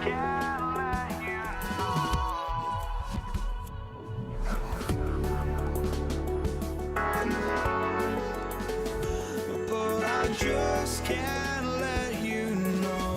But I just can't let you know.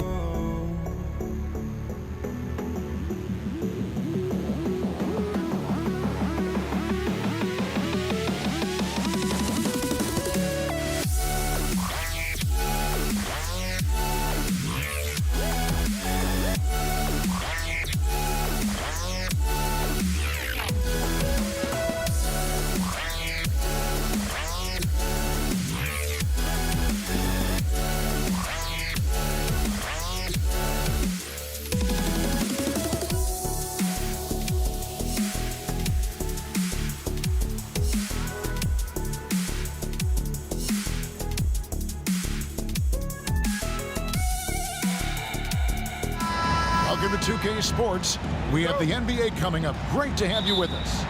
Welcome to 2K Sports. We have the NBA coming up. Great to have you with us.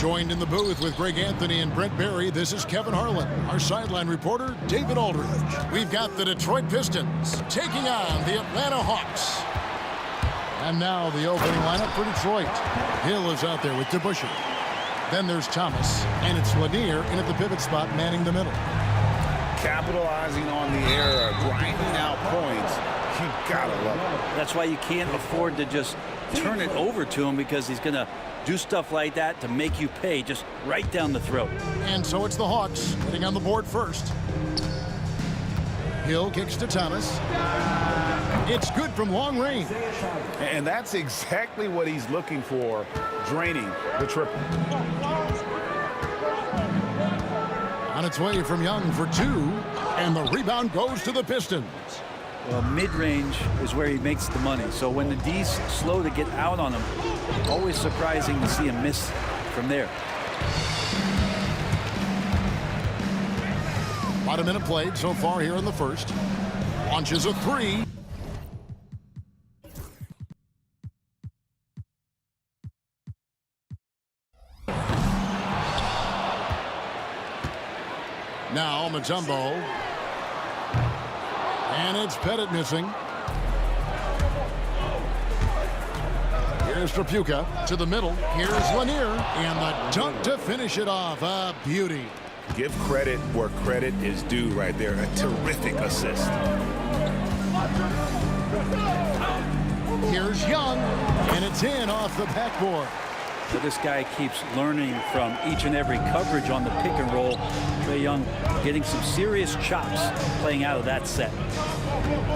Joined in the booth with Greg Anthony and Brent Barry, this is Kevin Harlan. Our sideline reporter, David Aldridge. We've got the Detroit Pistons taking on the Atlanta Hawks. And now the opening lineup for Detroit. Hill is out there with DeBusschere. Then there's Thomas, and it's Lanier in at the pivot spot, manning the middle. Capitalizing on the error, grinding out points. You gotta love it. That's why you can't afford to just turn it over to him, because he's going to do stuff like that to make you pay just right down the throat. And so it's the Hawks getting on the board first. Hill kicks to Thomas. It's good from long range. And that's exactly what he's looking for, draining the triple. On its way from Young for two, and the rebound goes to the Pistons. Well, mid-range is where he makes the money. So when the D's slow to get out on him, always surprising to see him miss from there. About a minute played so far here in the first. Launches a three. Now Mutombo. And it's Pettit missing. Here's Trapuka to the middle. Here's Lanier. And the dunk to finish it off. A beauty. Give credit where credit is due right there. A terrific assist. Here's Young. And it's in off the backboard. So this guy keeps learning from each and every coverage on the pick and roll. Trae Young getting some serious chops playing out of that set.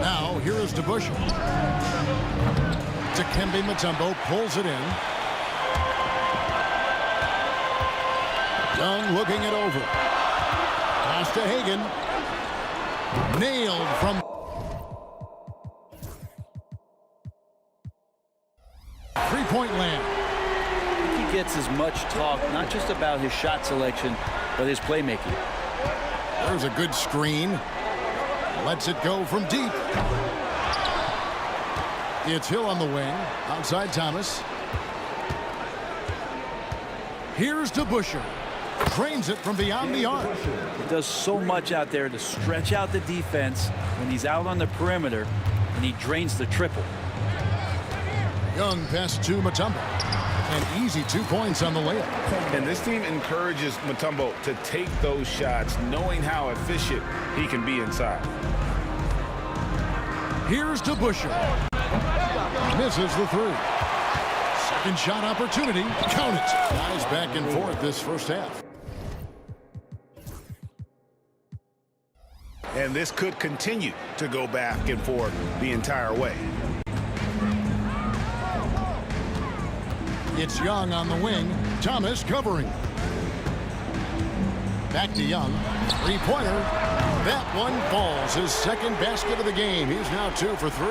Now here is DeBusschere. Dikembe Mutombo pulls it in. Young looking it over. Pass to Hagan. Nailed from three-point land. He gets as much talk, not just about his shot selection, but his playmaking. There's a good screen. Lets it go from deep. It's Hill on the wing. Outside Thomas. Here's DeBusschere. Trains it from beyond the arc. He does so much out there to stretch out the defense when he's out on the perimeter, and he drains the triple. Young pass to Mutombo. An easy 2 points on the layup. And this team encourages Mutombo to take those shots, knowing how efficient he can be inside. Here's DeBusschere. Misses the three. Second shot opportunity. Count it. Guys back and forth this first half. And this could continue to go back and forth the entire way. It's Young on the wing. Thomas covering. Back to Young. Three-pointer. That one falls. His second basket of the game. He's now 2 for 3.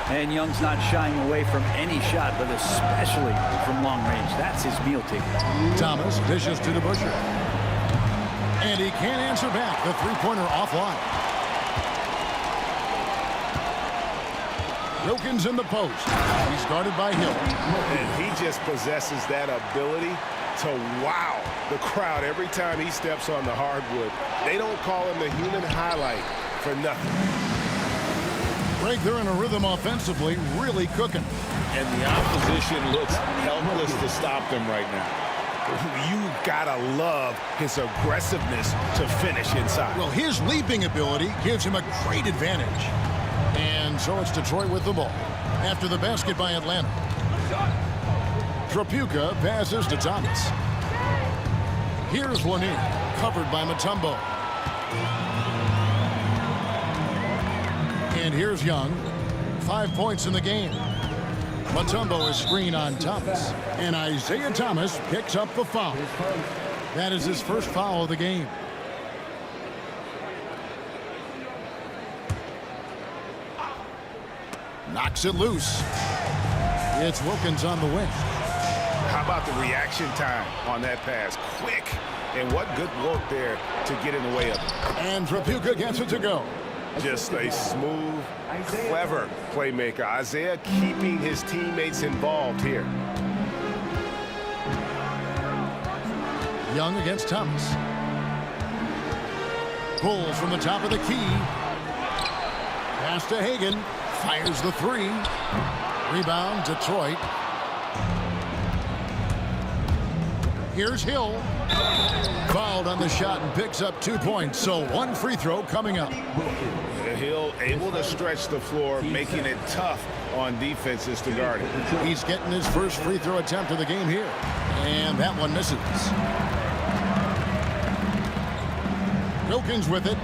And Young's not shying away from any shot, but especially from long range. That's his meal ticket. Thomas dishes to DeBusschere. And he can't answer back. The three-pointer offline. Wilkins in the post. He's guarded by Hill. And he just possesses that ability to wow the crowd every time he steps on the hardwood. They don't call him the human highlight for nothing. Greg, they're in a rhythm offensively, really cooking. And the opposition looks helpless to stop them right now. You gotta love his aggressiveness to finish inside. Well, his leaping ability gives him a great advantage. And so it's Detroit with the ball. After the basket by Atlanta. Trapuka passes to Thomas. Here's Lanier, covered by Mutombo. And here's Young. 5 points in the game. Mutombo is screen on Thomas. And Isaiah Thomas picks up the foul. That is his first foul of the game. Knocks it loose. It's Wilkins on the wing. How about the reaction time on that pass? Quick. And what good work there to get in the way of it. And Trapuka gets it to go. Just a smooth, clever playmaker. Isaiah keeping his teammates involved here. Young against Thomas. Pulls from the top of the key. Pass to Hagan. Fires the three. Rebound, Detroit. Here's Hill. Fouled on the shot and picks up 2 points. So one free throw coming up. Hill able to stretch the floor, making it tough on defenses to guard it. He's getting his first free throw attempt of the game here. And that one misses. Wilkins with it.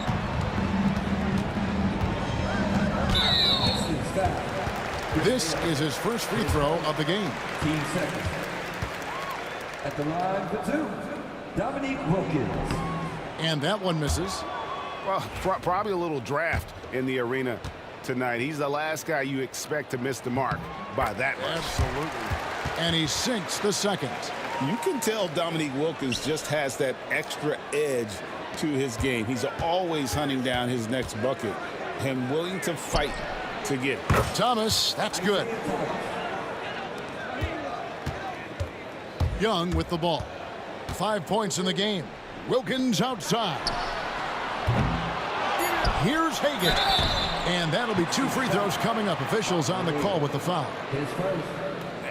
This is his first free throw of the game. 15 seconds. At the line for two, Dominique Wilkins. And that one misses. Well, probably a little draft in the arena tonight. He's the last guy you expect to miss the mark by that much. Absolutely. And he sinks the second. You can tell Dominique Wilkins just has that extra edge to his game. He's always hunting down his next bucket and willing to fight to get it. Thomas, that's good. Young with the ball. 5 points in the game. Wilkins outside. Here's Hagan. And that'll be 2 free throws coming up. Officials on the call with the foul.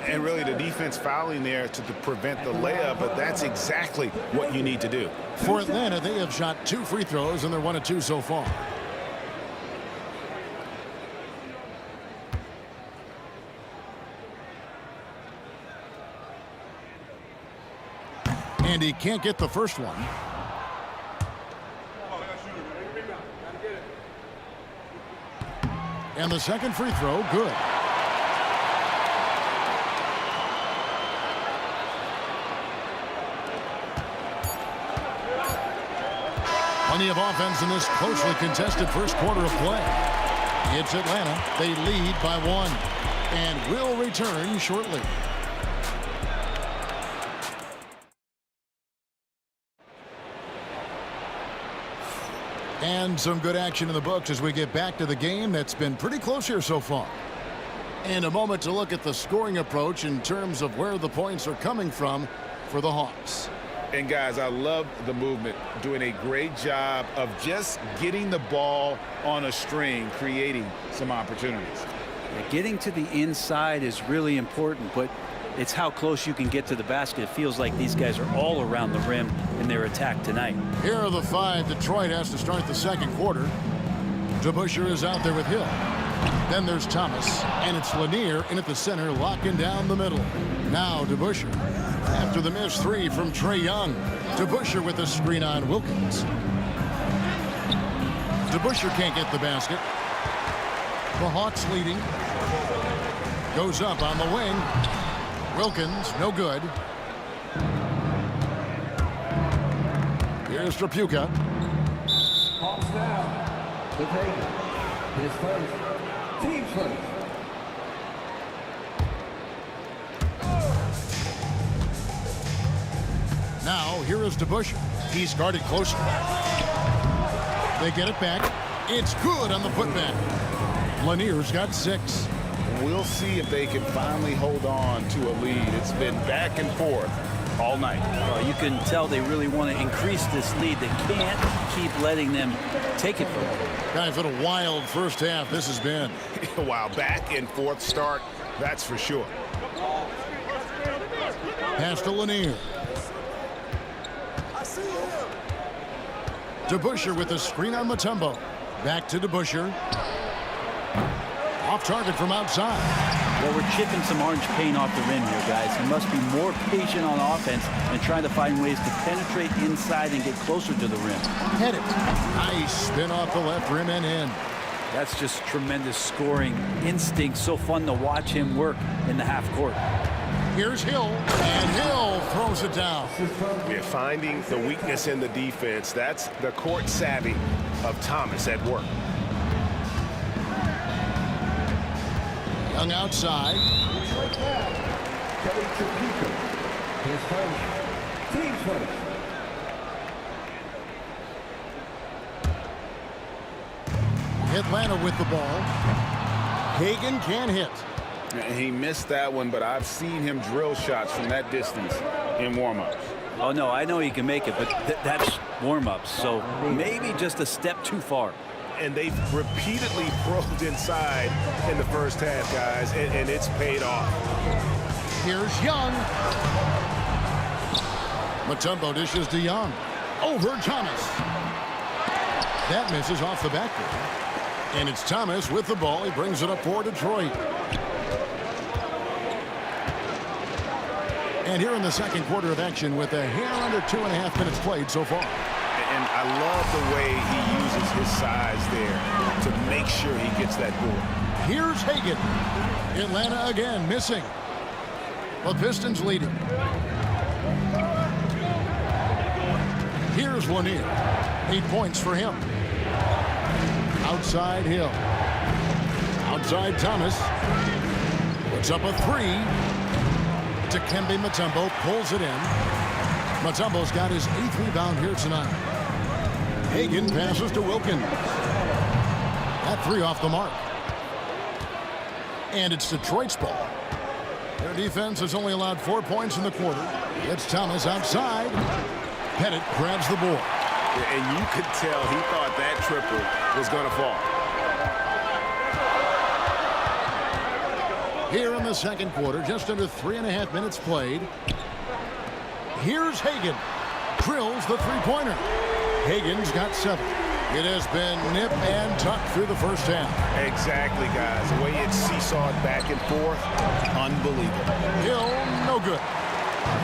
And really the defense fouling there to prevent the layup, but that's exactly what you need to do. For Atlanta, they have shot 2 free throws, and they're 1 of 2 so far. And he can't get the first one. And the second free throw, good. Plenty of offense in this closely contested first quarter of play. It's Atlanta. They lead by 1 and will return shortly. And some good action in the books as we get back to the game that's been pretty close here so far. And a moment to look at the scoring approach in terms of where the points are coming from for the Hawks. And guys, I love the movement, doing a great job of just getting the ball on a string, creating some opportunities. Getting to the inside is really important, but it's how close you can get to the basket. It feels like these guys are all around the rim in their attack tonight. Here are the 5 Detroit has to start the second quarter. DeBusschere is out there with Hill. Then there's Thomas, and it's Lanier in at the center, locking down the middle. Now DeBusschere. After the missed 3 from Trae Young. DeBusschere with the screen on Wilkins. DeBusschere can't get the basket. The Hawks leading. Goes up on the wing. Wilkins, no good. Here's Trapuka. Hawks down. The Hagan. His first. Team first. Now, here is DeBusschere. He's guarded closer. They get it back. It's good on the putback. Lanier's got 6. We'll see if they can finally hold on to a lead. It's been back and forth all night. You can tell they really want to increase this lead. They can't keep letting them take it from them. Guys, what a wild first half this has been. Wow, back and forth start, that's for sure. Pass to Lanier. DeBusschere with the screen on Mutombo. Back to DeBusschere. Off target from outside. Well, we're chipping some orange paint off the rim here, guys. He must be more patient on offense and trying to find ways to penetrate inside and get closer to the rim. Hit it. Nice spin off the left rim and in. That's just tremendous scoring instinct. So fun to watch him work in the half court. Here's Hill, and Hill throws it down. Yeah, finding the weakness in the defense. That's the court savvy of Thomas at work. Young outside. His first. Team first. Atlanta with the ball. Hagan can't hit. He missed that one, but I've seen him drill shots from that distance in warm-ups. Oh, no, I know he can make it, but that's warm-ups. So maybe just a step too far. And they've repeatedly probed inside in the first half, guys, and it's paid off. Here's Young. Mutombo dishes to Young. Over Thomas. That misses off the backboard. And it's Thomas with the ball. He brings it up for Detroit. And here in the second quarter of action with a hair under 2.5 minutes played so far. And I love the way he uses his size there to make sure he gets that board. Here's Hagan. Atlanta again missing. The Pistons leading. Here's Lanier. 8 points for him. Outside Hill. Outside Thomas. Puts up a three. Dikembe Mutombo pulls it in. Mutombo's got his 8th rebound here tonight. Hagan passes to Wilkins. That three off the mark. And it's Detroit's ball. Their defense has only allowed 4 points in the quarter. It's Thomas outside. Pettit grabs the board. And you could tell he thought that triple was going to fall. Here in the second quarter, just under 3.5 minutes played. Here's Hagan. Drills the three-pointer. Hagan's got 7. It has been nip and tuck through the first half. Exactly, guys. The way it's seesawed back and forth, unbelievable. Hill, no good.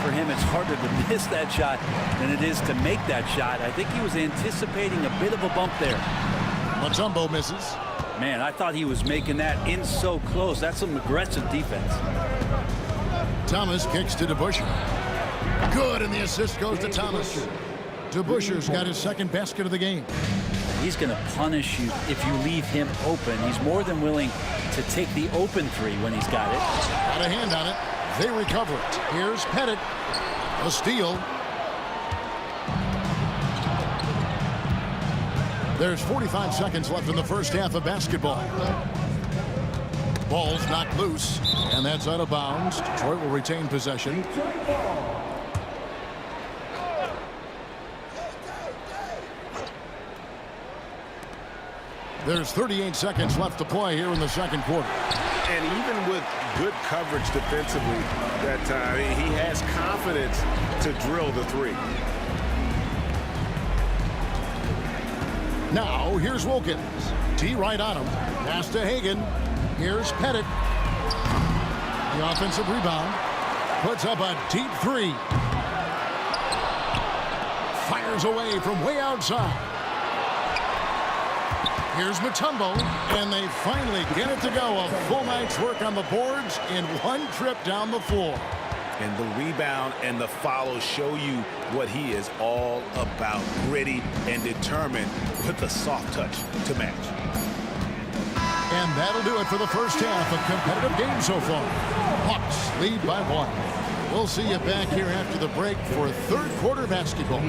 For him, it's harder to miss that shot than it is to make that shot. I think he was anticipating a bit of a bump there. Mutombo misses. Man, I thought he was making that in so close. That's some aggressive defense. Thomas kicks to DeBusschere. Good, and the assist goes to Thomas. DeBusschere's got his second basket of the game. He's going to punish you if you leave him open. He's more than willing to take the open three when he's got it. Got a hand on it. They recover it. Here's Pettit. A steal. There's 45 seconds left in the first half of basketball. Ball's knocked loose, and that's out of bounds. Detroit will retain possession. There's 38 seconds left to play here in the second quarter. And even with good coverage defensively that time, he has confidence to drill the three. Now, here's Wilkins. T right on him. Pass to Hagan. Here's Pettit. The offensive rebound. Puts up a deep three. Fires away from way outside. Here's Mutombo, and they finally get it to go. A full night's work on the boards in one trip down the floor. And the rebound and the follow show you what he is all about. Gritty and determined with a soft touch to match. And that'll do it for the first half of competitive game so far. Hawks lead by 1. We'll see you back here after the break for third quarter basketball.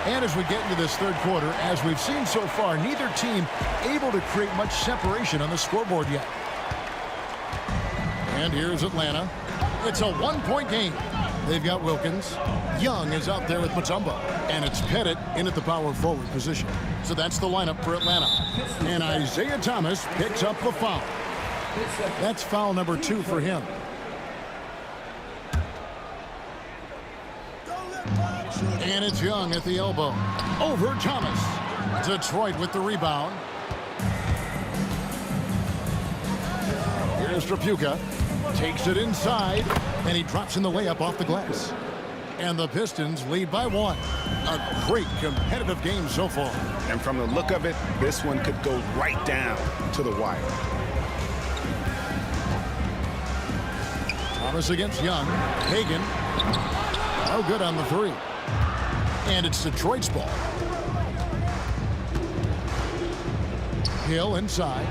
And as we get into this third quarter, as we've seen so far, neither team able to create much separation on the scoreboard yet. And here's Atlanta. It's a one-point game. They've got Wilkins. Young is out there with Mutombo. And it's Pettit in at the power forward position. So that's the lineup for Atlanta. And Isaiah Thomas picks up the foul. That's foul number 2 for him. And it's Young at the elbow. Over Thomas. Detroit with the rebound. Here's Trapuka. Takes it inside. And he drops in the layup off the glass. And the Pistons lead by 1. A great competitive game so far. And from the look of it, this one could go right down to the wire. Thomas against Young. Hagan. No good on the 3. And it's Detroit's ball. Hill inside.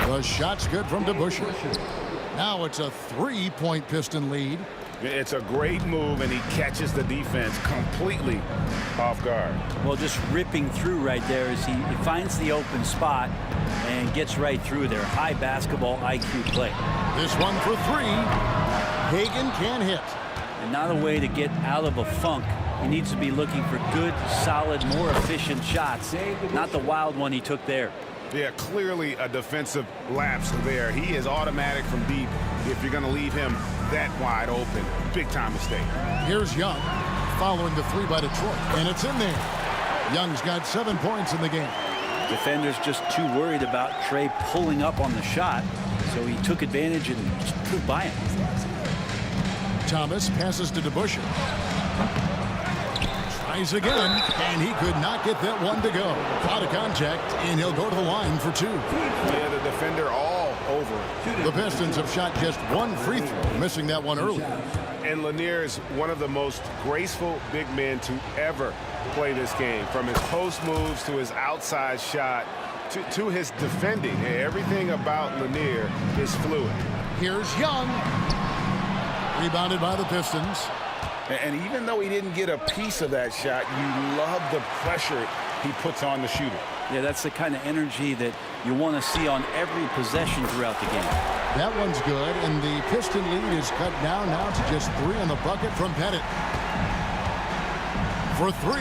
The shot's good from DeBusschere. Now it's a 3-point Piston lead. It's a great move, and he catches the defense completely off guard. Well, just ripping through right there as he finds the open spot and gets right through there. High basketball IQ play. This one for 3. Hagan can hit. And not a way to get out of a funk. He needs to be looking for good, solid, more efficient shots. Not the wild one he took there. Yeah, clearly a defensive lapse there. He is automatic from deep if you're going to leave him that wide open. Big time mistake. Here's Young following the 3 by Detroit. And it's in there. Young's got 7 points in the game. Defenders just too worried about Trey pulling up on the shot. So he took advantage and just flew by him. Thomas passes to DeBusschere. Tries again, and he could not get that one to go. Out of contact, and he'll go to the line for 2. Yeah, the defender all over it. The Pistons have shot just 1 free throw, missing that one early. And Lanier is one of the most graceful big men to ever play this game. From his post moves to his outside shot to his defending. Everything about Lanier is fluid. Here's Young. Rebounded by the Pistons. And even though he didn't get a piece of that shot, you love the pressure he puts on the shooter. Yeah, that's the kind of energy that you want to see on every possession throughout the game. That one's good, and the Piston lead is cut down now to just 3 on the bucket from Pettit. For 3,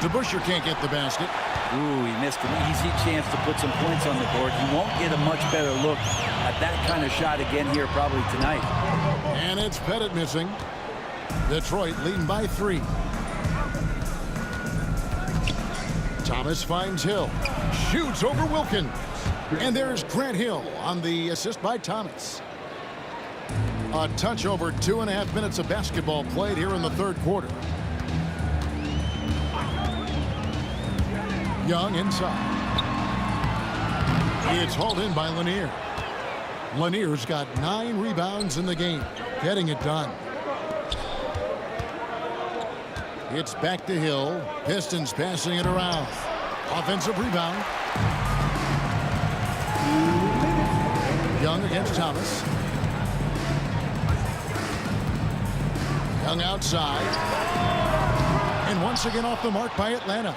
DeBusschere can't get the basket. Ooh, he missed an easy chance to put some points on the board. He won't get a much better look at that kind of shot again here probably tonight. And it's Pettit missing. Detroit leading by 3. Thomas finds Hill. Shoots over Wilkins. And there's Grant Hill on the assist by Thomas. A touch over 2.5 minutes of basketball played here in the third quarter. Young inside. It's hauled in by Lanier. Lanier's got 9 rebounds in the game, getting it done. It's back to Hill. Pistons passing it around. Offensive rebound. Young against Thomas. Young outside. And once again off the mark by Atlanta.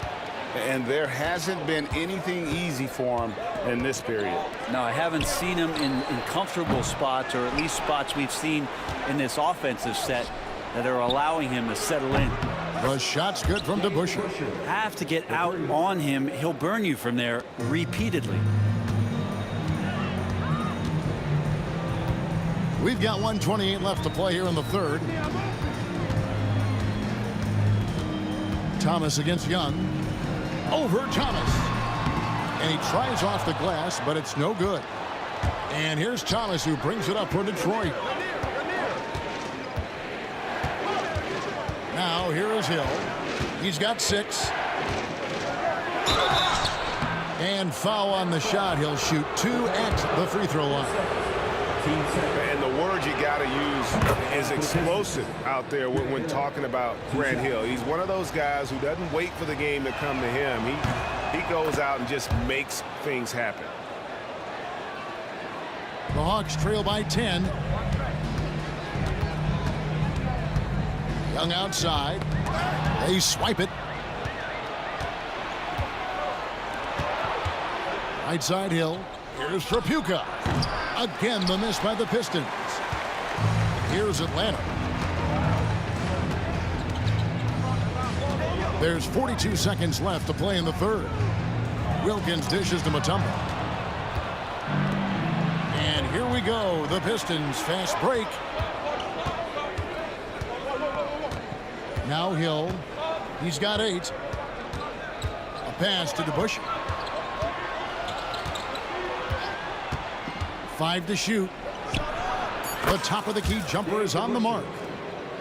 And there hasn't been anything easy for him in this period. No, I haven't seen him in comfortable spots, or at least spots we've seen in this offensive set that are allowing him to settle in. The shot's good from DeBusschere. Have to get out on him. He'll burn you from there repeatedly. We've got 1:28 left to play here in the third. Thomas against Young. Over Thomas. And he tries off the glass, but it's no good. And here's Thomas, who brings it up for Detroit. Now here is Hill. He's got 6. And foul on the shot. He'll shoot 2 at the free throw line. And the word you got to use is explosive out there when talking about Grant Hill. He's one of those guys who doesn't wait for the game to come to him. He goes out and just makes things happen. The Hawks trail by 10. Young outside. They swipe it. Right side Hill. Here's Trapuka. Again, the miss by the Pistons. Here's Atlanta. There's 42 seconds left to play in the third. Wilkins dishes to Mutombo. And here we go. The Pistons fast break. Now Hill. He's got 8. A pass to DeBusschere. 5 to shoot. The top of the key jumper is on the mark.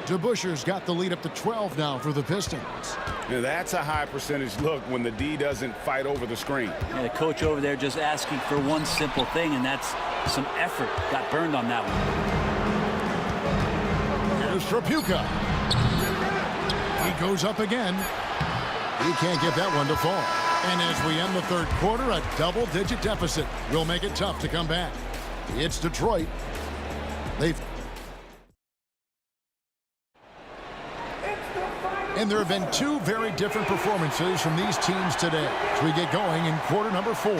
DeBusschere's got the lead up to 12 now for the Pistons. Now that's a high percentage look when the D doesn't fight over the screen. Yeah, the coach over there just asking for one simple thing, and that's some effort. Got burned on that one. Here's Trapuka. He goes up again. He can't get that one to fall. And as we end the third quarter, a double-digit deficit will make it tough to come back. It's Detroit. And there have been 2 very different performances from these teams today as we get going in quarter number 4.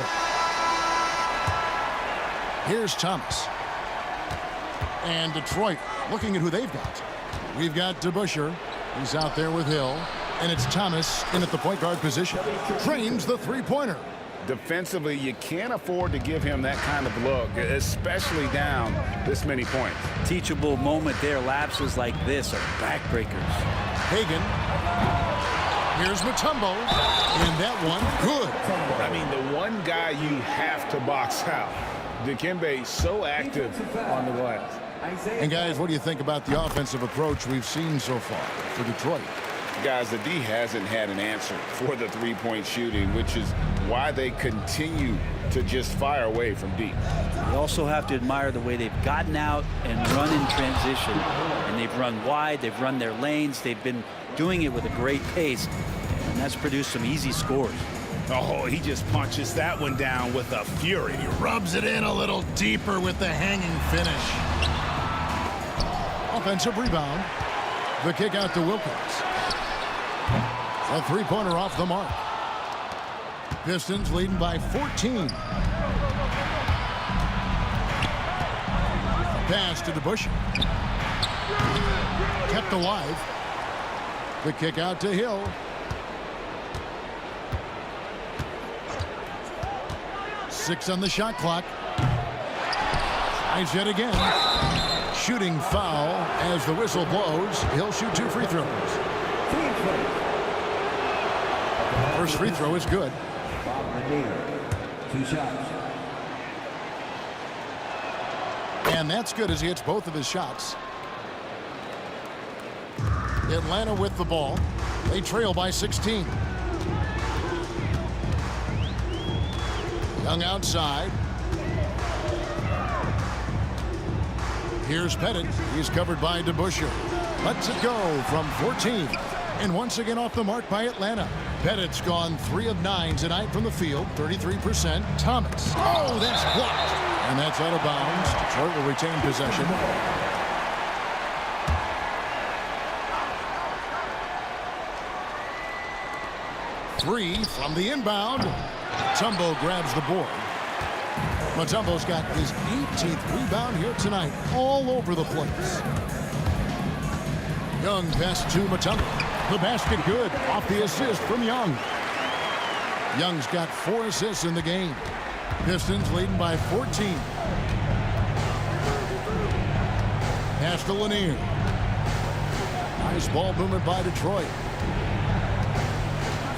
Here's Thomas. And Detroit looking at who they've got. We've got DeBusschere. He's out there with Hill. And it's Thomas in at the point guard position. Trains the three-pointer. Defensively, you can't afford to give him that kind of look, especially down this many points. Teachable moment there. Lapses like this are backbreakers. Hagan. Here's Mutombo. And that one, good. I mean, the one guy you have to box out. Dikembe so active on the glass. And guys, what do you think about the offensive approach we've seen so far for Detroit? Guys, the D hasn't had an answer for the three-point shooting, which is why they continue to just fire away from deep. You also have to admire the way they've gotten out and run in transition. And they've run wide, they've run their lanes, they've been doing it with a great pace, and that's produced some easy scores. Oh, he just punches that one down with a fury. He rubs it in a little deeper with the hanging finish. Offensive rebound. The kick out to Wilkins. A three-pointer off the mark. Pistons leading by 14. Pass to DeBusschere. Kept alive. The kick out to Hill. Six on the shot clock. Tries yet again. Shooting foul as the whistle blows. He'll shoot 2 free throws. First free throw is good. 2 shots. And that's good as he hits both of his shots. Atlanta with the ball. They trail by 16. Young outside. Here's Pettit. He's covered by DeBusschere. Lets it go from 14. And once again off the mark by Atlanta. Pettit's gone 3 of 9 tonight from the field, 33%. Thomas. Oh, that's blocked. And that's out of bounds. Detroit will retain possession. Three from the inbound. Mutombo grabs the board. Mutombo's got his 18th rebound here tonight, all over the place. Young pass to Mutombo. The basket good off the assist from Young. Young's got 4 assists in the game. Pistons leading by 14. Pass to Lanier. Nice ball movement by Detroit.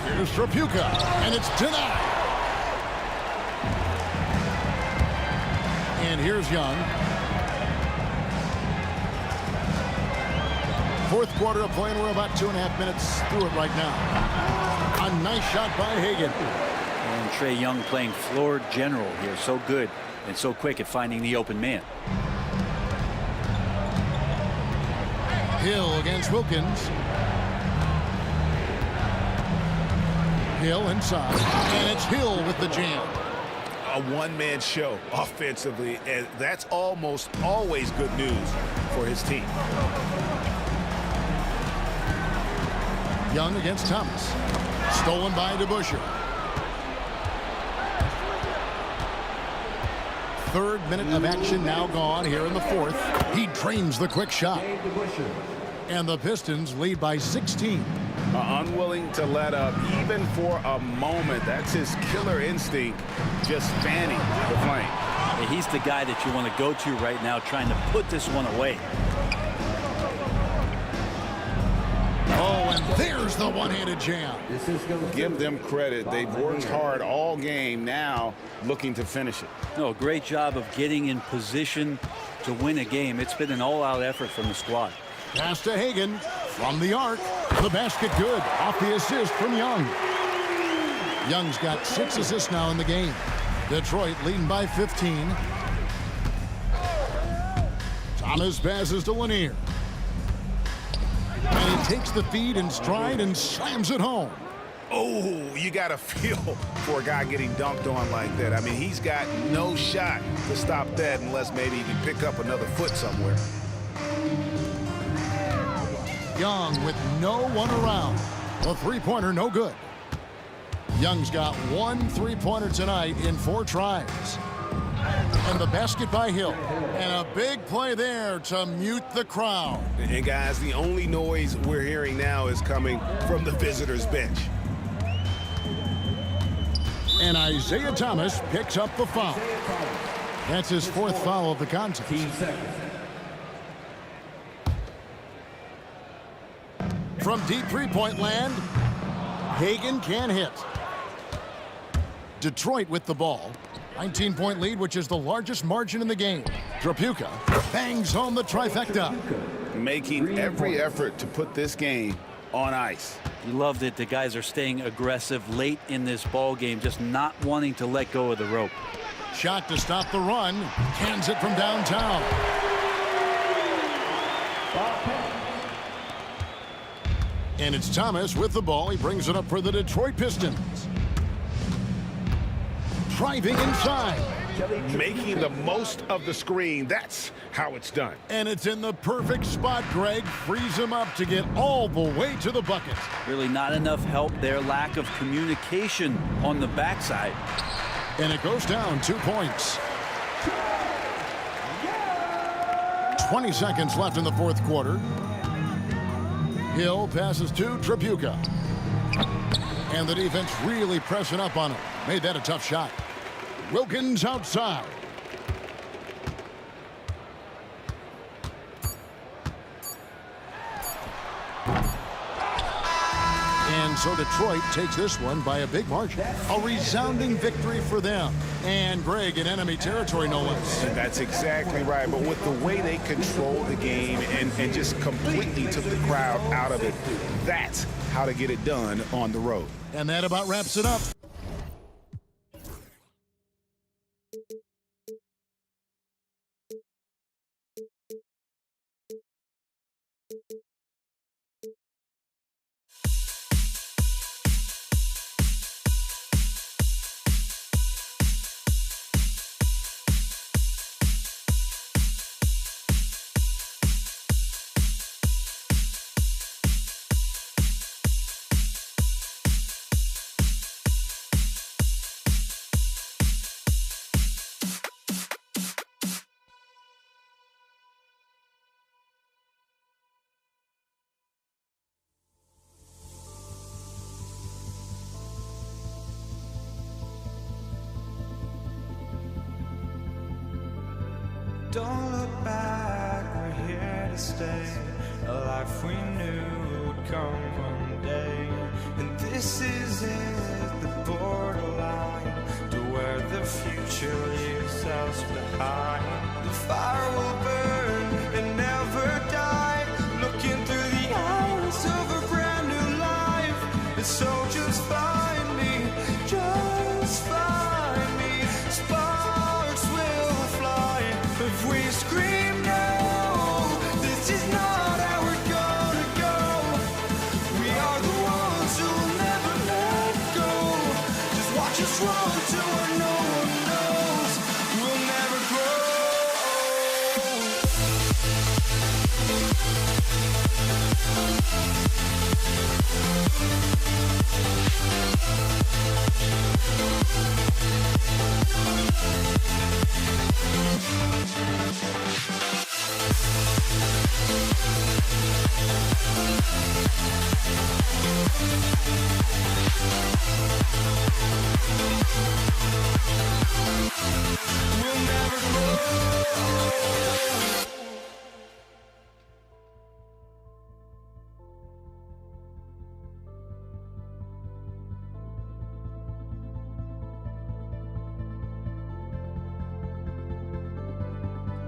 Here's Trapuka, and it's denied. And here's Young. Fourth quarter of play, and we're about 2.5 minutes through it right now. A nice shot by Hagan. And Trae Young playing floor general here. So good and so quick at finding the open man. Hill against Wilkins. Hill inside. And it's Hill with the jam. A one-man show offensively, and that's almost always good news for his team. Young against Thomas. Stolen by DeBusschere. Third minute of action now gone here in the fourth. He drains the quick shot. And the Pistons lead by 16. Unwilling to let up even for a moment. That's his killer instinct, just fanning the flame. And he's the guy that you want to go to right now, trying to put this one away. Oh, and there's the one-handed jam. Give them credit. They've worked hard all game, now looking to finish it. No, great job of getting in position to win a game. It's been an all-out effort from the squad. Pass to Hagan from the arc. The basket good off the assist from Young. Young's got 6 assists now in the game. Detroit leading by 15. Thomas passes to Lanier. And he takes the feed in stride and slams it home. Oh, you got to feel for a guy getting dunked on like that. I mean, he's got no shot to stop that unless maybe he can pick up another foot somewhere. Young with no one around. The three-pointer no good. Young's got 1 3-pointer tonight in 4 tries. And the basket by Hill. And a big play there to mute the crowd. And guys, the only noise we're hearing now is coming from the visitors' bench. And Isaiah Thomas picks up the foul. That's his 4th foul of the contest. From deep three-point land, Hagan can't hit. Detroit with the ball. 19-point lead, which is the largest margin in the game. Tripucka bangs home the trifecta. Making every effort to put this game on ice. You love that the guys are staying aggressive late in this ball game, just not wanting to let go of the rope. Shot to stop the run. Cans it from downtown. And it's Thomas with the ball. He brings it up for the Detroit Pistons. Driving inside. Making the most of the screen. That's how it's done. And it's in the perfect spot, Greg. Frees him up to get all the way to the bucket. Really not enough help there. Lack of communication on the backside. And it goes down 2 points. 20 seconds left in the fourth quarter. Hill passes to Tripucka. And the defense really pressing up on him. Made that a tough shot. Wilkins outside. And so Detroit takes this one by a big margin. A resounding victory for them. And Greg in enemy territory, no less. And that's exactly right. But with the way they controlled the game and just completely took the crowd out of it, that's how to get it done on the road. And that about wraps it up. Don't look back, we're here to stay. A life we knew would come one day. And this is it, the borderline to where the future leaves us behind. The fire will burn and never die, looking through the eyes of a brand new life. And so just find me, just find me. Sparks will fly if we scream no. This is not how we're gonna go. We are the ones who will never let go. Just watch us run to where no one knows. We'll never grow. We'll never grow.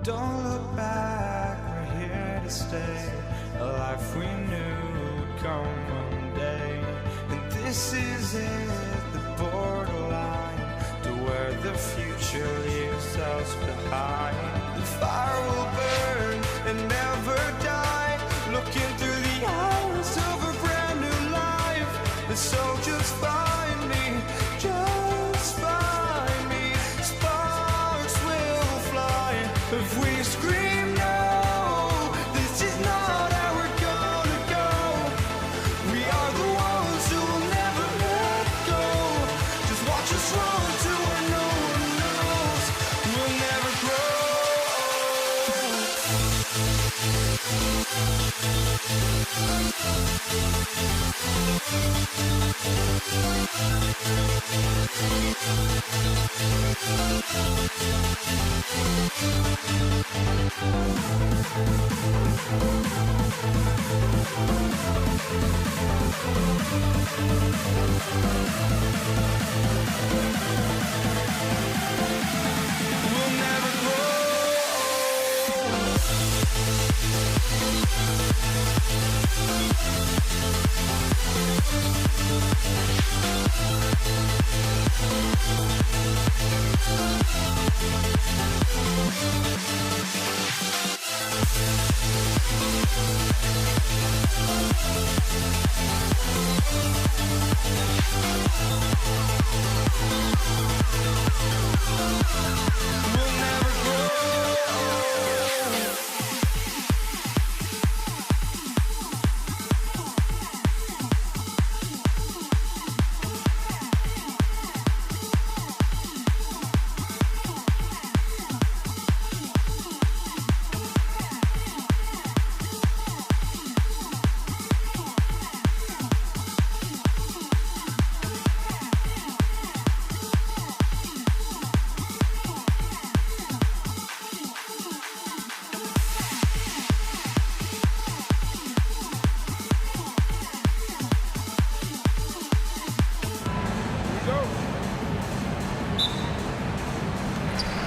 Don't look back, we're here to stay. A life we knew would come one day. And this is it, the borderline to where the future leaves us behind. The fire will burn and never die, looking through the eyes of a brand new life. And so just find me, just find me. Sparks will fly if we scream no. This is not how we're gonna go. We are the ones who will never let go. Just watch us run to where no one knows. We'll never grow. We'll never grow. We'll never grow.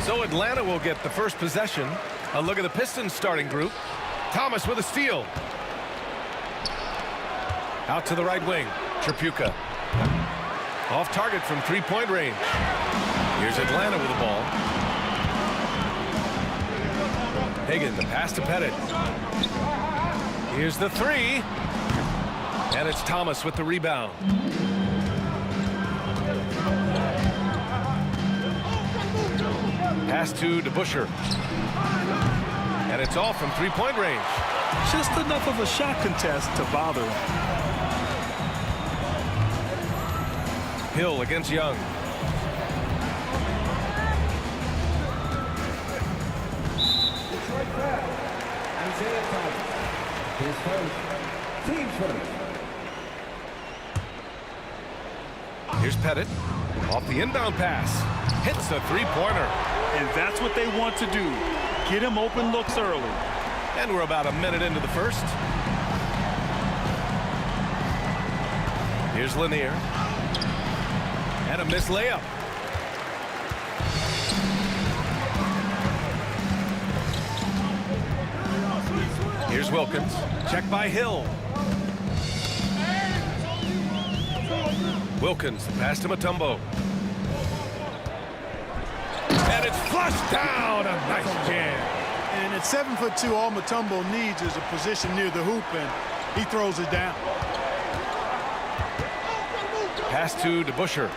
So Atlanta will get the first possession. A look at the Pistons starting group. Thomas with a steal. Out to the right wing. Tripucka. Off target from three-point range. Here's Atlanta with the ball. Hagan, the pass to Pettit. Here's the three. And it's Thomas with the rebound. Pass to DeBusschere. And it's all from three-point range. Just enough of a shot contest to bother him. Hill against Young. Isaiah Thomas. His first. Team first. Here's Pettit. Off the inbound pass. Hits a three-pointer. And that's what they want to do. Get him open looks early. And we're about a minute into the first. Here's Lanier. And a missed layup. Here's Wilkins. Check by Hill. Wilkins, the pass to Mutombo. And it's flushed down. A nice jam. And at 7'2", all Mutombo needs is a position near the hoop, and he throws it down. Pass to DeBusschere.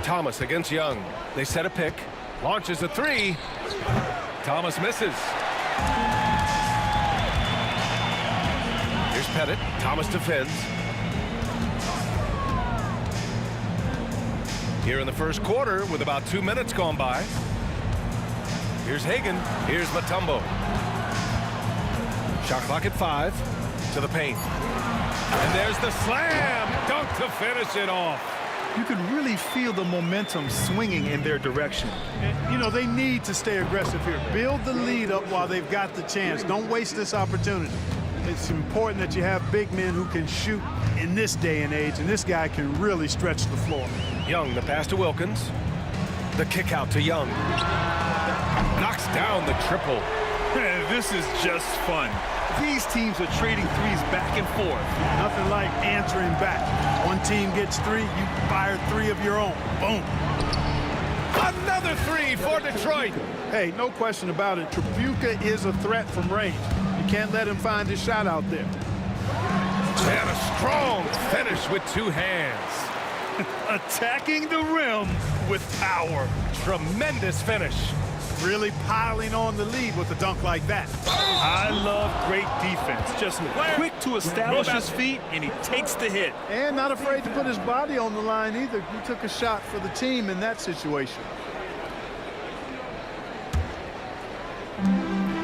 Thomas against Young. They set a pick. Launches a three. Thomas misses. Here's Pettit. Thomas defends. Here in the first quarter with about 2 minutes gone by. Here's Hagan. Here's Mutombo. Shot clock at 5. To the paint. And there's the slam. Dunk to finish it off. You can really feel the momentum swinging in their direction. And, you know, they need to stay aggressive here. Build the lead up while they've got the chance. Don't waste this opportunity. It's important that you have big men who can shoot in this day and age, and this guy can really stretch the floor. Young, the pass to Wilkins. The kick out to Young. Knocks down the triple. This is just fun. These teams are trading threes back and forth. Nothing like answering back. One team gets 3, you fire 3 of your own. Boom. Another 3 for Detroit. Hey, no question about it. Tripucka is a threat from range. You can't let him find his shot out there. And a strong finish with 2 hands. Attacking the rim with power. Tremendous finish. Really piling on the lead with a dunk like that. I love great defense. Just quick to establish his feet, and he takes the hit. And not afraid to put his body on the line either. He took a shot for the team in that situation.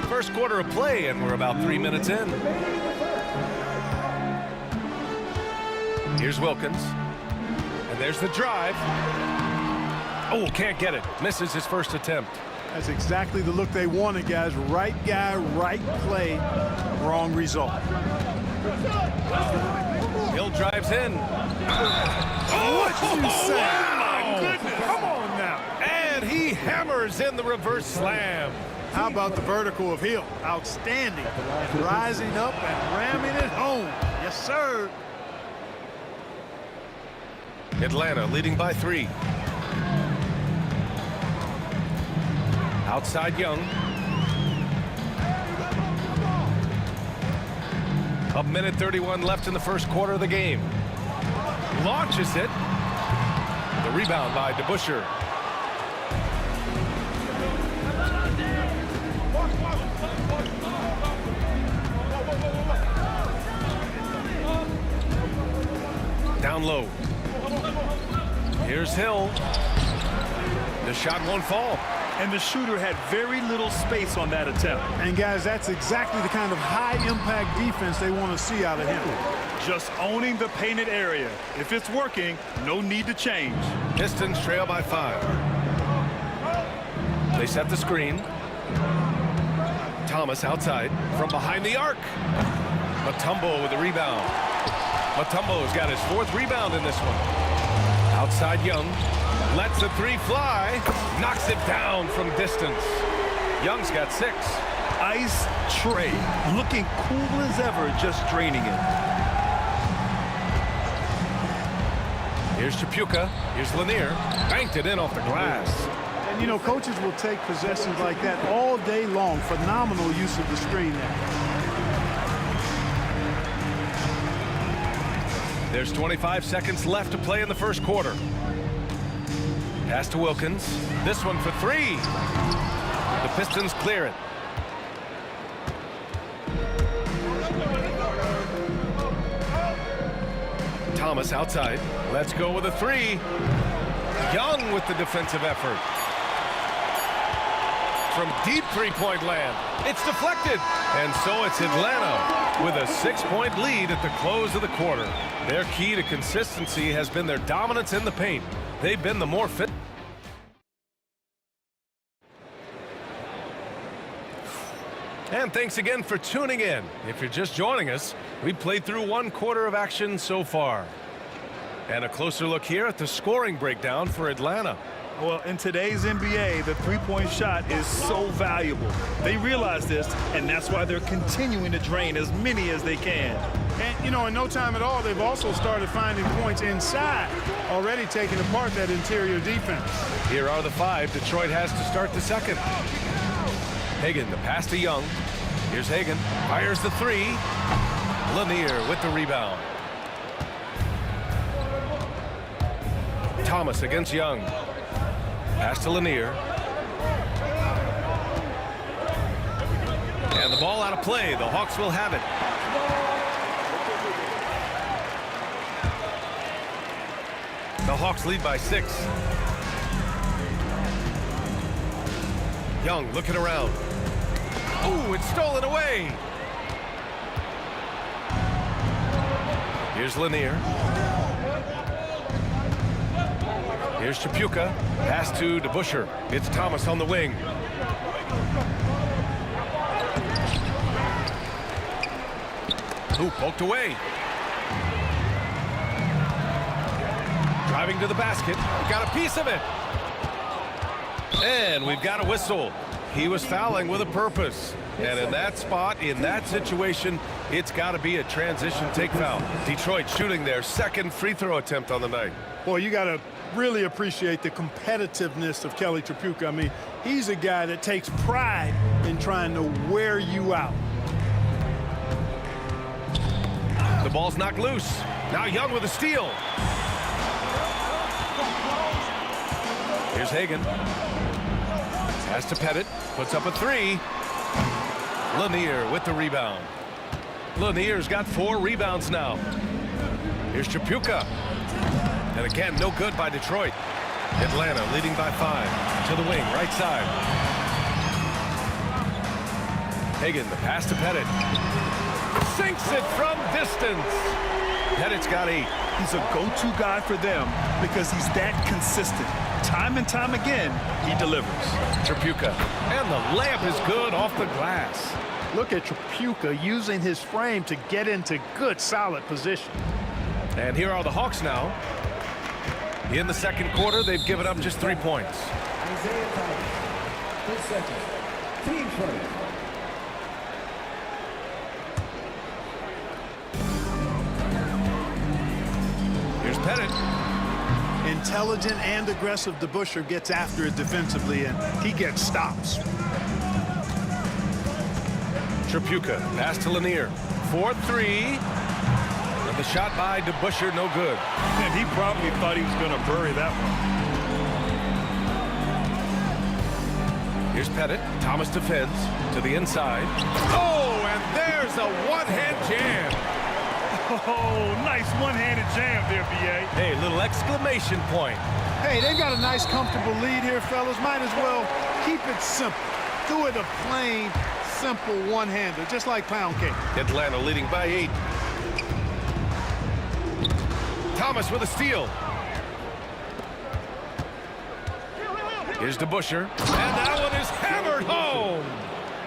First quarter of play, and we're about 3 minutes in. Here's Wilkins. And there's the drive. Oh, can't get it. Misses his first attempt. That's exactly the look they wanted, guys. Right guy, right play, wrong result. Hill drives in. What did you say? Wow. My goodness. Come on now. And he hammers in the reverse slam. How about the vertical of Hill? Outstanding. Rising up and ramming it home. Yes, sir. Atlanta leading by 3. Outside Young. A minute 31 left in the first quarter of the game. Launches it. The rebound by DeBusschere. Down low. Here's Hill. The shot won't fall. And the shooter had very little space on that attempt. And guys, that's exactly the kind of high-impact defense they want to see out of him. Just owning the painted area. If it's working, no need to change. Pistons trail by 5. They set the screen. Thomas outside from behind the arc. Mutombo with the rebound. Mutombo's got his 4th rebound in this one. Outside Young. Lets the 3 fly. Knocks it down from distance. Young's got 6. Ice tray. Looking cool as ever, just draining it. Here's Tripucka. Here's Lanier. Banked it in off the glass. And, you know, coaches will take possessions like that all day long. Phenomenal use of the screen there. There's 25 seconds left to play in the first quarter. Pass to Wilkins. This one for 3. The Pistons clear it. Thomas outside. Let's go with a 3. Young with the defensive effort. From deep 3-point land. It's deflected. And so it's Atlanta with a 6-point lead at the close of the quarter. Their key to consistency has been their dominance in the paint. They've been the more fit. And thanks again for tuning in. If you're just joining us, we've played through 1 quarter of action so far. And a closer look here at the scoring breakdown for Atlanta. Well, in today's NBA, the 3-point shot is so valuable. They realize this, and that's why they're continuing to drain as many as they can. And, you know, in no time at all, they've also started finding points inside, already taking apart that interior defense. Here are the 5 Detroit has to start the second. Hagan, the pass to Young. Here's Hagan. Fires the 3. Lanier with the rebound. Thomas against Young. Pass to Lanier. And the ball out of play. The Hawks will have it. The Hawks lead by 6. Young looking around. Oh, it's stolen away. Here's Lanier. Here's Chapuka. Pass to DeBuscher. It's Thomas on the wing. Ooh, poked away. Driving to the basket. Got a piece of it. And we've got a whistle. He was fouling with a purpose. And in that spot, in that situation, it's got to be a transition take foul. Detroit shooting their second free throw attempt on the night. Boy, you got to really appreciate the competitiveness of Kelly Tripucka. I mean, he's a guy that takes pride in trying to wear you out. The ball's knocked loose. Now Young with a steal. Here's Hagan. Pass to Pettit. Puts up a three. Lanier with the rebound. Lanier's got 4 rebounds now. Here's Chapuka. And again, no good by Detroit. Atlanta leading by 5. To the wing, right side. Hagan, the pass to Pettit. Sinks it from distance. Pettit's got 8. He's a go-to guy for them because he's that consistent. Time and time again, he delivers. Tripucka. And the layup is good off the glass. Look at Tripucka using his frame to get into good, solid position. And here are the Hawks now. In the second quarter, they've given up just 3 points. Isaiah Thomas, 4 seconds. Team first. Here's Pettit. Intelligent and aggressive DeBuscher gets after it defensively, and he gets stops. Tripucka, pass to Lanier. 4-3. And the shot by DeBuscher, no good. And he probably thought he was going to bury that one. Here's Pettit. Thomas defends to the inside. Oh, and there's a one-hand jam. Oh, nice one-handed jam there, B.A. Hey, little exclamation point. Hey, they've got a nice, comfortable lead here, fellas. Might as well keep it simple. Do it a plain, simple one-hander, just like pound cake. Atlanta leading by 8. Thomas with a steal. Here's DeBuscher. And that one is hammered home.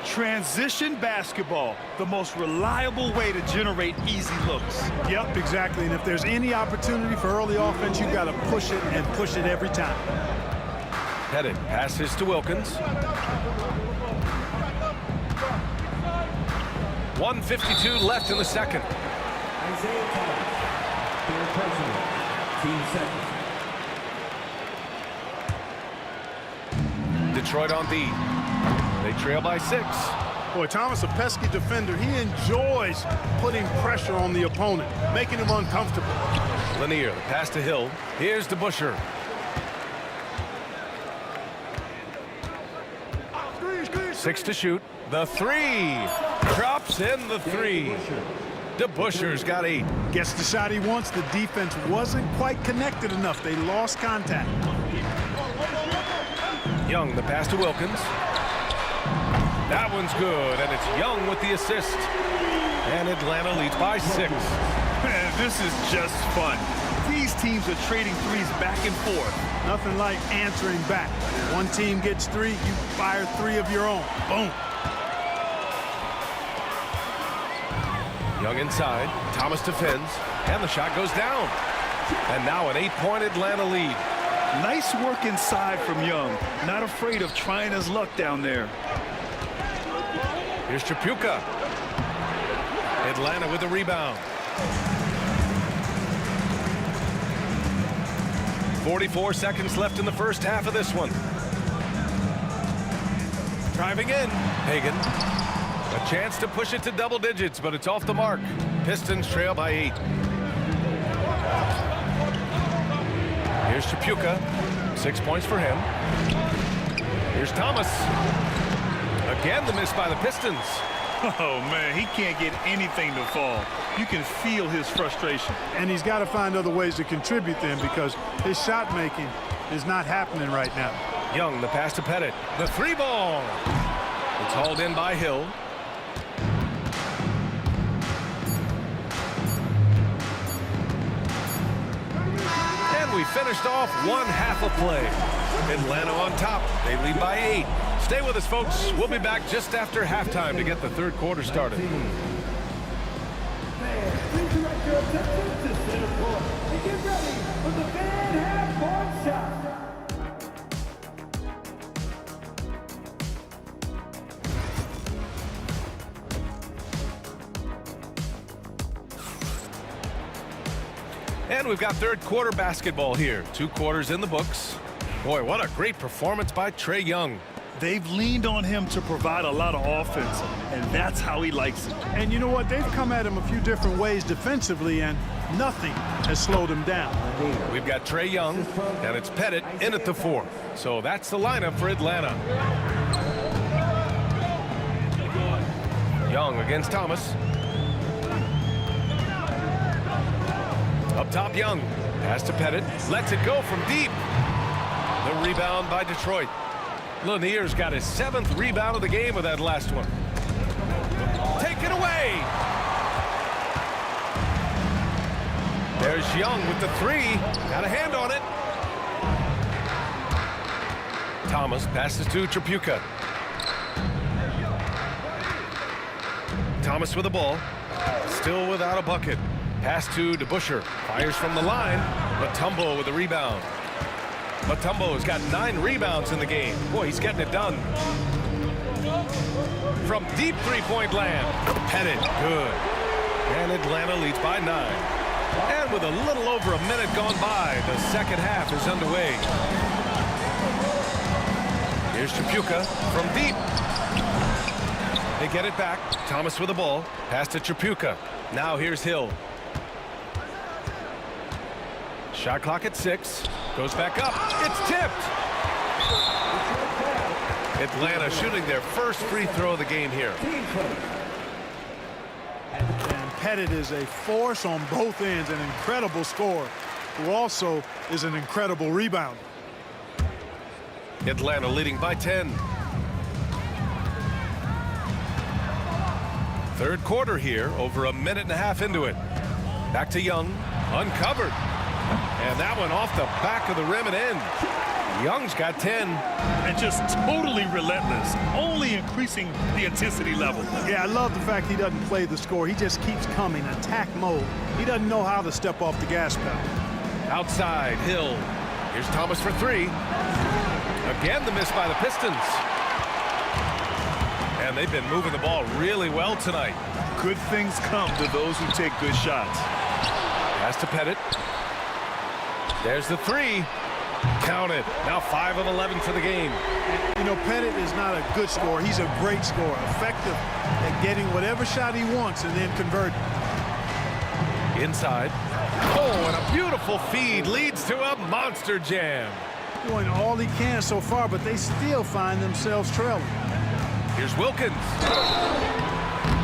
Transition basketball, the most reliable way to generate easy looks. Yep, exactly. And if there's any opportunity for early offense, you've got to push it and push it every time. Pettit passes to Wilkins. 1:52 left in the second. Isaiah Thomas, their president, team second. Detroit on D. They trail by 6. Boy, Thomas, a pesky defender. He enjoys putting pressure on the opponent, making him uncomfortable. Lanier, the pass to Hill. Here's DeBuscher. Six to shoot. The 3. Drops in the 3. DeBuscher's got 8. Gets the shot he wants. The defense wasn't quite connected enough. They lost contact. Young, the pass to Wilkins. That one's good, and it's Young with the assist. And Atlanta leads by 6. Man, this is just fun. These teams are trading threes back and forth. Nothing like answering back. One team gets 3, you fire 3 of your own. Boom. Young inside. Thomas defends, and the shot goes down. And now an 8-point Atlanta lead. Nice work inside from Young. Not afraid of trying his luck down there. Here's Tripucka. Atlanta with the rebound. 44 seconds left in the first half of this one. Driving in. Hagan. A chance to push it to double digits, but it's off the mark. Pistons trail by 8. Here's Tripucka. 6 points for him. Here's Thomas. Again, the miss by the Pistons. Oh, man, he can't get anything to fall. You can feel his frustration. And he's got to find other ways to contribute then, because his shot making is not happening right now. Young, the pass to Pettit. The 3 ball. It's hauled in by Hill. finished off one half of play. Atlanta on top. They lead by 8. Stay with us, folks. We'll be back just after halftime to get the third quarter started. Please direct your attention to center court and get ready for the fan half-court shot. And we've got third quarter basketball here. 2 quarters in the books. Boy, what a great performance by Trae Young. They've leaned on him to provide a lot of offense, and that's how he likes it. And you know what? They've come at him a few different ways defensively, and nothing has slowed him down. We've got Trae Young, and it's Pettit in at the 4. So that's the lineup for Atlanta. Young against Thomas. Up top, Young. Pass to Pettit. Lets it go from deep. The rebound by Detroit. Lanier's got his 7th rebound of the game with that last one. Taken away. There's Young with the 3. Got a hand on it. Thomas passes to Tripucka. Thomas with the ball. Still without a bucket. Pass to DeBusschere. Fires from the line. Mutombo with the rebound. Mutombo's got 9 rebounds in the game. Boy, he's getting it done. From deep three-point land. Pettit, good. And Atlanta leads by 9. And with a little over a minute gone by, the second half is underway. Here's Tripucka from deep. They get it back. Thomas with the ball. Pass to Tripucka. Now here's Hill. Shot clock at 6. Goes back up. It's tipped. Atlanta shooting their first free throw of the game here. And Pettit is a force on both ends, an incredible scorer, who also is an incredible rebounder. Atlanta leading by 10. Third quarter here, over a minute and a half into it. Back to Young, uncovered. And that one off the back of the rim and in. Young's got 10. And just totally relentless, only increasing the intensity level. Yeah, I love the fact he doesn't play the score. He just keeps coming, attack mode. He doesn't know how to step off the gas pedal. Outside, Hill. Here's Thomas for 3. Again, the miss by the Pistons. And they've been moving the ball really well tonight. Good things come to those who take good shots. Pass to Pettit. There's the 3. Count it. Now 5 of 11 for the game. You know, Pettit is not a good scorer. He's a great scorer, effective at getting whatever shot he wants and then converting. Inside. Oh, and a beautiful feed leads to a monster jam. Doing all he can so far, but they still find themselves trailing. Here's Wilkins.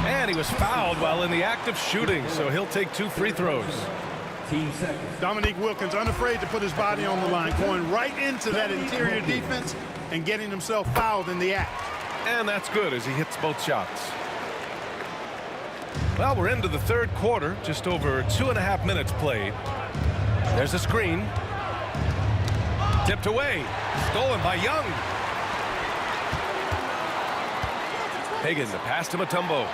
And he was fouled while in the act of shooting, so he'll take 2 free throws. Dominique Wilkins unafraid to put his body on the line, going right into that interior defense and getting himself fouled in the act. And that's good as he hits both shots. Well, we're into the third quarter, just over 2.5 minutes played. There's a screen. Tipped away. Stolen by Young. Higgins, the pass to Mutombo.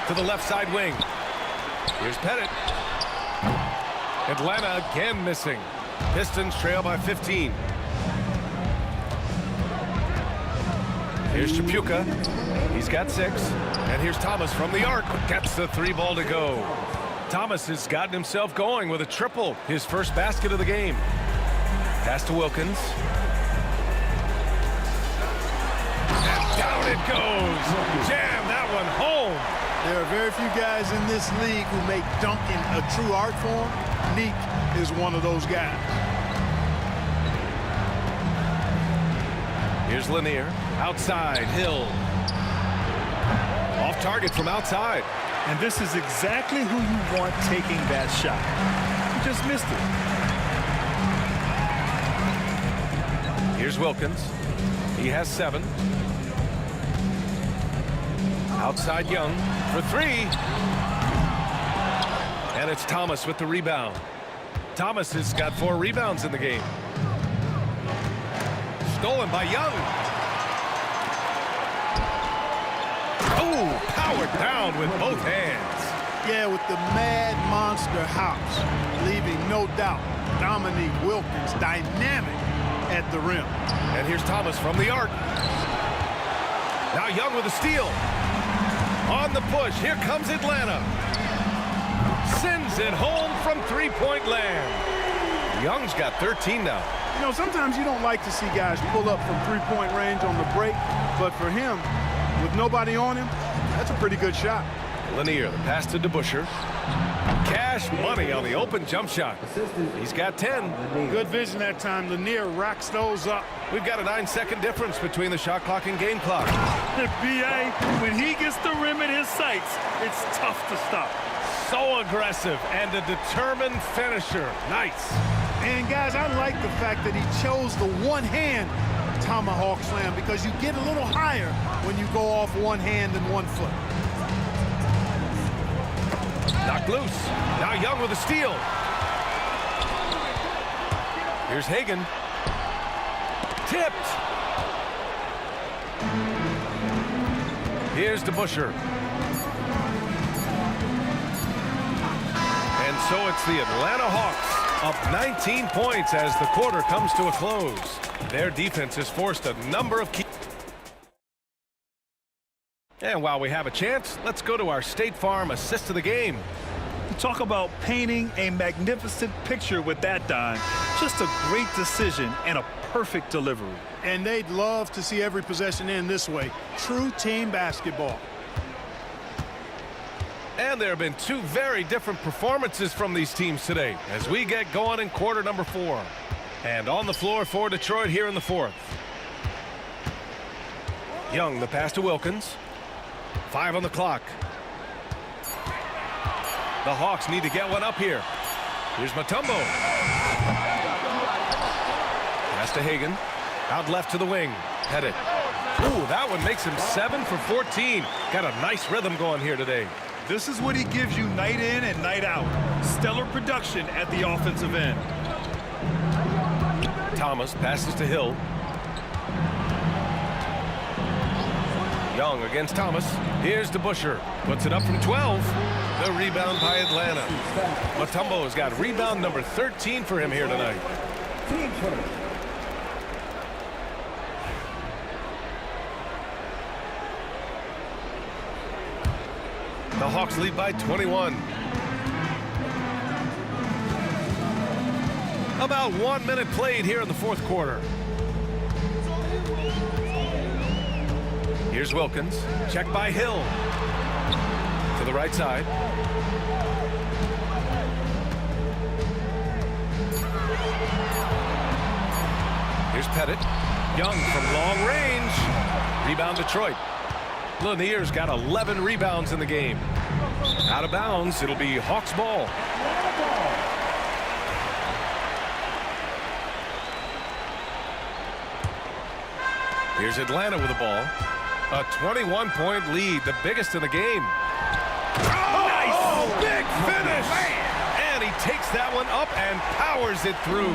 To the left side wing. Here's Pettit. Atlanta again missing. Pistons trail by 15. Here's Tripucka. He's got 6. And here's Thomas from the arc. Gets the 3 ball to go. Thomas has gotten himself going with a triple. His first basket of the game. Pass to Wilkins. And down it goes. Jam that one home. There are very few guys in this league who make dunking a true art form. Neek is one of those guys. Here's Lanier. Outside, Hill. Off target from outside. And this is exactly who you want taking that shot. He just missed it. Here's Wilkins. He has 7. Outside Young for 3. And it's Thomas with the rebound. Thomas has got 4 rebounds in the game. Stolen by Young. Oh, powered down with both hands. Yeah, with the mad monster hops, leaving no doubt Dominique Wilkins dynamic at the rim. And here's Thomas from the arc. Now Young with a steal. On the push, here comes Atlanta. Sends it home from three-point land. Young's got 13 now. You know, sometimes you don't like to see guys pull up from three-point range on the break, but for him, with nobody on him, that's a pretty good shot. Lanier, the pass to DeBusschere. Cash money on the open jump shot. He's got 10. Good vision that time. Lanier racks those up. We've got a 9-second difference between the shot clock and game clock. B.A., when he gets the rim in his sights, it's tough to stop. So aggressive and a determined finisher. Nice. And guys, I like the fact that he chose the one-hand tomahawk slam because you get a little higher when you go off one hand and one foot. Knocked loose. Now Young with a steal. Here's Hagan. Tipped. Here's DeBusschere. And so it's the Atlanta Hawks up 19 points as the quarter comes to a close. Their defense has forced a number of key. And while we have a chance, let's go to our State Farm assist of the game. Talk about painting a magnificent picture with that dime. Just a great decision and a perfect delivery. And they'd love to see every possession end this way. True team basketball. And there have been 2 very different performances from these teams today as we get going in quarter number 4. And on the floor for Detroit here in the 4th. Young, the pass to Wilkins. 5 on the clock. The Hawks need to get one up here. Here's Mutombo. Pass to Hagan. Out left to the wing. Pettit. Ooh, that one makes him 7 for 14. Got a nice rhythm going here today. This is what he gives you night in and night out. Stellar production at the offensive end. Thomas passes to Hill. Young against Thomas. Here's DeBusschere. Puts it up from 12. The rebound by Atlanta. Mutombo has got rebound number 13 for him here tonight. The Hawks lead by 21. About 1 minute played here in the 4th quarter. Here's Wilkins. Checked by Hill. To the right side. Here's Pettit. Young from long range. Rebound Detroit. Lanier's got 11 rebounds in the game. Out of bounds. It'll be Hawks ball. Here's Atlanta with the ball. A 21-point lead, the biggest in the game. Oh, nice! Big finish! And he takes that one up and powers it through.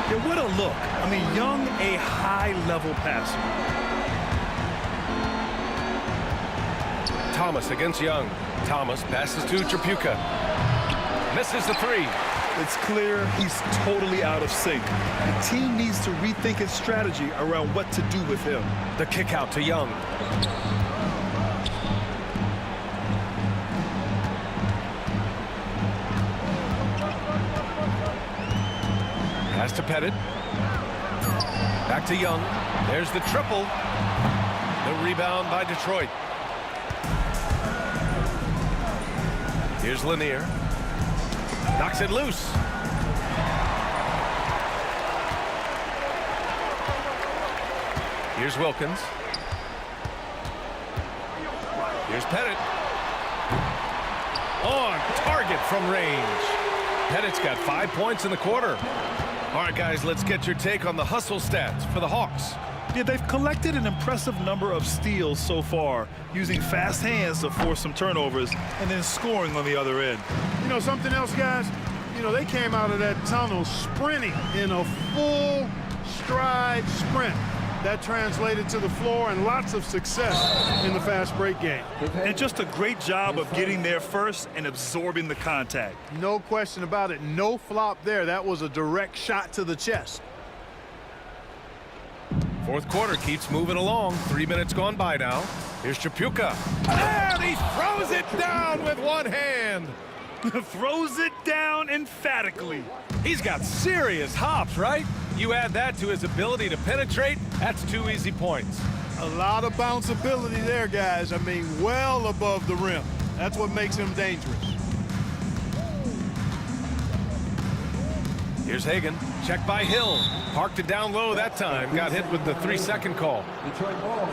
Yeah, what a look. I mean, Young, a high-level passer. Thomas against Young. Thomas passes to Tripucka. Misses the 3. It's clear he's totally out of sync. The team needs to rethink its strategy around what to do with him. The kick out to Young. Pass to Pettit. Back to Young. There's the triple. The rebound by Detroit. Here's Lanier. Knocks it loose. Here's Wilkins. Here's Pettit. On target from range. Pettit's got 5 points in the quarter. All right, guys, let's get your take on the hustle stats for the Hawks. Yeah, they've collected an impressive number of steals so far, using fast hands to force some turnovers and then scoring on the other end. You know something else, guys? You know, they came out of that tunnel sprinting in a full stride sprint. That translated to the floor and lots of success in the fast break game. And just a great job of getting there first and absorbing the contact. No question about it. No flop there. That was a direct shot to the chest. Fourth quarter keeps moving along. 3 minutes gone by now. Here's Chapuka. And he throws it down with one hand. Throws it down emphatically. He's got serious hops, right? You add that to his ability to penetrate, that's 2 easy points. A lot of bounceability there, guys. I mean, well above the rim. That's what makes him dangerous. Here's Hagan. Check by Hill. Parked it down low that time. Got hit with the 3-second call. Detroit ball.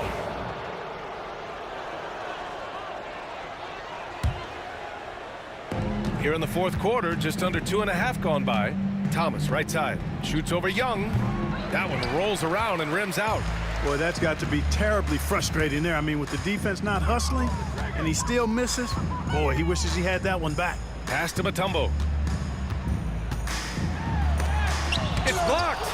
Here in the fourth quarter, just under 2.5 gone by. Thomas, right side, shoots over Young. That one rolls around and rims out. Boy, that's got to be terribly frustrating there. I mean, with the defense not hustling and he still misses, boy, he wishes he had that one back. Pass to Mutombo. It's blocked.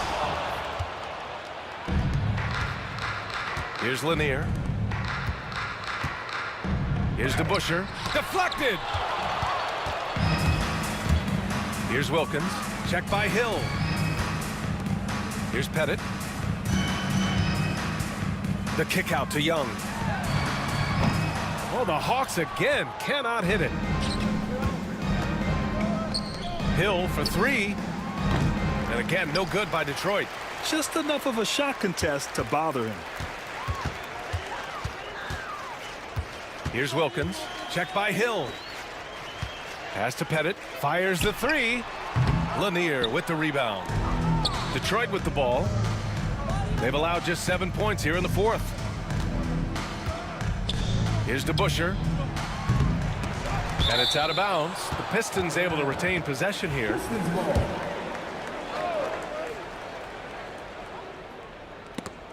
Here's Lanier. Here's DeBuscher. Deflected. Here's Wilkins. Check by Hill. Here's Pettit. The kick out to Young. Oh, the Hawks again cannot hit it. Hill for 3. And again, no good by Detroit. Just enough of a shot contest to bother him. Here's Wilkins. Check by Hill. Pass to Pettit. Fires the 3. Lanier with the rebound. Detroit with the ball. They've allowed just 7 points here in the fourth. Here's DeBuscher. And it's out of bounds. The Pistons able to retain possession here.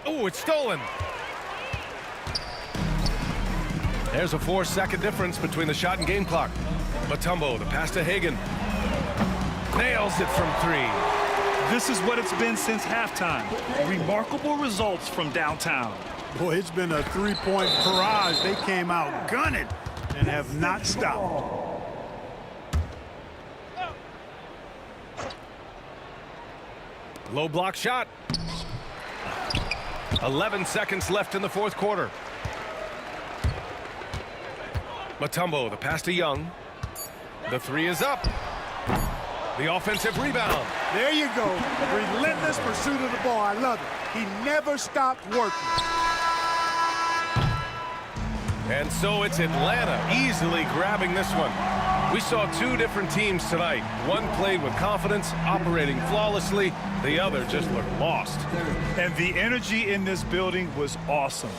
Oh, it's stolen. There's a 4-second difference between the shot and game clock. Mutombo, the pass to Hagan. Nails it from 3. This is what it's been since halftime. Remarkable results from downtown. Boy, it's been a three-point barrage. They came out gunning and have not stopped. Low block shot. 11 seconds left in the fourth quarter. Mutombo, the pass to Young. The 3 is up. The offensive rebound. There you go. Relentless pursuit of the ball. I love it. He never stopped working. And so it's Atlanta easily grabbing this one. We saw 2 different teams tonight. One played with confidence, operating flawlessly. The other just looked lost. And the energy in this building was awesome.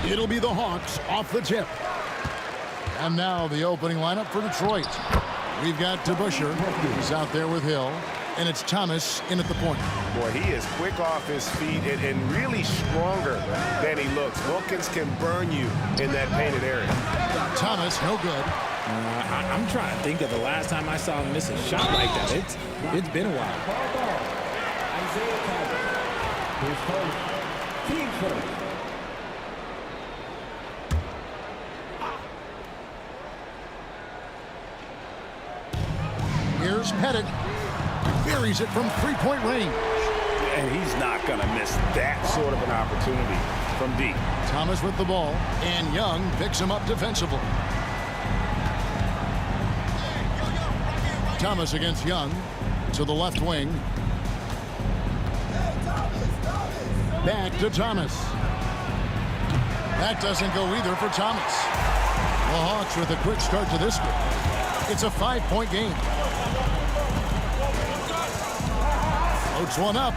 It'll be the Hawks off the tip. And now the opening lineup for Detroit. We've got DeBusschere, who's out there with Hill, and it's Thomas in at the point. Boy, he is quick off his feet and really stronger than he looks. Wilkins can burn you in that painted area. Thomas, no good. I'm trying to think of the last time I saw him miss a shot like that. It's been a while. Team first. Here's Pettit. Buries it from three-point range. And he's not going to miss that sort of an opportunity from deep. Thomas with the ball, and Young picks him up defensively. Thomas against Young to the left wing. Back to Thomas. That doesn't go either for Thomas. The Hawks with a quick start to this one. It's a 5-point game. Floats one up.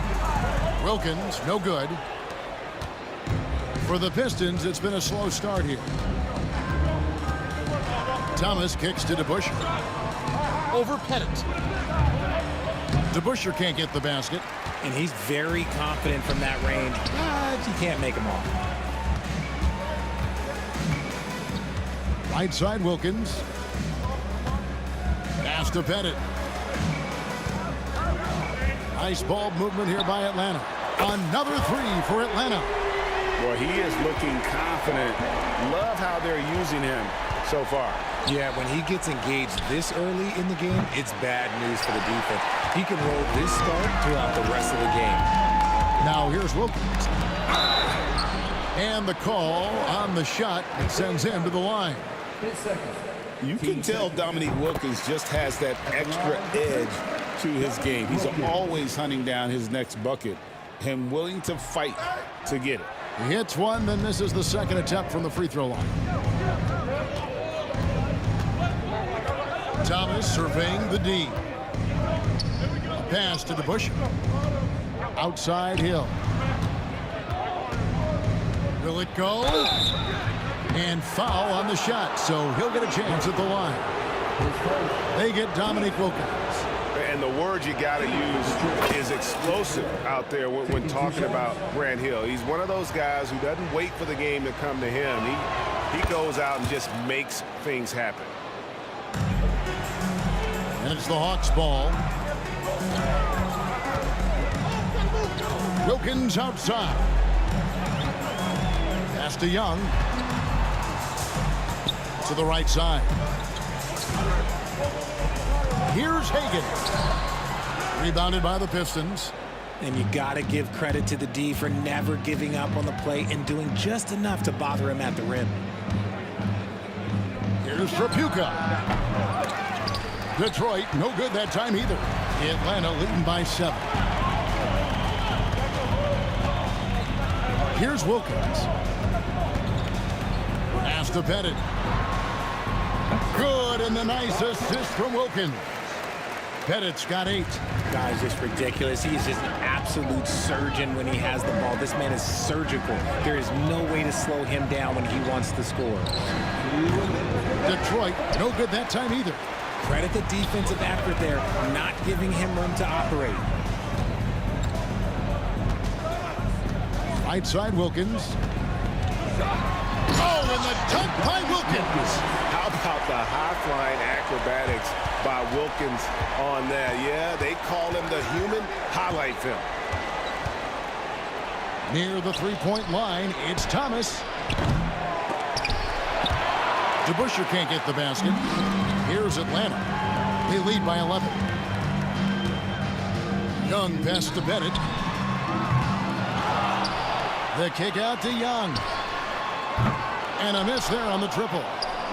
Wilkins, no good. For the Pistons, it's been a slow start here. Thomas kicks to DeBusschere. Over Pettit. DeBusschere can't get the basket. And he's very confident from that range, but he can't make them all. Right side, Wilkins. Pass to Pettit. Nice ball movement here by Atlanta. Another three for Atlanta. Boy, he is looking confident. Love how they're using him so far. Yeah, when he gets engaged this early in the game, it's bad news for the defense. He can roll this start throughout the rest of the game. Now here's Wilkins. And the call on the shot that sends him to the line. You can tell Dominique Wilkins just has that extra edge to his game. He's always hunting down his next bucket and willing to fight to get it. He hits one, then misses the second attempt from the free throw line. Thomas surveying the D. A pass to DeBusschere. Outside Hill. Will it go? And foul on the shot, so he'll get a chance at the line. They get Dominique Wilkins. And the word you got to use is explosive out there when talking about Grant Hill. He's one of those guys who doesn't wait for the game to come to him. He goes out and just makes things happen. And it's the Hawks' ball. Wilkins outside. Pass to Young. To the right side. Here's Hagan. Rebounded by the Pistons. And you got to give credit to the D for never giving up on the play and doing just enough to bother him at the rim. Here's Trapuka. Detroit, no good that time either. Atlanta leading by 7. Here's Wilkins. Pass to Pettit. Good, and the nice assist from Wilkins. Pettit's got 8. Guy's just ridiculous. He's just an absolute surgeon when he has the ball. This man is surgical. There is no way to slow him down when he wants to score. Detroit, no good that time either. Credit the defensive effort there, not giving him room to operate. Right side, Wilkins. Oh, and the dunk by Wilkins. How about the high-flying acrobatics by Wilkins on that? Yeah, they call him the human highlight film. Near the three-point line, it's Thomas. DeBusschere can't get the basket. Here's Atlanta. They lead by 11. Young pass to Bennett. The kick out to Young. And a miss there on the triple.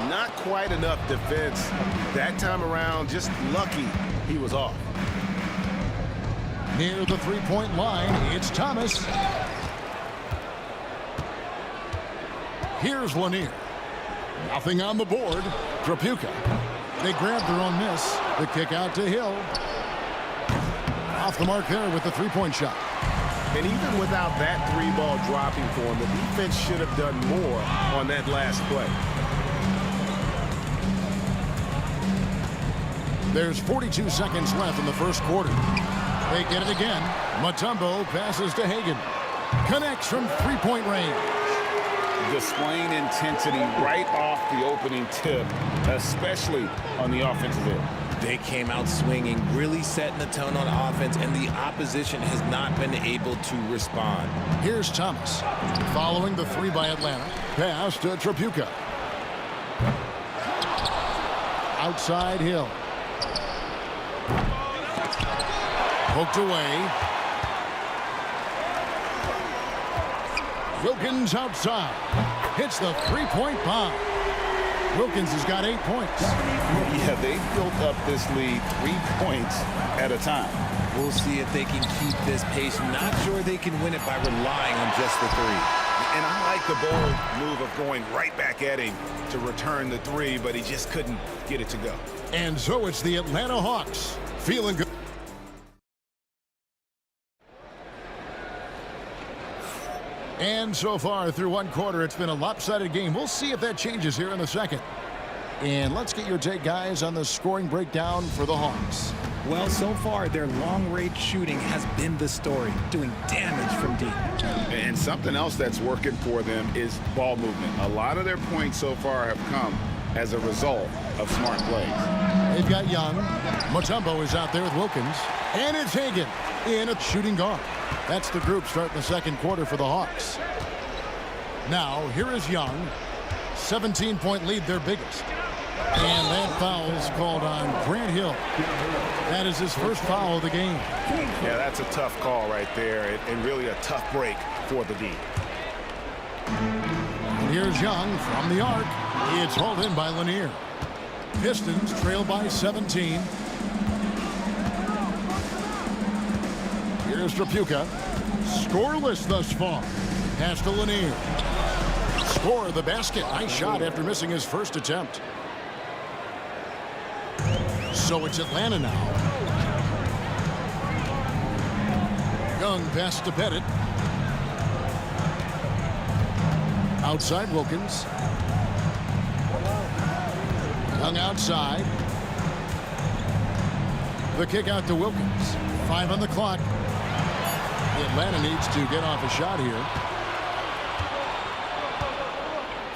Not quite enough defense that time around. Just lucky he was off. Near the three-point line, it's Thomas. Here's Lanier. Nothing on the board. Trapuka. They grabbed their own miss. The kick out to Hill. Off the mark there with the three-point shot. And even without that three-ball dropping for him, the defense should have done more on that last play. There's 42 seconds left in the first quarter. They get it again. Mutombo passes to Hagan. Connects from three-point range. Displaying intensity right off the opening tip, especially on the offensive end. They came out swinging, really setting the tone on offense, and the opposition has not been able to respond. Here's Thomas. Following the three by Atlanta. Pass to Trapuka. Outside Hill. Poked away. Wilkins outside. Hits the three-point bomb. Wilkins has got 8 points. Yeah, they built up this lead 3 points at a time. We'll see if they can keep this pace. Not sure they can win it by relying on just the three. And I like the bold move of going right back at him to return the three, but he just couldn't get it to go. And so it's the Atlanta Hawks feeling good. And so far through one quarter, it's been a lopsided game. We'll see if that changes here in the second. And let's get your take, guys, on the scoring breakdown for the Hawks. Well, so far, their long-range shooting has been the story, doing damage from deep. And something else that's working for them is ball movement. A lot of their points so far have come as a result of smart plays. They've got Young. Mutombo is out there with Wilkins. And it's Hagan in a shooting guard. That's the group starting the second quarter for the Hawks. Now, here is Young. 17-point lead, their biggest. And that foul is called on Grant Hill. That is his first foul of the game. Yeah, that's a tough call right there, and really a tough break for the D. And here's Young from the arc. It's hauled in by Lanier. Pistons trail by 17. Here's Trapuka. Scoreless thus far. Pass to Lanier. Score the basket. Nice shot after missing his first attempt. So it's Atlanta now. Young pass to Pettit. Outside Wilkins. Young outside. The kick out to Wilkins. 5 on the clock. Atlanta needs to get off a shot here.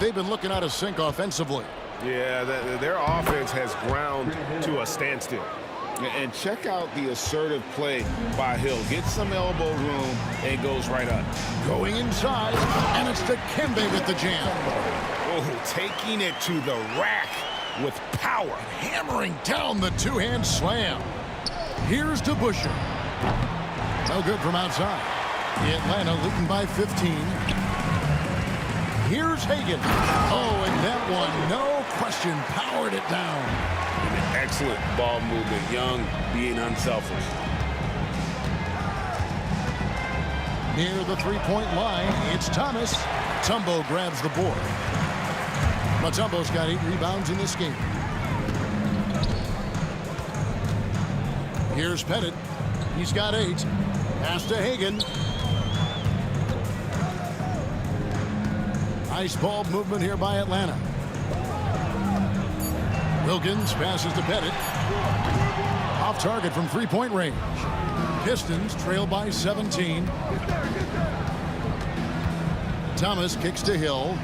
They've been looking out of sync offensively. Yeah, their offense has ground to a standstill. And check out the assertive play by Hill. Gets some elbow room and goes right up. Going inside, and it's to Kembe with the jam. Oh, taking it to the rack with power. Hammering down the two-hand slam. Here's DeBusschere. No good from outside. Atlanta leading by 15. Here's Hagan. Oh, and that one, no question, powered it down. An excellent ball movement. Young being unselfish. Near the three-point line, it's Thomas. Mutombo grabs the board. Mutombo's got 8 rebounds in this game. Here's Pettit. He's got 8. Pass to Hagan. Nice ball movement here by Atlanta. Wilkins passes to Pettit. Off target from three-point range. Pistons trail by 17. Thomas kicks to Hill.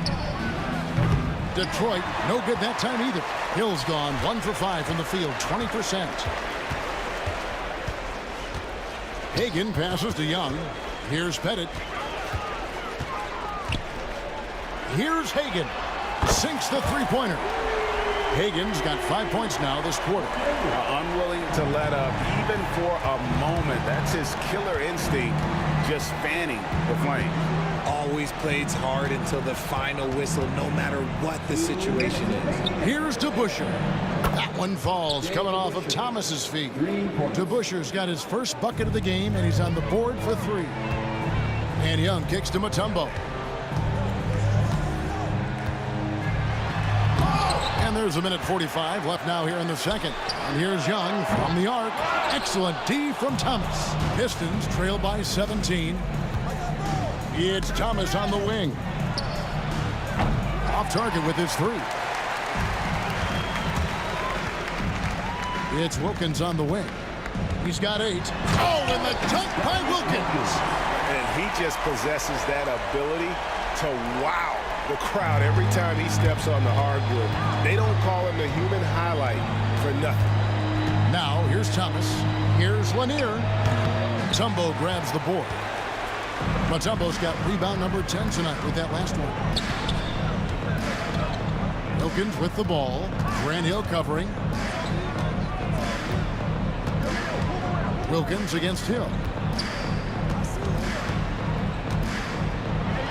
Detroit, no good that time either. Hill's gone 1 for 5 from the field, 20%. Hagan passes to Young. Here's Pettit. Here's Hagan. Sinks the three-pointer. Hagan's got 5 points now this quarter. Unwilling to let up even for a moment. That's his killer instinct, just fanning the flame. Always plays hard until the final whistle, no matter what the situation is. Here's DeBusschere. That one falls, coming off of Thomas's feet. DeBusschere's got his first bucket of the game, and he's on the board for 3. And Young kicks to Mutombo. And there's a minute 45 left now here in the second. And here's Young from the arc. Excellent D from Thomas. Pistons trail by 17. It's Thomas on the wing. Off target with his 3. It's Wilkins on the wing. He's got 8. Oh, and the dunk by Wilkins. And he just possesses that ability to wow the crowd every time he steps on the hardwood. They don't call him the human highlight for nothing. Now, here's Thomas. Here's Lanier. Mutombo grabs the board. Mutombo's got rebound number 10 tonight with that last one. Wilkins with the ball. Grant Hill covering. Wilkins against Hill.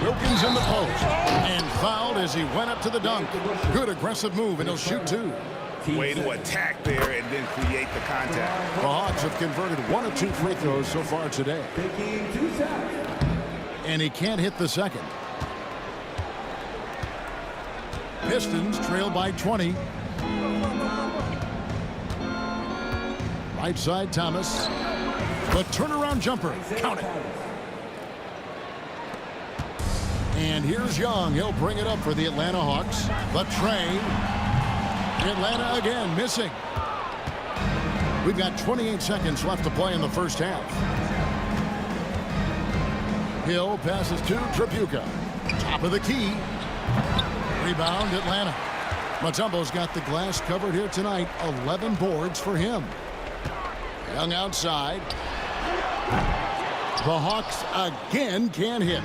Wilkins in the post. And fouled as he went up to the dunk. Good aggressive move, and he'll shoot 2. Way to attack there and then create the contact. The Hawks have converted 1 of 2 free throws so far today. And he can't hit the second. Pistons trail by 20. Right side, Thomas. The turnaround jumper. Count it. And here's Young. He'll bring it up for the Atlanta Hawks. The tray. Atlanta again missing. We've got 28 seconds left to play in the first half. Hill passes to Tripucka. Top of the key. Rebound, Atlanta. Mutombo's got the glass covered here tonight. 11 boards for him. Young outside. The Hawks again can't hit.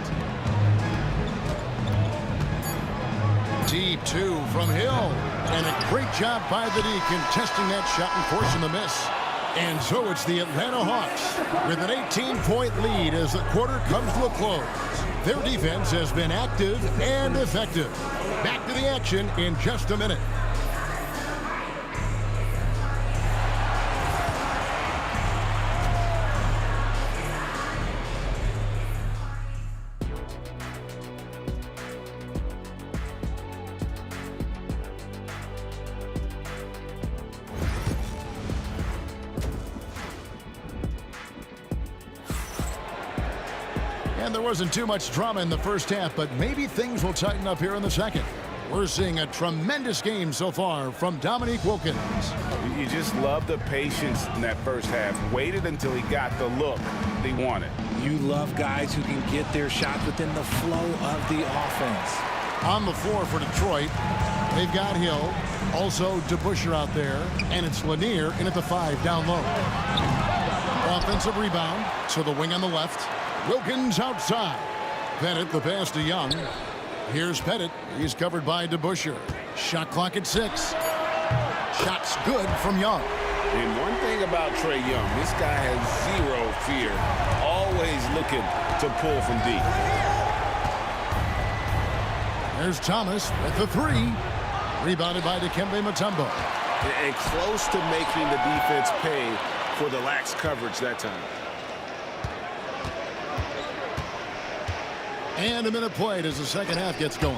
Deep 2 from Hill. And a great job by the D contesting that shot and forcing the miss. And so it's the Atlanta Hawks with an 18-point lead as the quarter comes to a close. Their defense has been active and effective. Back to the action in just a minute. And there wasn't too much drama in the first half, but maybe things will tighten up here in the second. We're seeing a tremendous game so far from Dominique Wilkins. You just love the patience in that first half. Waited until he got the look he wanted. You love guys who can get their shots within the flow of the offense. On the floor for Detroit, they've got Hill, also DeBusschere out there, and it's Lanier in at the 5 down low. Offensive rebound to the wing on the left. Wilkins outside. Pettit the pass to Young. Here's Pettit. He's covered by DeBusschere. Shot clock at 6. Shots good from Young. And one thing about Trae Young, this guy has 0 fear. Always looking to pull from deep. There's Thomas with the 3. Rebounded by Dikembe Mutombo. And close to making the defense pay for the lax coverage that time. And a minute played as the second half gets going.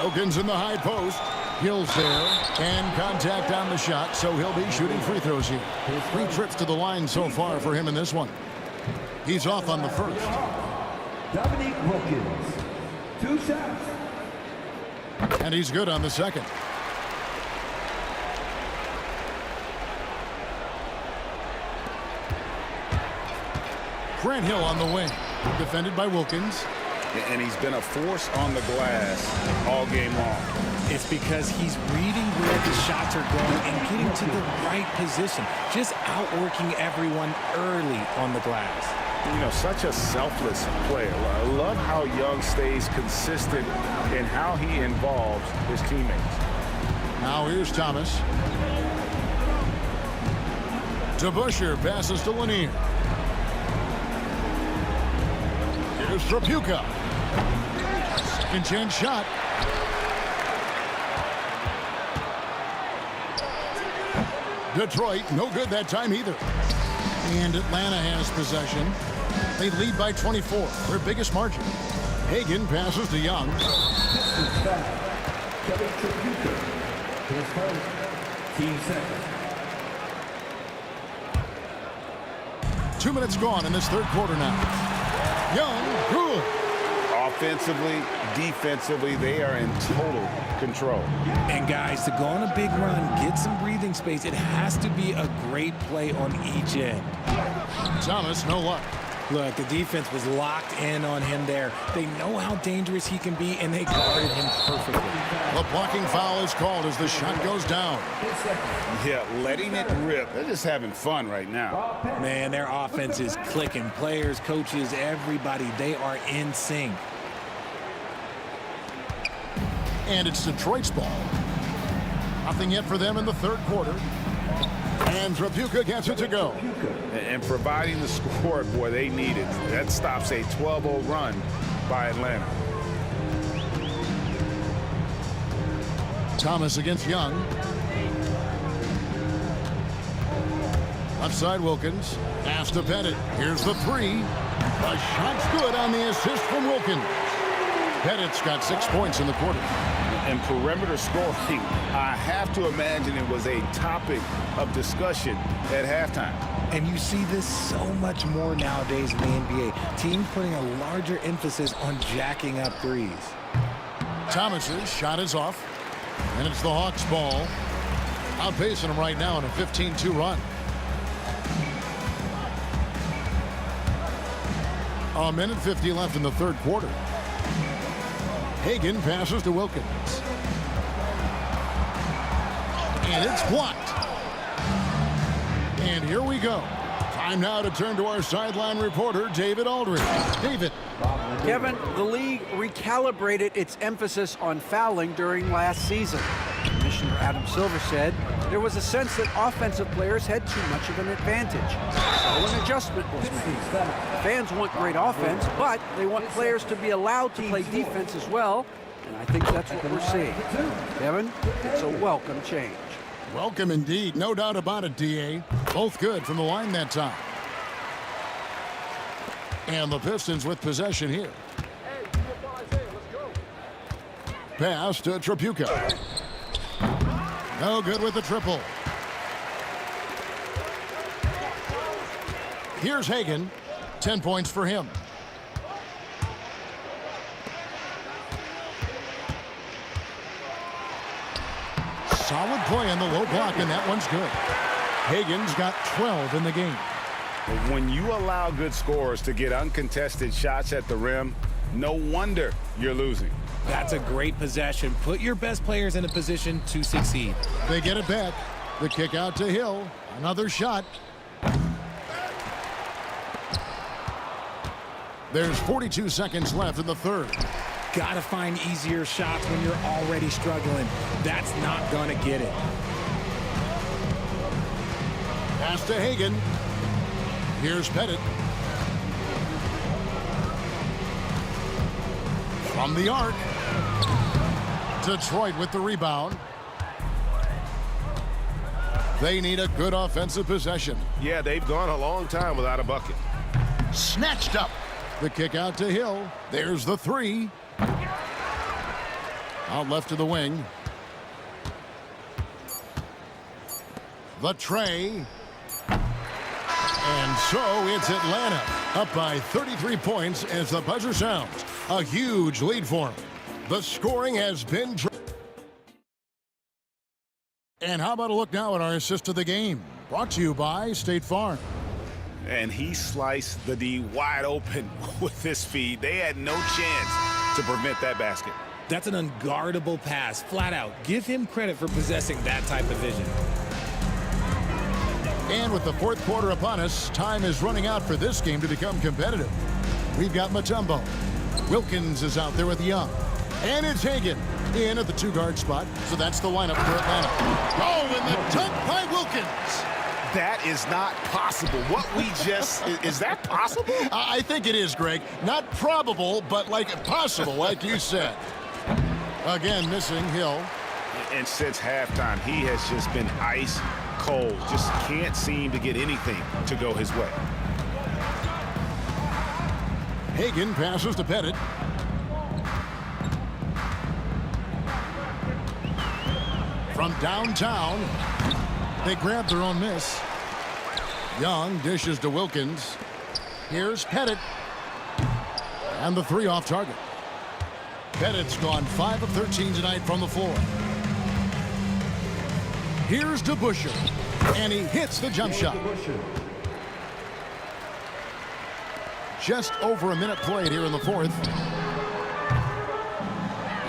Wilkins in the high post. Hill's there, and contact on the shot, so he'll be shooting free throws here. 3 trips to the line so far for him in this one. He's off on the first. Dominique Wilkins, 2 shots. And he's good on the second. Grant Hill on the wing, defended by Wilkins. And he's been a force on the glass all game long. It's because he's reading where the shots are going and getting to the right position. Just outworking everyone early on the glass. You know, such a selfless player. I love how Young stays consistent in how he involves his teammates. Now here's Thomas. To Busher, passes to Lanier. Here's Trapuka. Second chance shot. Detroit, no good that time either. And Atlanta has possession. They lead by 24, their biggest margin. Hagan passes to Young. Team second. 2 minutes gone in this third quarter now. Young, good. Offensively, defensively, they are in total control. And guys, to go on a big run, get some breathing space, it has to be a great play on each end. Thomas, no luck. Look, the defense was locked in on him there. They know how dangerous he can be, and they guarded him perfectly. The blocking foul is called as the shot goes down. Yeah, letting it rip. They're just having fun right now. Man, their offense is clicking. Players, coaches, everybody, they are in sync. And it's Detroit's ball. Nothing yet for them in the third quarter. And Trapuka gets it to go. And providing the score, boy, they needed. That stops a 12-0 run by Atlanta. Thomas against Young. Left side Wilkins. Pass to Pettit. Here's the three. The shot's good on the assist from Wilkins. Pettit's got 6 points in the quarter. And perimeter scoring, I have to imagine it was a topic of discussion at halftime. And you see this so much more nowadays in the NBA. Teams putting a larger emphasis on jacking up threes. Thomas's shot is off. And it's the Hawks' ball. Outpacing them right now in a 15-2 run. A minute 50 left in the third quarter. Hagan passes to Wilkins. And it's blocked. And here we go. Time now to turn to our sideline reporter, David Aldridge. David. Kevin, the league recalibrated its emphasis on fouling during last season. Commissioner Adam Silver said there was a sense that offensive players had too much of an advantage. So an adjustment was made. Fans want great offense, but they want players to be allowed to play defense as well. And I think that's what we're seeing. Kevin, it's a welcome change. Welcome indeed. No doubt about it, D.A. Both good from the line that time. And the Pistons with possession here. Pass to Trapuka. No good with the triple. Here's Hagan. 10 points for him. Solid play on the low block, and that one's good. Hagan's got 12 in the game. When you allow good scorers to get uncontested shots at the rim, no wonder you're losing. That's a great possession. Put your best players in a position to succeed. They get it back. The kick out to Hill. Another shot. There's 42 seconds left in the third. Gotta find easier shots when you're already struggling. That's not gonna get it. Pass to Hagan. Here's Pettit. From the arc. Detroit with the rebound. They need a good offensive possession. Yeah, they've gone a long time without a bucket. Snatched up. The kick out to Hill. There's the three. Out left to the wing. The tray. And so it's Atlanta up by 33 points as the buzzer sounds. A huge lead for them. The scoring has been... And how about a look now at our assist of the game? Brought to you by State Farm. And he sliced the D wide open with his feet. They had no chance to prevent that basket. That's an unguardable pass, flat out. Give him credit for possessing that type of vision. And with the fourth quarter upon us, time is running out for this game to become competitive. We've got Mutombo. Wilkins is out there with Young. And it's Hagan in at the two-guard spot. So that's the lineup for Atlanta. Oh, and the dunk by Wilkins. That is not possible. What we just... is that possible? I think it is, Greg. Not probable, but like possible, like you said. Again, missing Hill. And since halftime, he has just been ice cold. Just can't seem to get anything to go his way. Hagan passes to Pettit. From downtown, they grab their own miss. Young dishes to Wilkins. Here's Pettit. And the three off target. Pettit's gone 5 of 13 tonight from the floor. Here's DeBuscher. And he hits the jump shot. Just over a minute played here in the fourth.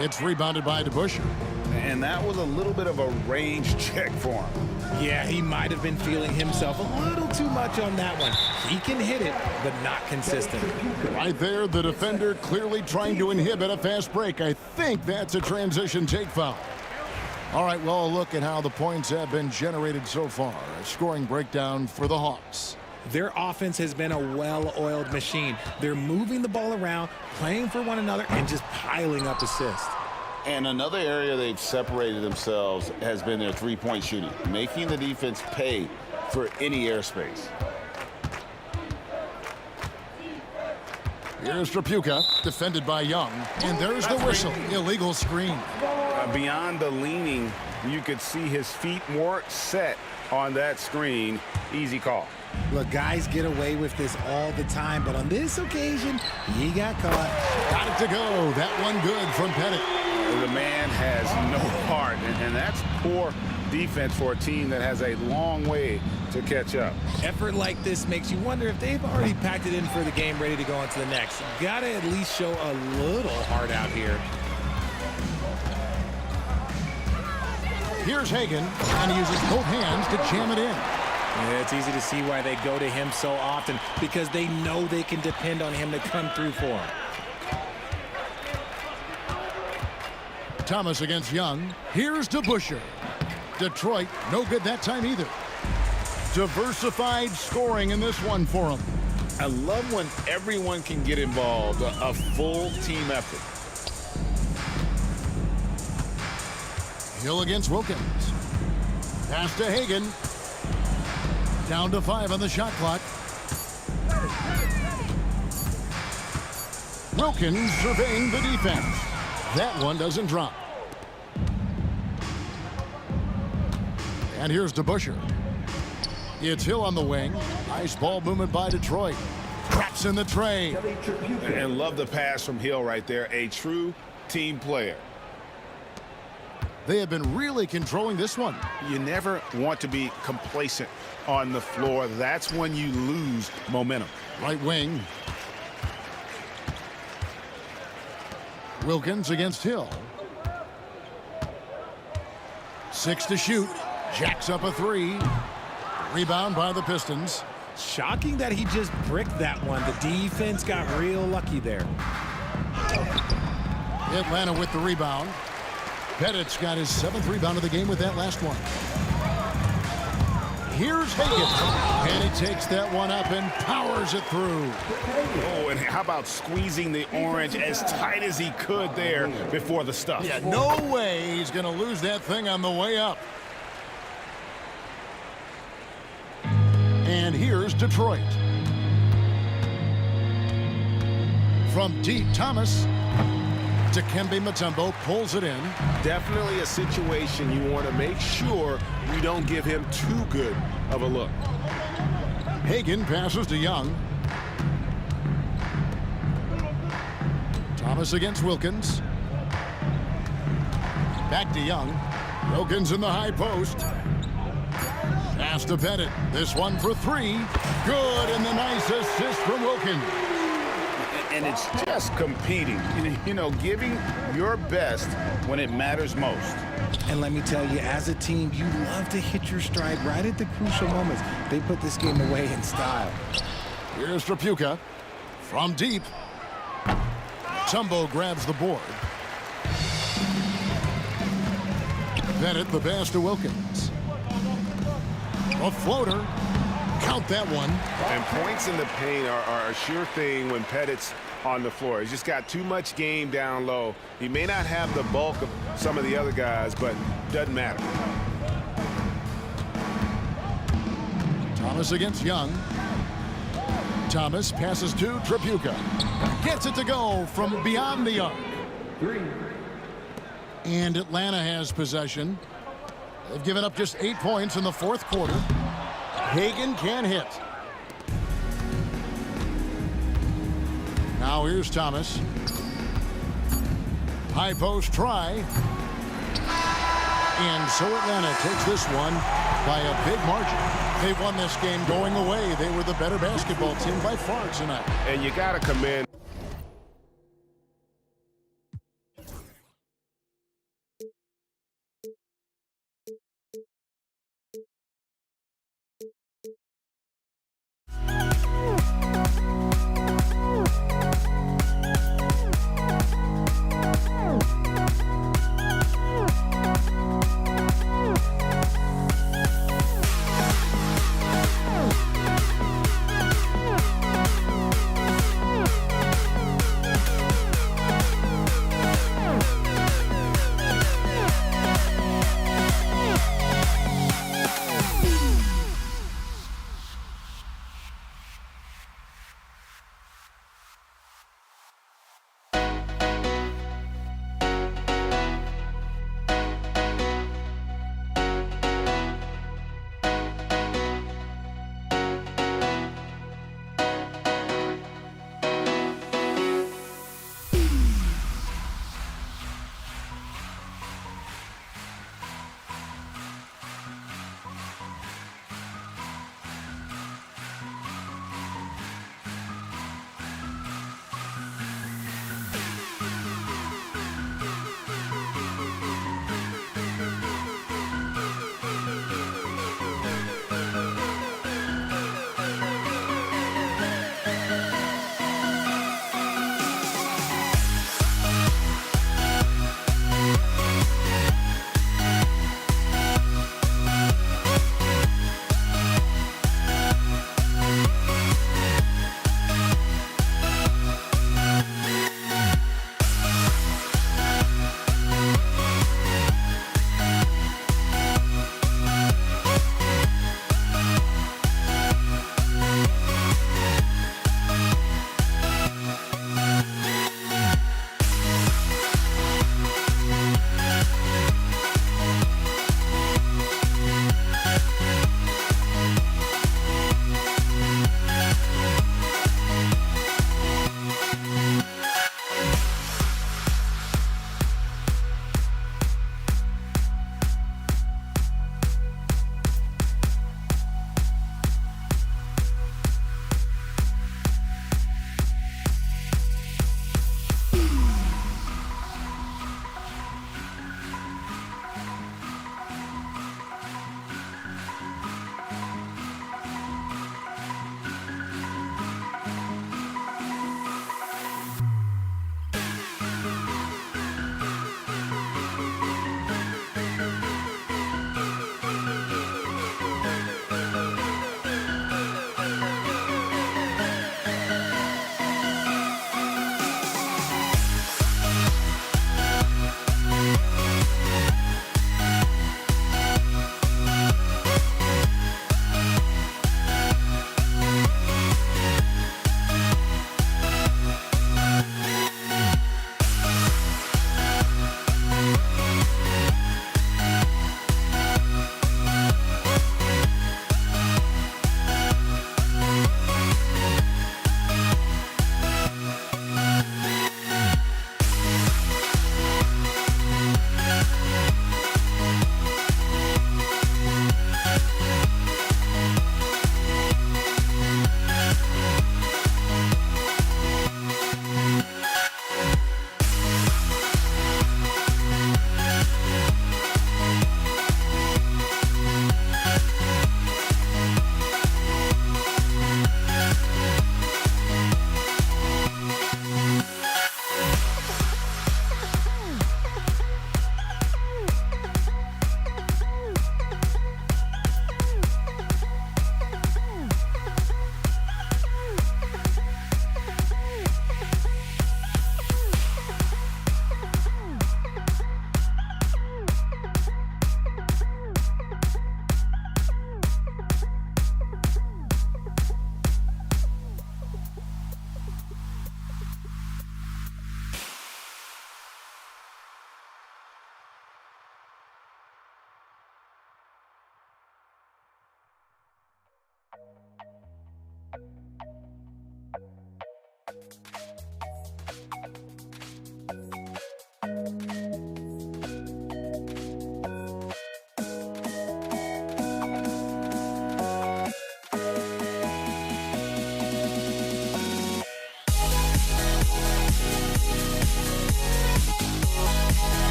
It's rebounded by DeBuscher. And that was a little bit of a range check for him. Yeah, he might have been feeling himself a little too much on that one. He can hit it, but not consistent. Right there, the defender clearly trying to inhibit a fast break. I think that's a transition take foul. All right, well, a look at how the points have been generated so far. A scoring breakdown for the Hawks. Their offense has been a well-oiled machine. They're moving the ball around, playing for one another, and just piling up assists. And another area they've separated themselves has been their three-point shooting, making the defense pay for any airspace. Here's Trapuka, defended by Young. And there's the whistle. Illegal screen. Beyond the leaning, you could see his feet more set on that screen. Easy call. Look, guys get away with this all the time, but on this occasion, he got caught. Got it to go. That one good from Pettit. The man has no heart, and that's poor defense for a team that has a long way to catch up. Effort like this makes you wonder if they've already packed it in for the game, ready to go on to the next. Got to at least show a little heart out here. Here's Hagan, and he uses both hands to jam it in. Yeah, it's easy to see why they go to him so often, because they know they can depend on him to come through for them. Thomas against Young. Here's DeBuscher. Detroit, no good that time either. Diversified scoring in this one for them. I love when everyone can get involved, a full team effort. Hill against Wilkins. Pass to Hagan. Down to 5 on the shot clock. Wilkins surveying the defense. That one doesn't drop. And here's DeBuscher. It's Hill on the wing. Nice ball movement by Detroit. Traps in the tray. And love the pass from Hill right there. A true team player. They have been really controlling this one. You never want to be complacent on the floor. That's when you lose momentum. Right wing. Wilkins against Hill. 6 to shoot. Jacks up a 3. Rebound by the Pistons. Shocking that he just bricked that one. The defense got real lucky there. Atlanta with the rebound. Pettit's got his 7th rebound of the game with that last one. Here's Hagan. And he takes that one up and powers it through. Oh, and how about squeezing the orange as tight as he could there before the stuff? Yeah, no way he's going to lose that thing on the way up. And here's Detroit. From deep, Thomas. Dikembe Mutombo pulls it in. Definitely a situation you want to make sure you don't give him too good of a look. Hagan passes to Young. Thomas against Wilkins. Back to Young. Wilkins in the high post. Pass to Bennett. This one for three. Good, and the nice assist from Wilkins. And it's just competing, you know, giving your best when it matters most. And let me tell you, as a team, you love to hit your stride right at the crucial moments. They put this game away in style. Here's Trapuka from deep. Mutombo grabs the board. Bennett the pass to Wilkins. A floater. Count that one. And points in the paint are a sure thing when Pettit's on the floor. He's just got too much game down low. He may not have the bulk of some of the other guys, but doesn't matter. Thomas against Young. Thomas passes to Trapuka. Gets it to go from beyond the arc. And Atlanta has possession. They've given up just 8 points in the fourth quarter. Hagan can't hit. Now here's Thomas. High post try. And so Atlanta takes this one by a big margin. They won this game going away. They were the better basketball team by far tonight. And you got to commend.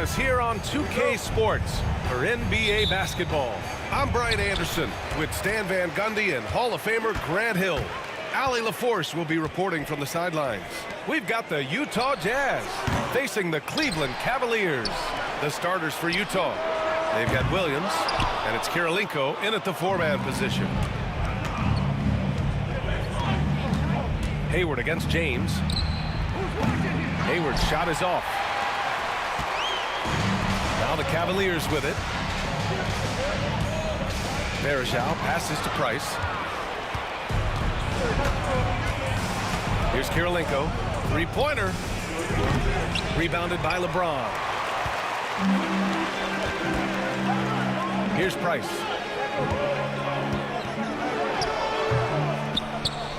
us here on 2K Sports for NBA basketball. I'm Brian Anderson with Stan Van Gundy and Hall of Famer Grant Hill. Allie LaForce will be reporting from the sidelines. We've got the Utah Jazz facing the Cleveland Cavaliers. The starters for Utah. They've got Williams, and it's Kirilenko in at the 4-man position. Hayward against James. Hayward's shot is off. Now the Cavaliers with it. Varejao passes to Price. Here's Kirilenko. Three-pointer. Rebounded by LeBron. Here's Price.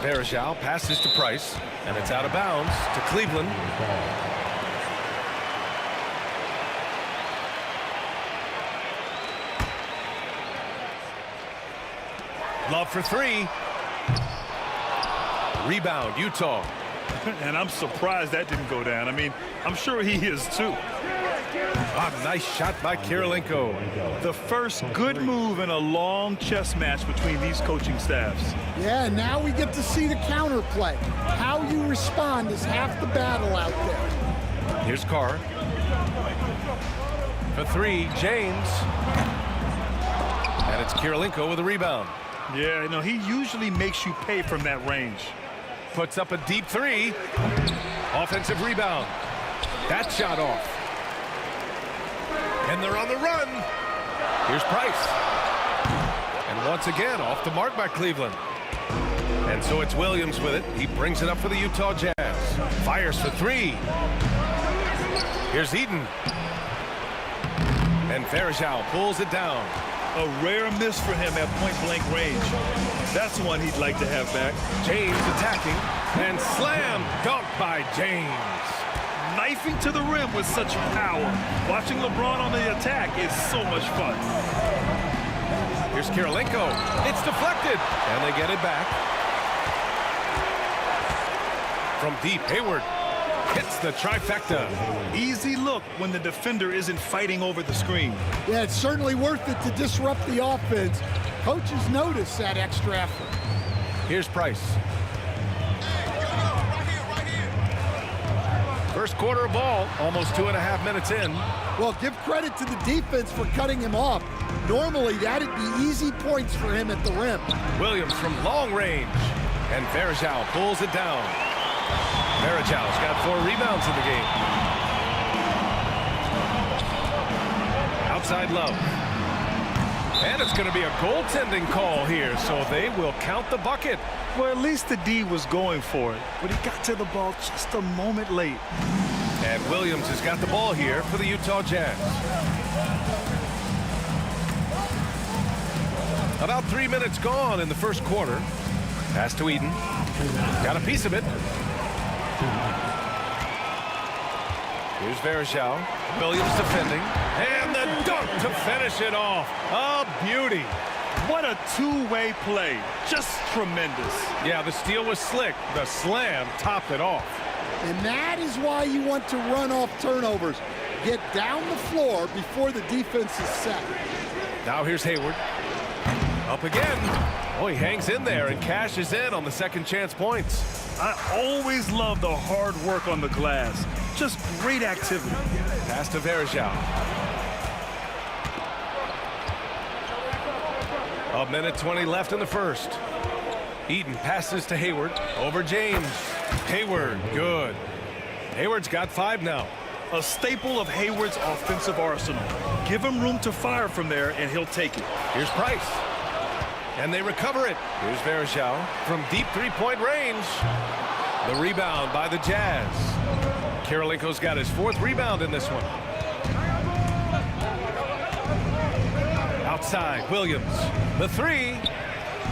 Varejao passes to Price, and it's out of bounds to Cleveland. Love for three. Rebound, Utah. And I'm surprised that didn't go down. I mean, I'm sure he is too. Nice shot by Kirilenko. The first good move in a long chess match between these coaching staffs. Yeah, now we get to see the counterplay. How you respond is half the battle out there. Here's Carr. For three, James. And it's Kirilenko with a rebound. Yeah, no, he usually makes you pay from that range. Puts up a deep three. Offensive rebound. That shot off. And they're on the run. Here's Price. And once again, off the mark by Cleveland. And so it's Williams with it. He brings it up for the Utah Jazz. Fires for three. Here's Eden. And Varejao pulls it down. A rare miss for him at point-blank range. That's one he'd like to have back. James attacking. And slam dunk by James. Knifing to the rim with such power. Watching LeBron on the attack is so much fun. Here's Kirilenko. It's deflected. And they get it back. From deep, Hayward hits the trifecta. Easy look when the defender isn't fighting over the screen. Yeah, it's certainly worth it to disrupt the offense. Coaches notice that extra effort. Here's Price. First quarter of ball, almost 2.5 minutes in. Well, give credit to the defense for cutting him off. Normally, that'd be easy points for him at the rim. Williams from long range. And Varejao pulls it down. Varejao's got 4 rebounds in the game. Outside Love. And it's going to be a goaltending call here, so they will count the bucket. Well, at least the D was going for it, but he got to the ball just a moment late. And Williams has got the ball here for the Utah Jazz. About 3 minutes gone in the first quarter. Pass to Eden. Got a piece of it. Here's Varejao. Williams defending. And the dunk to finish it off. A beauty. What a two-way play. Just tremendous. Yeah, the steal was slick. The slam topped it off. And that is why you want to run off turnovers. Get down the floor before the defense is set. Now here's Hayward. Up again. Oh, he hangs in there and cashes in on the second chance points. I always love the hard work on the glass. Just great activity. Pass to Varejao. A minute 20 left in the first. Eden passes to Hayward. Over James. Hayward, good. Hayward's got 5 now. A staple of Hayward's offensive arsenal. Give him room to fire from there, and he'll take it. Here's Price. And they recover it. Here's Varejao from deep three-point range. The rebound by the Jazz. Kirilenko's got his 4th rebound in this one. Outside, Williams. The 3.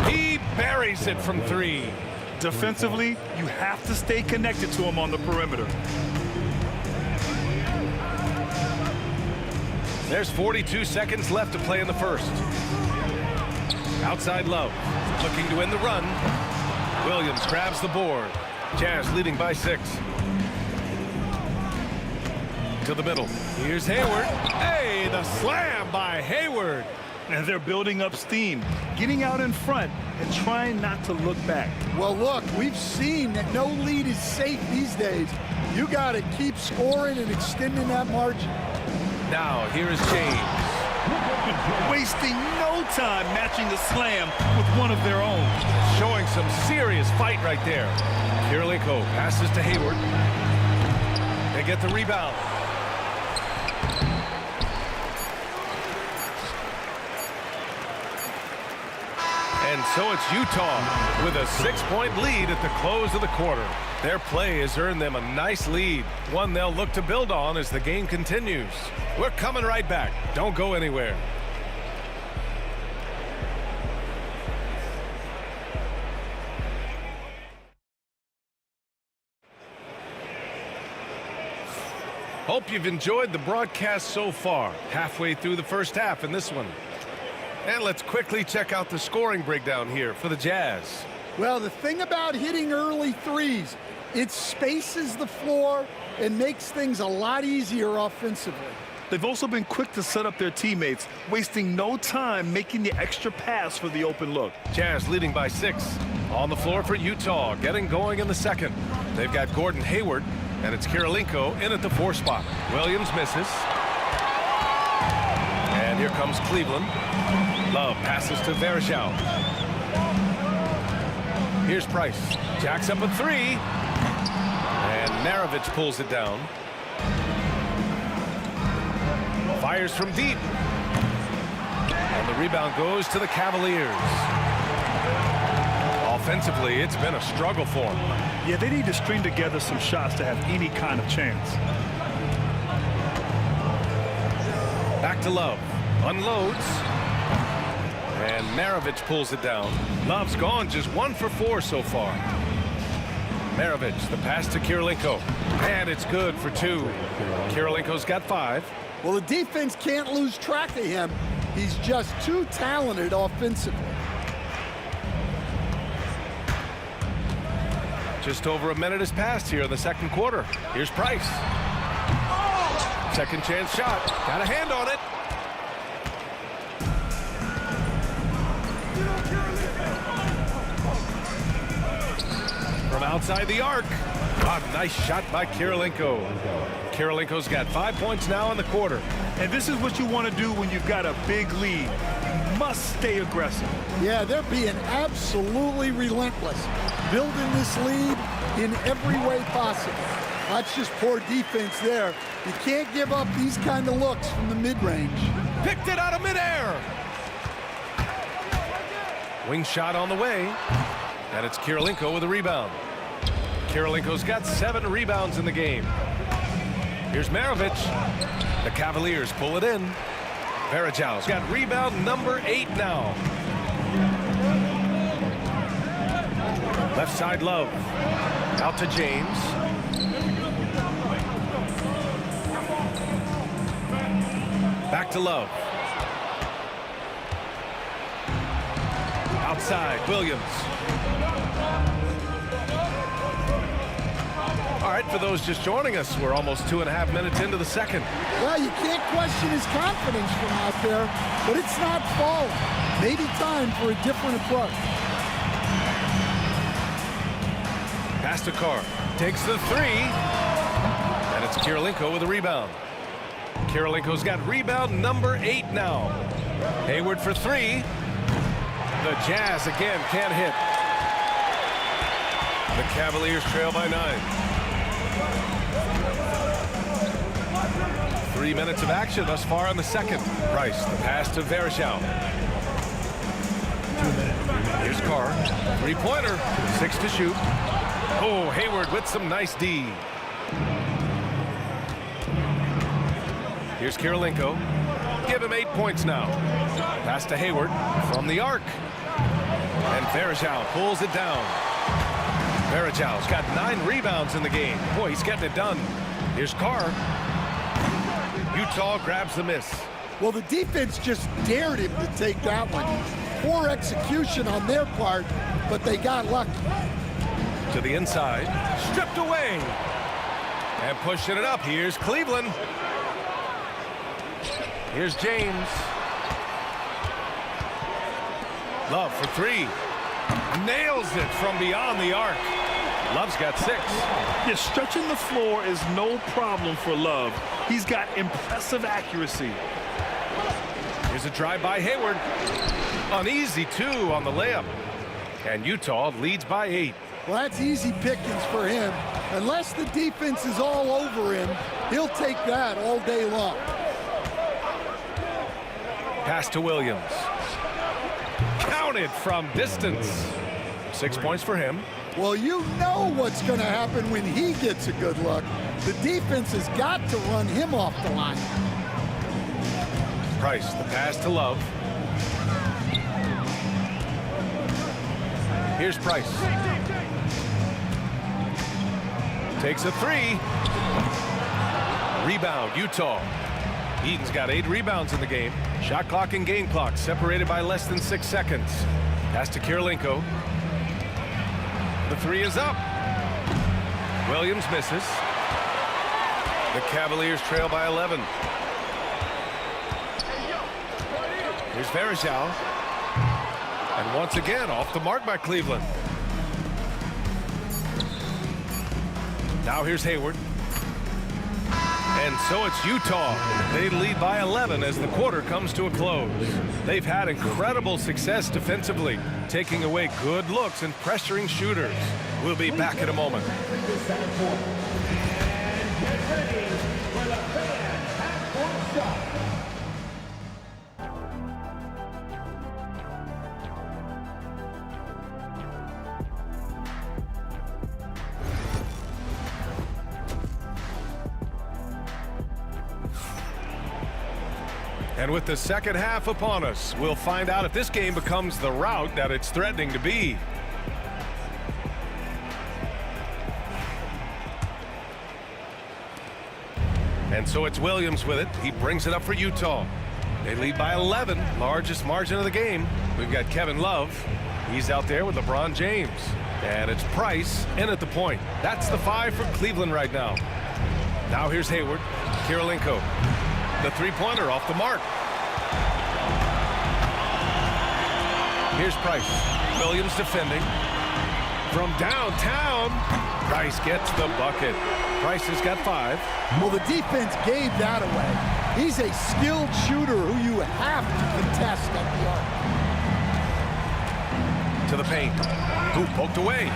He buries it from 3. Defensively, you have to stay connected to him on the perimeter. There's 42 seconds left to play in the first. Outside Love, looking to win the run. Williams grabs the board. Jazz leading by 6. To to the middle. Here's Hayward. Hey, the slam by Hayward. And they're building up steam, getting out in front and trying not to look back. Well, look, we've seen that no lead is safe these days. You got to keep scoring and extending that margin. Now, here is James. Wasting no time matching the slam with one of their own. Showing some serious fight right there. Kirilenko passes to Hayward. They get the rebound. And so it's Utah with a 6-point lead at the close of the quarter. Their play has earned them a nice lead, one they'll look to build on as the game continues. We're coming right back. Don't go anywhere. Hope you've enjoyed the broadcast so far. Halfway through the first half in this one. And let's quickly check out the scoring breakdown here for the Jazz. Well, the thing about hitting early threes, it spaces the floor and makes things a lot easier offensively. They've also been quick to set up their teammates, wasting no time making the extra pass for the open look. Jazz leading by 6. On the floor for Utah, getting going in the second. They've got Gordon Hayward, and it's Kirilenko in at the 4 spot. Williams misses. And here comes Cleveland. Love passes to Verjao. Here's Price. Jacks up a 3. And Maravich pulls it down. Fires from deep. And the rebound goes to the Cavaliers. Offensively, it's been a struggle for them. Yeah, they need to string together some shots to have any kind of chance. Back to Love. Unloads. And Maravich pulls it down. Love's gone just 1 for 4 so far. Maravich, the pass to Kirilenko. And it's good for 2. Kirilenko's got 5. Well, the defense can't lose track of him. He's just too talented offensively. Just over a minute has passed here in the second quarter. Here's Price. Second chance shot. Got a hand on it. From outside the arc. A nice shot by Kirilenko. Kirilenko's got 5 points now in the quarter. And this is what you want to do when you've got a big lead. You must stay aggressive. Yeah, they're being absolutely relentless, building this lead in every way possible. That's just poor defense there. You can't give up these kind of looks from the mid-range. Picked it out of midair. Wing shot on the way. And it's Kirilenko with a rebound. Kirilenko's got 7 rebounds in the game. Here's Maravich. The Cavaliers pull it in. Verjao's got rebound number 8 now. Left side Love. Out to James. Back to Love. Outside, Williams. All right, for those just joining us, we're almost 2.5 minutes into the second. Well, you can't question his confidence from out there, but it's not falling. Maybe time for a different approach. Pass to Carr. Takes the 3. And it's Kirilenko with a rebound. Kirilenko's got rebound number 8 now. Hayward for 3. The Jazz again can't hit. The Cavaliers trail by 9. 3 minutes of action thus far in the second. Price, the pass to Verjao. Here's Carr. 3-pointer. 6 to shoot. Oh, Hayward with some nice D. Here's Kirilenko. Give him 8 points now. Pass to Hayward from the arc. And Verjao pulls it down. Verjao's got 9 rebounds in the game. Boy, he's getting it done. Here's Carr. Utah grabs the miss. Well, the defense just dared him to take that one. Poor execution on their part, but they got lucky. To the inside. Stripped away. And pushing it up. Here's Cleveland. Here's James. Love for three. Nails it from beyond the arc. Love's got 6. Yeah, stretching the floor is no problem for Love. He's got impressive accuracy. Here's a drive by Hayward. An easy 2 on the layup. And Utah leads by 8. Well, that's easy pickings for him. Unless the defense is all over him, he'll take that all day long. Pass to Williams. Counted from distance. 6 points for him. Well, you know what's going to happen when he gets a good look. The defense has got to run him off the line. Price, the pass to Love. Here's Price. Takes a 3. Rebound, Utah. Eden's got 8 rebounds in the game. Shot clock and game clock separated by less than 6 seconds. Pass to Kirilenko. The 3 is up. Williams misses. The Cavaliers trail by 11. Here's Varejao. And once again, off the mark by Cleveland. Now here's Hayward. And so it's Utah. They lead by 11 as the quarter comes to a close. They've had incredible success defensively, taking away good looks and pressuring shooters. We'll be back in a moment. And with the second half upon us, we'll find out if this game becomes the rout that it's threatening to be. And so it's Williams with it. He brings it up for Utah. They lead by 11, largest margin of the game. We've got Kevin Love. He's out there with LeBron James. And it's Price in at the point. That's the 5 for Cleveland right now. Now here's Hayward. Kirilenko. The three-pointer off the mark. Here's Price. Williams defending. From downtown, Price gets the bucket. Price has got 5. Well, the defense gave that away. He's a skilled shooter who you have to contest at the arc. To the paint. Hoop poked away.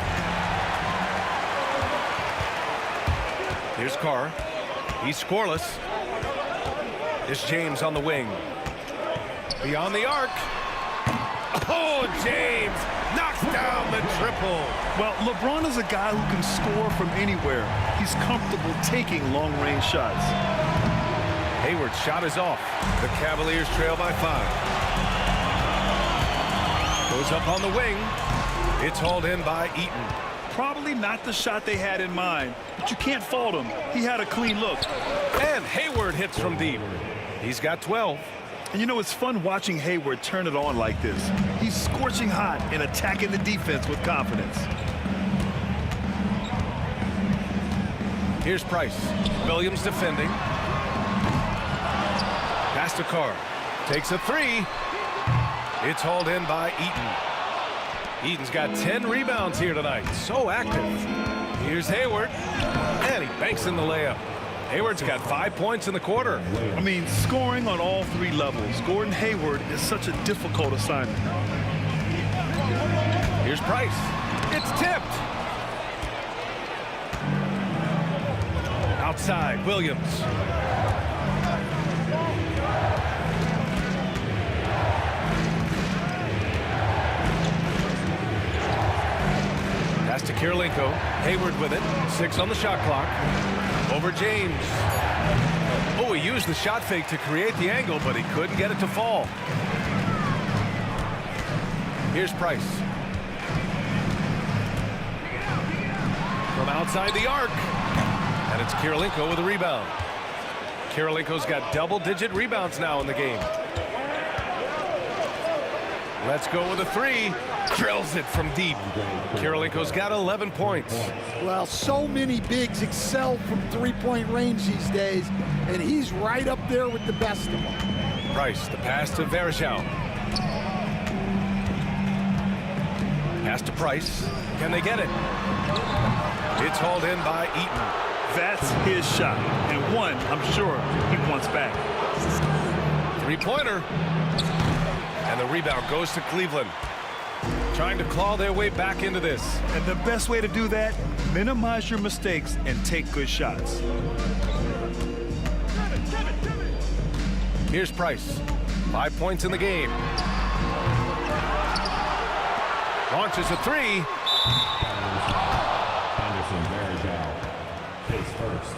Here's Carr. He's scoreless. It's James on the wing. Beyond the arc. Oh, James knocks down the triple. Well, LeBron is a guy who can score from anywhere. He's comfortable taking long-range shots. Hayward's shot is off. The Cavaliers trail by 5. Goes up on the wing. It's hauled in by Eaton. Probably not the shot they had in mind, but you can't fault him. He had a clean look. And Hayward hits from deep. He's got 12. And you know, it's fun watching Hayward turn it on like this. He's scorching hot and attacking the defense with confidence. Here's Price. Williams defending. Pass to Carr. Takes a 3. It's hauled in by Eaton. Eaton's got 10 rebounds here tonight. So active. Here's Hayward. And he banks in the layup. Hayward's got 5 points in the quarter. I mean, scoring on all 3 levels. Gordon Hayward is such a difficult assignment. Here's Price. It's tipped. Outside, Williams. Pass to Kirilenko. Hayward with it. 6 on the shot clock. Over James. Oh, he used the shot fake to create the angle, but he couldn't get it to fall. Here's Price. From outside the arc. And it's Kirilenko with a rebound. Kirilenko's got double-digit rebounds now in the game. Let's go with a three. Drills it from deep. Kirilenko's got 11 points. Well, so many bigs excel from three-point range these days, and he's right up there with the best of them. Price, the pass to Verjao. Pass to Price. Can they get it? It's hauled in by Eaton. That's his shot, and one I'm sure he wants back. Three-pointer. And the rebound goes to Cleveland. Trying to claw their way back into this. And the best way to do that, minimize your mistakes and take good shots. Here's Price. 5 points in the game. Launches a three. His first.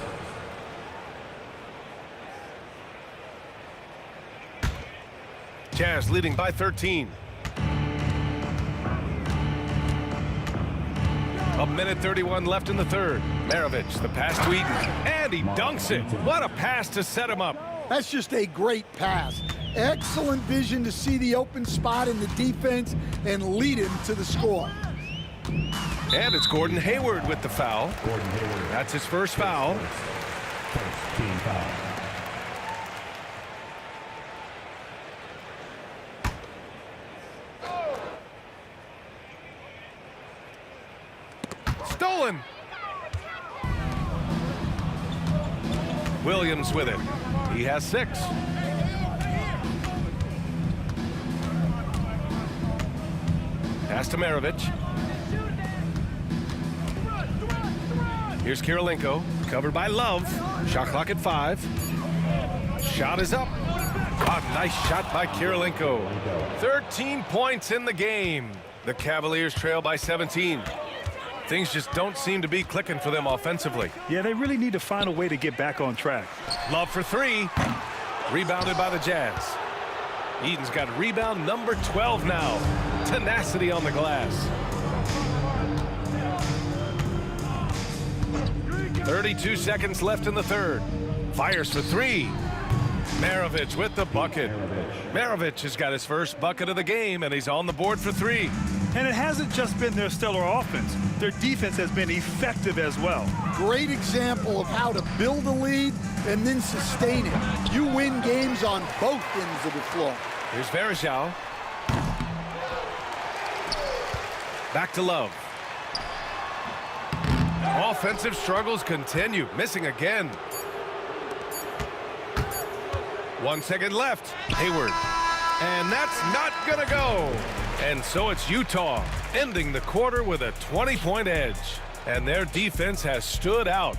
Jazz leading by 13. A minute 31 left in the third. Maravich, the pass to Eaton, and he dunks it. What a pass to set him up. That's just a great pass. Excellent vision to see the open spot in the defense and lead him to the score. And it's Gordon Hayward with the foul. That's his first foul. First team foul. Stolen. Williams with it. He has 6. Pass to Maravich. Here's Kirilenko, covered by Love. Shot clock at 5. Shot is up. A nice shot by Kirilenko. 13 points in the game. The Cavaliers trail by 17. Things just don't seem to be clicking for them offensively. Yeah, they really need to find a way to get back on track. Love for 3. Rebounded by the Jazz. Eaton's got rebound number 12 now. Tenacity on the glass. 32 seconds left in the third. Fires for 3. Maravich with the bucket. Maravich has got his first bucket of the game, and he's on the board for 3. And it hasn't just been their stellar offense. Their defense has been effective as well. Great example of how to build a lead and then sustain it. You win games on both ends of the floor. Here's Verjao. Back to Love. Offensive struggles continue. Missing again. 1 second left. Hayward. And that's not going to go. And so it's Utah ending the quarter with a 20-point edge. And their defense has stood out.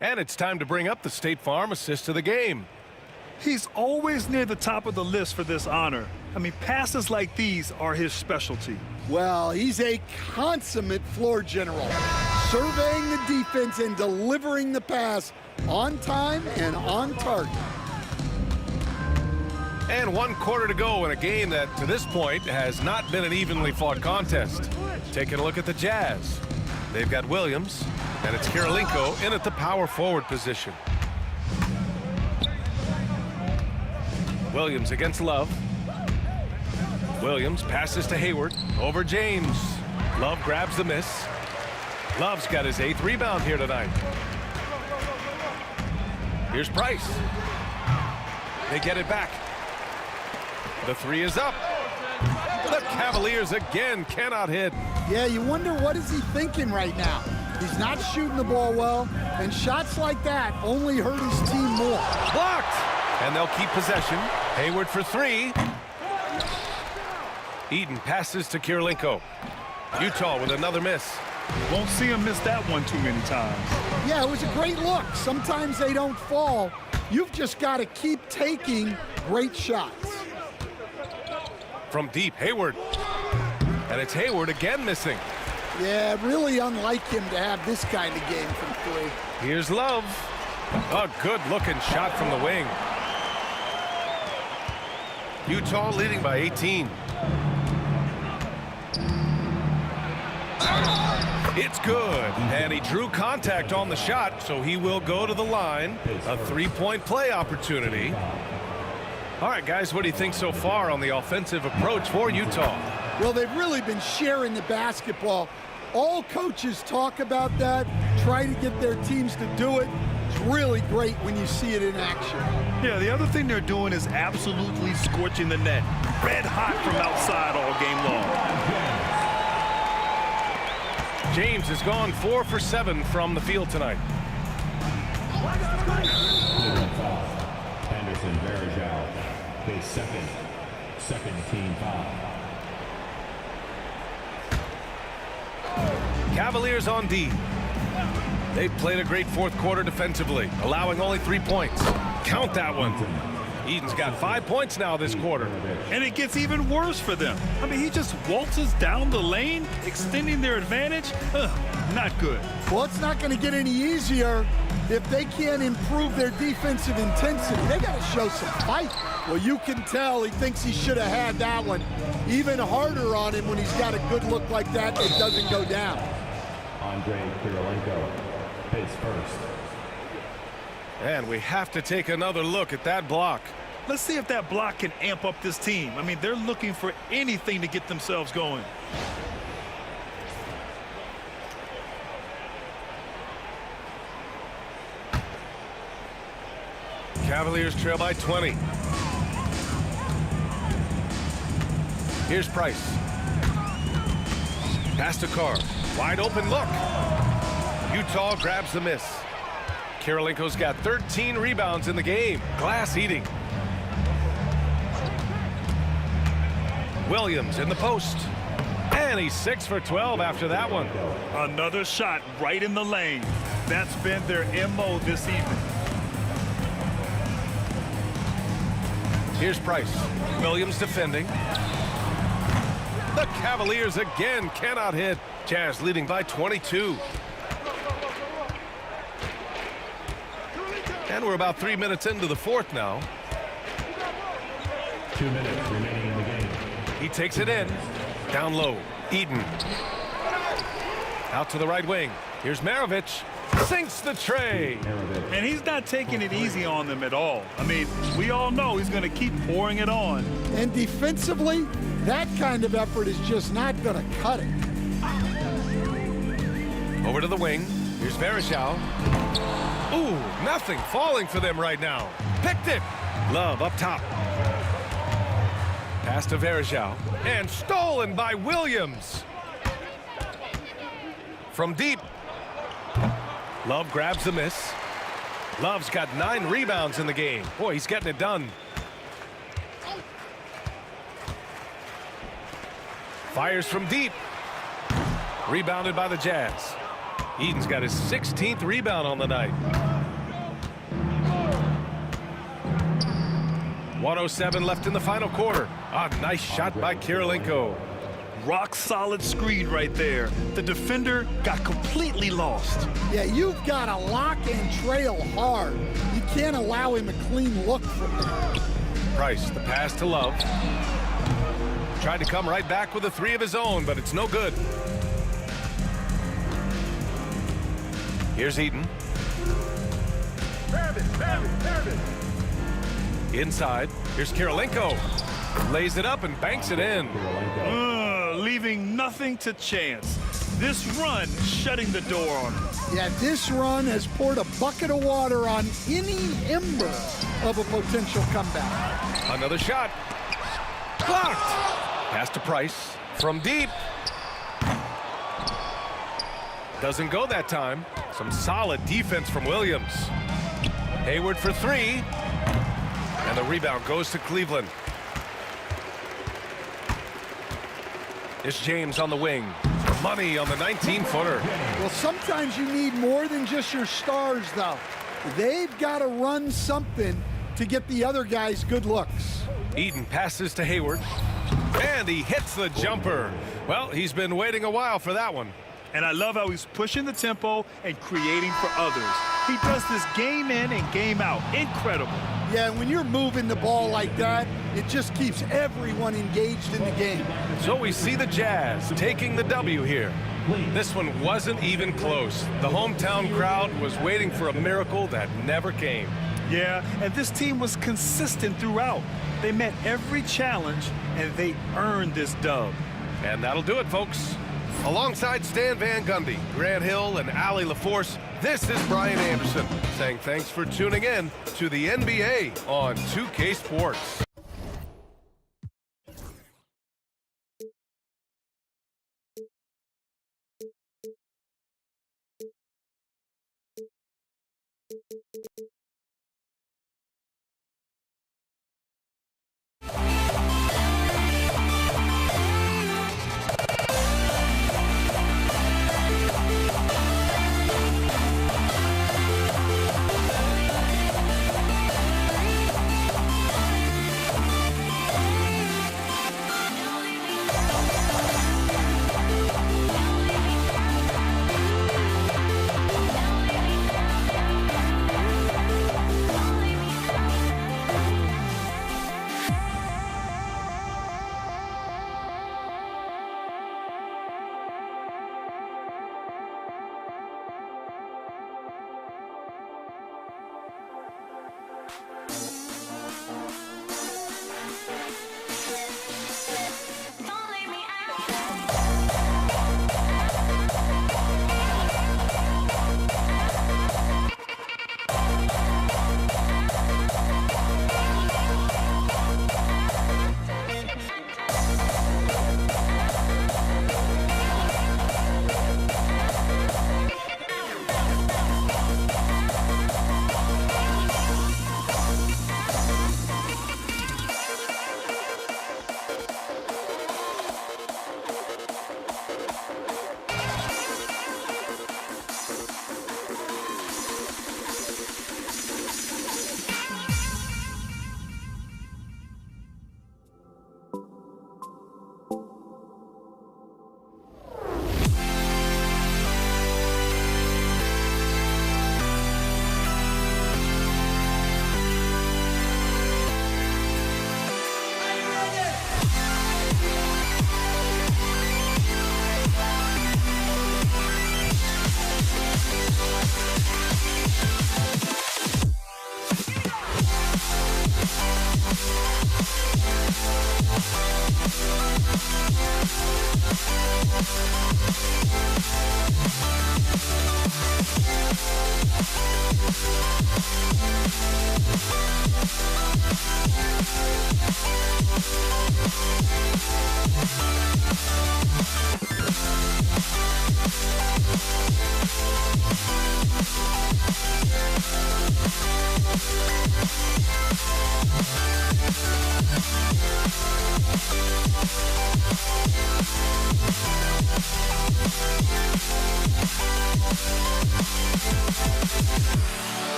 And it's time to bring up the State Farm assist of the game. He's always near the top of the list for this honor. I mean, passes like these are his specialty. Well, he's a consummate floor general, surveying the defense and delivering the pass on time and on target. And 1 quarter to go in a game that, to this point, has not been an evenly fought contest. Taking a look at the Jazz. They've got Williams, and it's Kirilenko in at the power forward position. Williams against Love. Williams passes to Hayward over James. Love grabs the miss. Love's got his 8th rebound here tonight. Here's Price. They get it back. The 3 is up. The Cavaliers again cannot hit. Yeah, you wonder what is he thinking right now. He's not shooting the ball well, and shots like that only hurt his team more. Blocked! And they'll keep possession. Hayward for 3. Eaton passes to Kirilenko. Utah with another miss. Won't see him miss that one too many times. Yeah, it was a great look. Sometimes they don't fall. You've just got to keep taking great shots. From deep, Hayward. And it's Hayward again missing. Yeah, really unlike him to have this kind of game from 3. Here's Love. A good-looking shot from the wing. Utah leading by 18. It's good, and he drew contact on the shot, so he will go to the line. A 3-point play opportunity. All right, guys, what do you think so far on the offensive approach for Utah? Well, they've really been sharing the basketball. All coaches talk about that, try to get their teams to do it. It's really great when you see it in action. Yeah, the other thing they're doing is absolutely scorching the net. Red hot from outside all game long. James has gone 4 for 7 from the field tonight. Anderson Varejao, his second team foul. Cavaliers on D. They've played a great fourth quarter defensively, allowing only 3 points. Count that one. Eden's got 5 points now this quarter. And it gets even worse for them. I mean, he just waltzes down the lane, extending their advantage. Not good. Well, it's not going to get any easier if they can't improve their defensive intensity. They got to show some fight. Well, you can tell he thinks he should have had that one. Even harder on him when he's got a good look like that, it doesn't go down. Andrei Kirilenko, his first. And we have to take another look at that block. Let's see if that block can amp up this team. I mean, they're looking for anything to get themselves going. Cavaliers trail by 20. Here's Price. Pass to Carr. Wide open look. Utah grabs the miss. Kirilenko's got 13 rebounds in the game. Glass eating. Williams in the post. And he's 6 for 12 after that one. Another shot right in the lane. That's been their MO this evening. Here's Price. Williams defending. The Cavaliers again cannot hit. Jazz leading by 22. And we're about 3 minutes into the fourth now. 2 minutes remaining in the game. He takes it in. Down low. Eden. Out to the right wing. Here's Maravich. Sinks the tray. And he's not taking it easy on them at all. I mean, we all know he's going to keep pouring it on. And defensively, that kind of effort is just not going to cut it. Over to the wing. Here's Varejao. Ooh, nothing falling for them right now. Picked it. Love up top. Pass to Varejao. And stolen by Williams. From deep. Love grabs the miss. Love's got 9 rebounds in the game. Boy, he's getting it done. Fires from deep. Rebounded by the Jazz. Eden's got his 16th rebound on the night. 1:07 left in the final quarter. A nice shot by Kirilenko. Rock solid screen right there. The defender got completely lost. Yeah, you've got to lock and trail hard. You can't allow him a clean look from there. Price, the pass to Love. Tried to come right back with a 3 of his own, but it's no good. Here's Eden. Inside. Here's Kirilenko. Lays it up and banks it in. Leaving nothing to chance. This run shutting the door on him. Yeah, this run has poured a bucket of water on any ember of a potential comeback. Another shot. Blocked. Pass to Price. From deep. Doesn't go that time. Some solid defense from Williams. Hayward for 3. And the rebound goes to Cleveland. It's James on the wing. Money on the 19-footer. Well, sometimes you need more than just your stars, though. They've got to run something to get the other guys good looks. Eden passes to Hayward. And he hits the jumper. Well, he's been waiting a while for that one. And I love how he's pushing the tempo and creating for others. He does this game in and game out. Incredible. Yeah, when you're moving the ball like that, it just keeps everyone engaged in the game. So we see the Jazz taking the W here. This one wasn't even close. The hometown crowd was waiting for a miracle that never came. Yeah, and this team was consistent throughout. They met every challenge, and they earned this dub. And that'll do it, folks. Alongside Stan Van Gundy, Grant Hill, and Allie LaForce, this is Brian Anderson saying thanks for tuning in to the NBA on 2K Sports.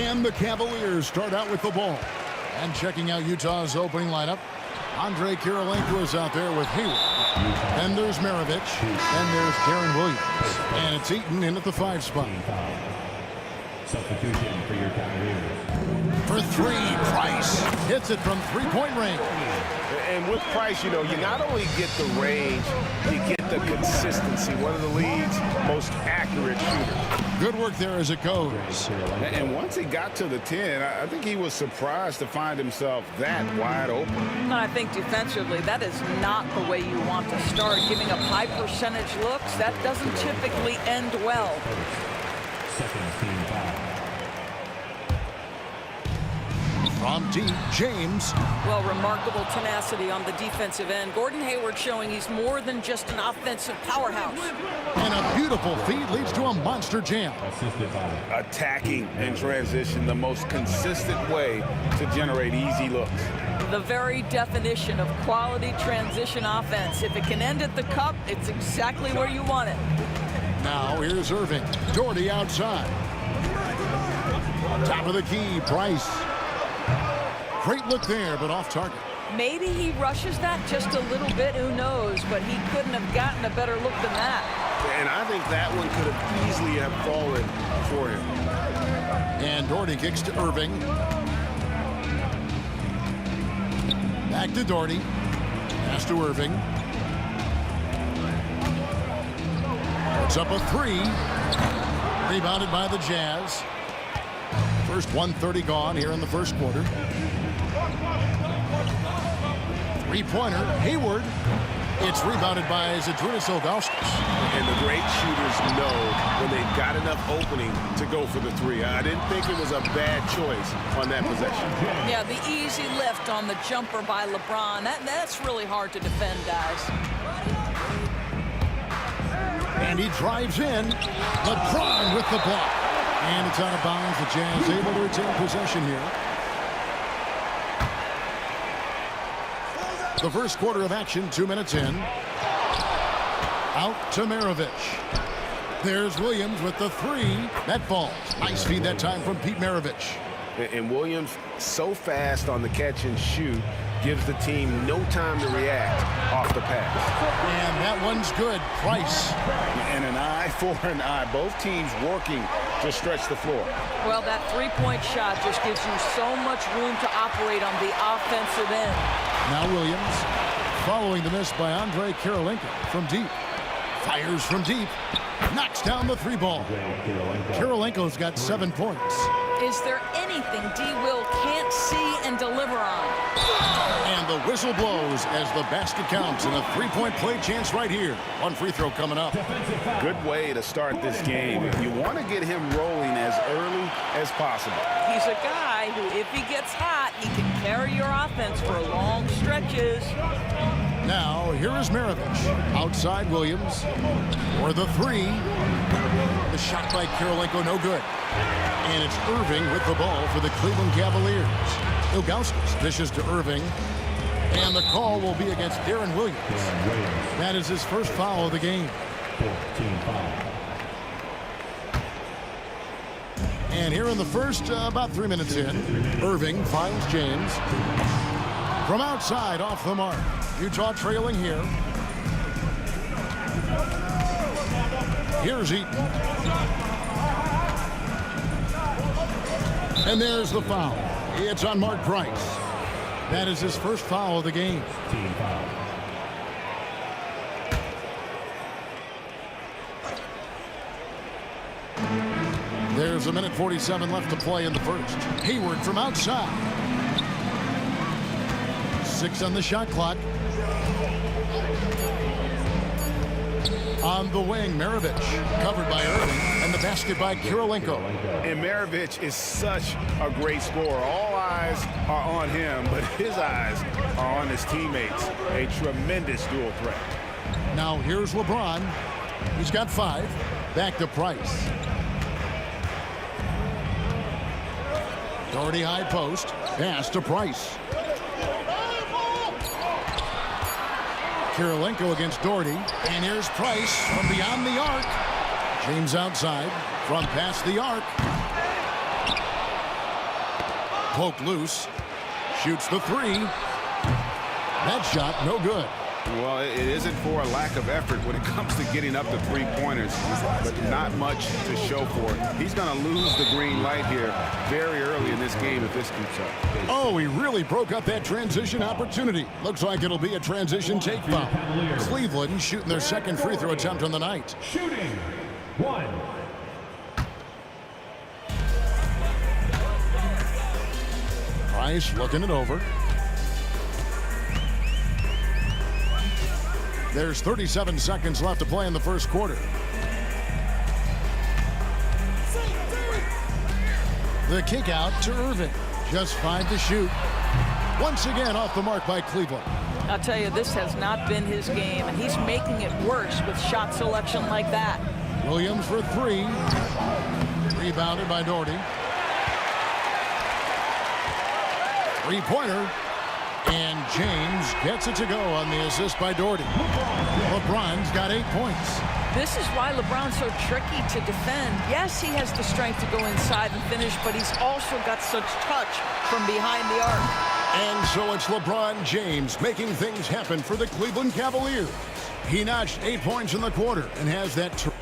And the Cavaliers start out with the ball. And checking out Utah's opening lineup, Andre Kirilenko is out there with Hayward. And there's Maravich. And there's Darren Williams. And it's Eaton in at the 5 spot. Substitution for your Cavaliers. For 3, Price hits it from 3-point range. And with Price, you know, you not only get the range, you get the consistency. One of the league's most accurate shooters. Good work there as it goes. And once he got to the 10, I think he was surprised to find himself that wide open. I think defensively, that is not the way you want to start. Giving up high percentage looks, that doesn't typically end well. Second team foul. From deep, James. Well, remarkable tenacity on the defensive end. Gordon Hayward showing he's more than just an offensive powerhouse. And a beautiful feed leads to a monster jam. Attacking in transition, the most consistent way to generate easy looks. The very definition of quality transition offense. If it can end at the cup, it's exactly where you want it. Now here's Irving. Doherty outside. Top of the key, Price. Great look there, but off target. Maybe he rushes that just a little bit, who knows, but he couldn't have gotten a better look than that. And I think that one could have easily have fallen for him. And Doherty kicks to Irving. Back to Doherty. Pass to Irving. Puts up a 3. Rebounded by the Jazz. First 1:30 gone here in the first quarter. 3-pointer, Hayward. It's rebounded by Zydrunas Ilgauskas. And the great shooters know when they've got enough opening to go for the 3. I didn't think it was a bad choice on that possession. Yeah, the easy lift on the jumper by LeBron. That's really hard to defend, guys. And he drives in. LeBron with the block. And it's out of bounds. The Jazz able to retain possession here. The first quarter of action, 2 minutes in. Out to Maravich. There's Williams with the 3. That falls. Nice feed that time from Pete Maravich. And Williams, so fast on the catch and shoot, gives the team no time to react off the pass. And that one's good. Price. And an eye for an eye. Both teams working to stretch the floor. Well, that 3-point shot just gives you so much room to operate on the offensive end. Now Williams, following the miss by Andre Kirilenko from deep. Fires from deep. Knocks down the 3 ball. Kirilenko's got 7 points. Is there anything D. Will can't see and deliver on? And the whistle blows as the basket counts, and a 3-point play chance right here. One free throw coming up. Good way to start this game. You want to get him rolling as early as possible. He's a guy who, if he gets hot, he can carry your offense for long stretches. Now, here is Maravich. Outside Williams for the 3. The shot by Kirilenko, no good. And it's Irving with the ball for the Cleveland Cavaliers. Ilgauskas dishes to Irving. And the call will be against Darren Williams. That is his first foul of the game. 14 foul. And here in the first, about 3 minutes in, Irving finds James. From outside, off the mark. Utah trailing here. Here's Eaton. And there's the foul. It's on Mark Price. That is his first foul of the game. Team foul. There's 1:47 left to play in the first. Hayward from outside. 6 on the shot clock. On the wing, Maravich, covered by Irving, and the basket by Kirilenko. And Maravich is such a great scorer. All eyes are on him, but his eyes are on his teammates. A tremendous dual threat. Now here's LeBron. He's got 5. Back to Price. Doherty high post. Pass to Price. Kirilenko against Doherty. And here's Price from beyond the arc. James outside from past the arc. Poked loose. Shoots the three. That shot, no good. Well, it isn't for a lack of effort when it comes to getting up to three-pointers, but not much to show for it. He's going to lose the green light here very early in this game if this keeps up. Oh, he really broke up that transition opportunity. Looks like it'll be a transition take foul. Cleveland shooting their second free throw attempt on the night. Shooting. 1. Price looking it over. There's 37 seconds left to play in the first quarter. The kick out to Irving. Just 5 to shoot. Once again off the mark by Cleveland. I'll tell you, this has not been his game, and he's making it worse with shot selection like that. Williams for 3. Rebounded by Doherty. Three-pointer. And James gets it to go on the assist by Doherty. LeBron's got 8 points. This is why LeBron's so tricky to defend. Yes, he has the strength to go inside and finish, but he's also got such touch from behind the arc. And so it's LeBron James making things happen for the Cleveland Cavaliers. He notched 8 points in the quarter and has that.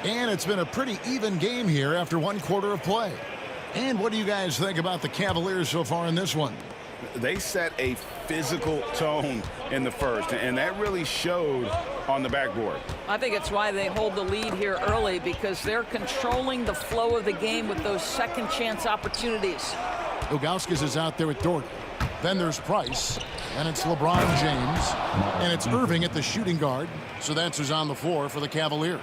And it's been a pretty even game here after 1 quarter of play. And what do you guys think about the Cavaliers so far in this one? They set a physical tone in the first, and that really showed on the backboard. I think it's why they hold the lead here early, because they're controlling the flow of the game with those second chance opportunities. Ilgauskas is out there with Doherty. Then there's Price, and it's LeBron James, and it's Irving at the shooting guard. So that's who's on the floor for the Cavaliers.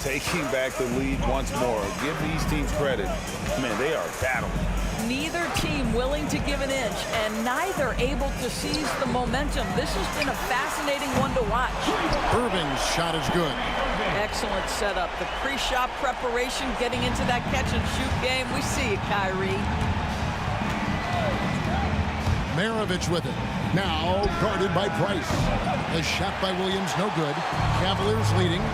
Taking back the lead once more. Give these teams credit. Man, they are battling. Neither team willing to give an inch, and neither able to seize the momentum. This has been a fascinating one to watch. Irving's shot is good. Excellent setup. The pre-shot preparation, getting into that catch-and-shoot game. We see it, Kyrie. Maravich with it. Now guarded by Price. The shot by Williams, no good. Cavaliers leading.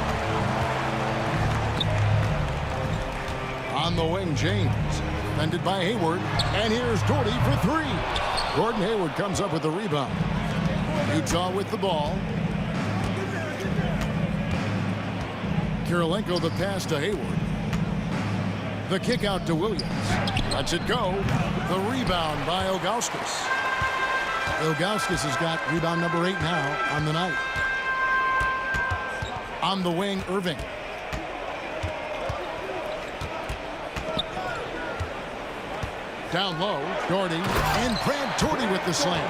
On the wing, James. Defended by Hayward. And here's Doherty for 3. Gordon Hayward comes up with the rebound. Utah with the ball. Kirilenko the pass to Hayward. The kick out to Williams. Lets it go. The rebound by Ilgauskas. Ilgauskas has got rebound number 8 now on the night. On the wing, Irving. Down low, Doherty, and Brad Doherty with the slam.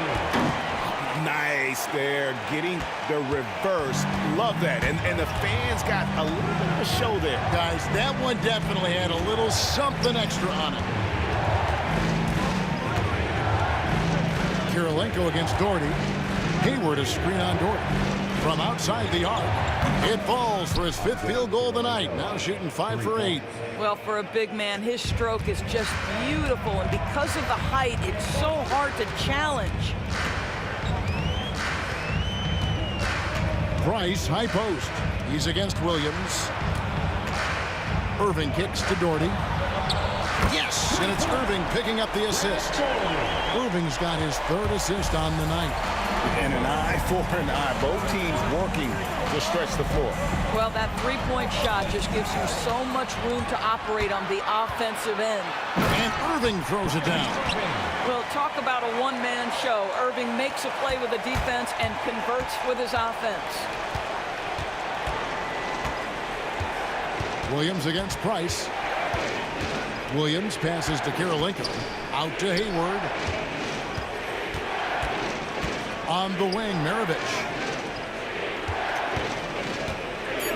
Nice there, getting the reverse. Love that. And the fans got a little bit of a show there. Guys, that one definitely had a little something extra on it. Kirilenko against Doherty. Hayward a screen on Doherty. From outside the arc, it falls for his 5th field goal of the night. Now shooting 5 for 8. Well, for a big man, his stroke is just beautiful, and because of the height, it's so hard to challenge. Price, high post. He's against Williams. Irving kicks to Doherty. Yes, and it's Irving picking up the assist. Irving's got his 3rd assist on the night. And an eye for an eye. Both teams working to stretch the floor. Well, that three-point shot just gives you so much room to operate on the offensive end. And Irving throws it down. Well, talk about a one-man show. Irving makes a play with the defense and converts with his offense. Williams against Price. Williams passes to Kirilenko. Out to Hayward. On the wing, Maravich.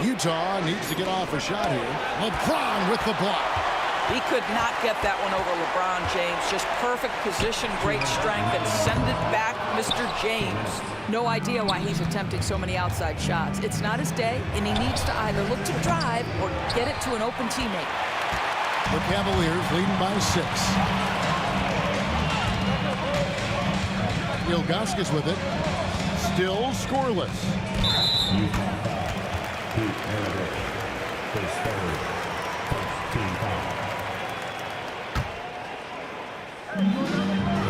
Utah needs to get off a shot here. LeBron with the block. He could not get that one over LeBron James. Just perfect position, great strength, and send it back, Mr. James. No idea why he's attempting so many outside shots. It's not his day, and he needs to either look to drive or get it to an open teammate. The Cavaliers leading by 6. Ilgauskas with it. Still scoreless. Utah foul. Pete Maravich, his 3rd.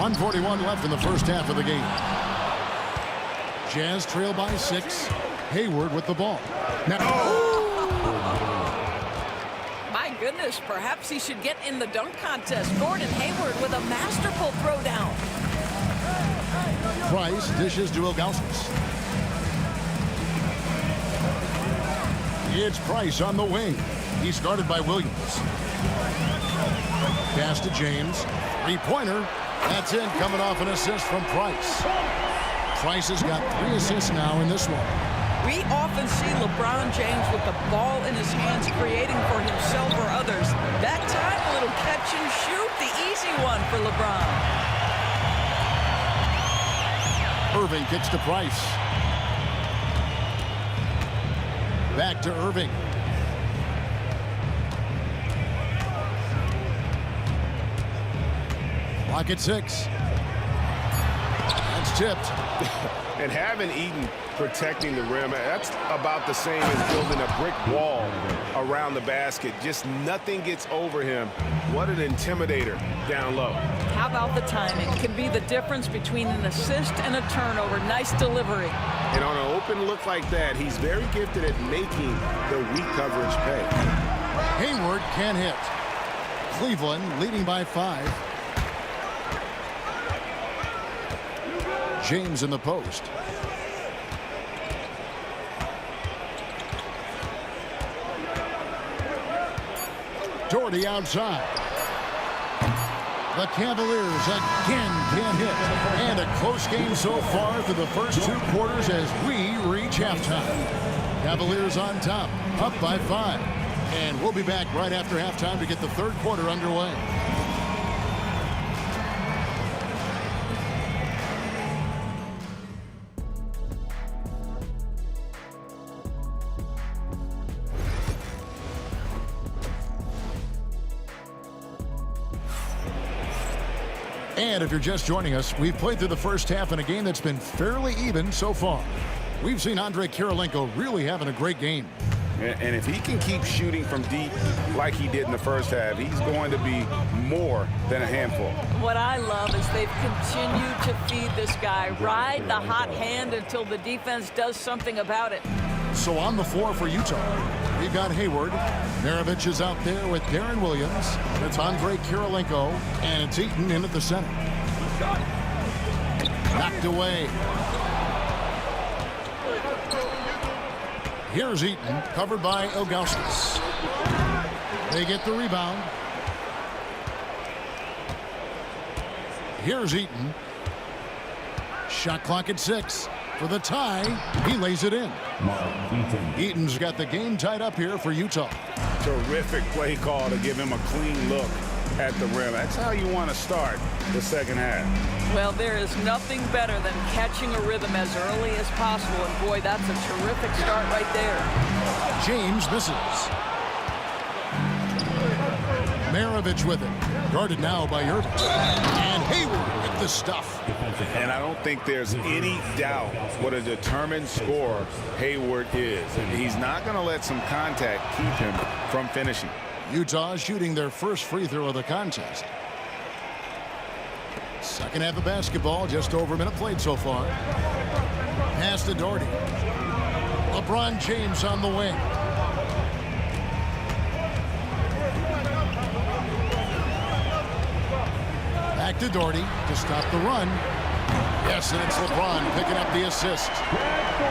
1:41 left in the first half of the game. Jazz trail by 6. Hayward with the ball. Now, My goodness, perhaps he should get in the dunk contest. Gordon Hayward with a masterful throwdown. Price dishes to Ilgauskas. It's Price on the wing. He's guarded by Williams. Pass to James. Three-pointer. That's in, coming off an assist from Price. Price has got 3 assists now in this one. We often see LeBron James with the ball in his hands, creating for himself or others. That time, a little catch and shoot, the easy one for LeBron. Irving kicks to Price. Back to Irving. Clock at 6. That's tipped. And having Eaton protecting the rim, that's about the same as building a brick wall around the basket. Just nothing gets over him. What an intimidator down low. How about the timing? Can be the difference between an assist and a turnover. Nice delivery. And on an open look like that, he's very gifted at making the weak coverage pay. Hayward can't hit. Cleveland leading by 5. James in the post. Doherty outside. The Cavaliers again can't hit. And a close game so far through the first 2 quarters as we reach halftime. Cavaliers on top, up by 5. And we'll be back right after halftime to get the third quarter underway. And if you're just joining us, we've played through the first half in a game that's been fairly even so far. We've seen Andrei Kirilenko really having a great game. And if he can keep shooting from deep like he did in the first half, he's going to be more than a handful. What I love is they've continued to feed this guy. Ride the hot hand until the defense does something about it. So on the floor for Utah, we've got Hayward. Maravich is out there with Darren Williams. It's Andrei Kirilenko, and it's Eaton in at the center. Knocked away. Here's Eaton, covered by Ilgauskas. They get the rebound. Here's Eaton. Shot clock at 6. For the tie, he lays it in. Eaton's got the game tied up here for Utah. Terrific play call to give him a clean look at the rim. That's how you want to start the second half. Well, there is nothing better than catching a rhythm as early as possible. And boy, that's a terrific start right there. James misses. Maravich with it. Guarded now by Irving. And Hayward with the stuff. And I don't think there's any doubt what a determined scorer Hayward is. And he's not going to let some contact keep him from finishing. Utah shooting their first free throw of the contest. Second half of basketball, just over a minute played so far. Pass to Doherty. LeBron James on the wing. Back to Doherty to stop the run. Yes, and it's LeBron picking up the assist.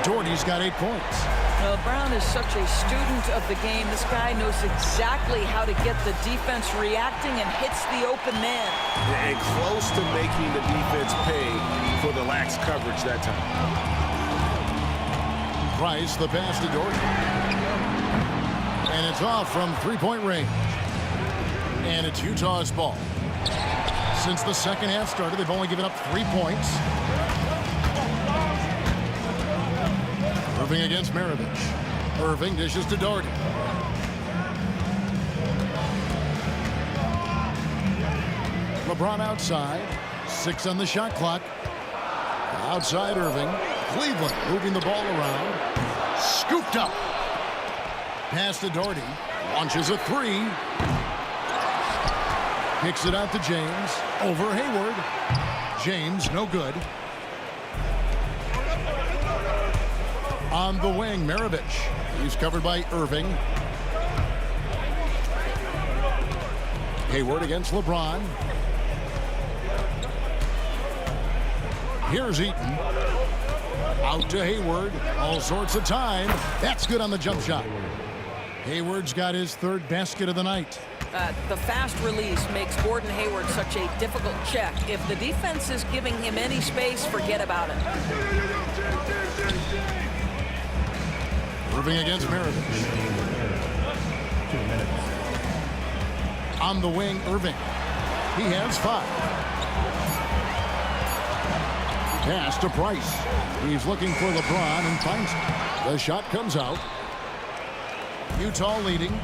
Doherty's got 8 points. Well, Brown is such a student of the game. This guy knows exactly how to get the defense reacting and hits the open man. And close to making the defense pay for the lax coverage that time. Price, the pass to Doherty. And it's off from three-point range. And it's Utah's ball. Since the second half started, they've only given up 3 points. Irving against Maravich. Irving dishes to Doherty. LeBron outside. 6 on the shot clock. Outside Irving. Cleveland moving the ball around. Scooped up. Pass to Doherty. Launches a 3. Kicks it out to James. Over Hayward. James, no good. On the wing, Maravich. He's covered by Irving. Hayward against LeBron. Here's Eaton. Out to Hayward. All sorts of time. That's good on the jump shot. Hayward's got his third basket of the night. The fast release makes Gordon Hayward such a difficult check. If the defense is giving him any space, forget about it. Irving against Maravich. On the wing, Irving. He has 5. Pass to Price. He's looking for LeBron and finds it. The shot comes out. Utah leading.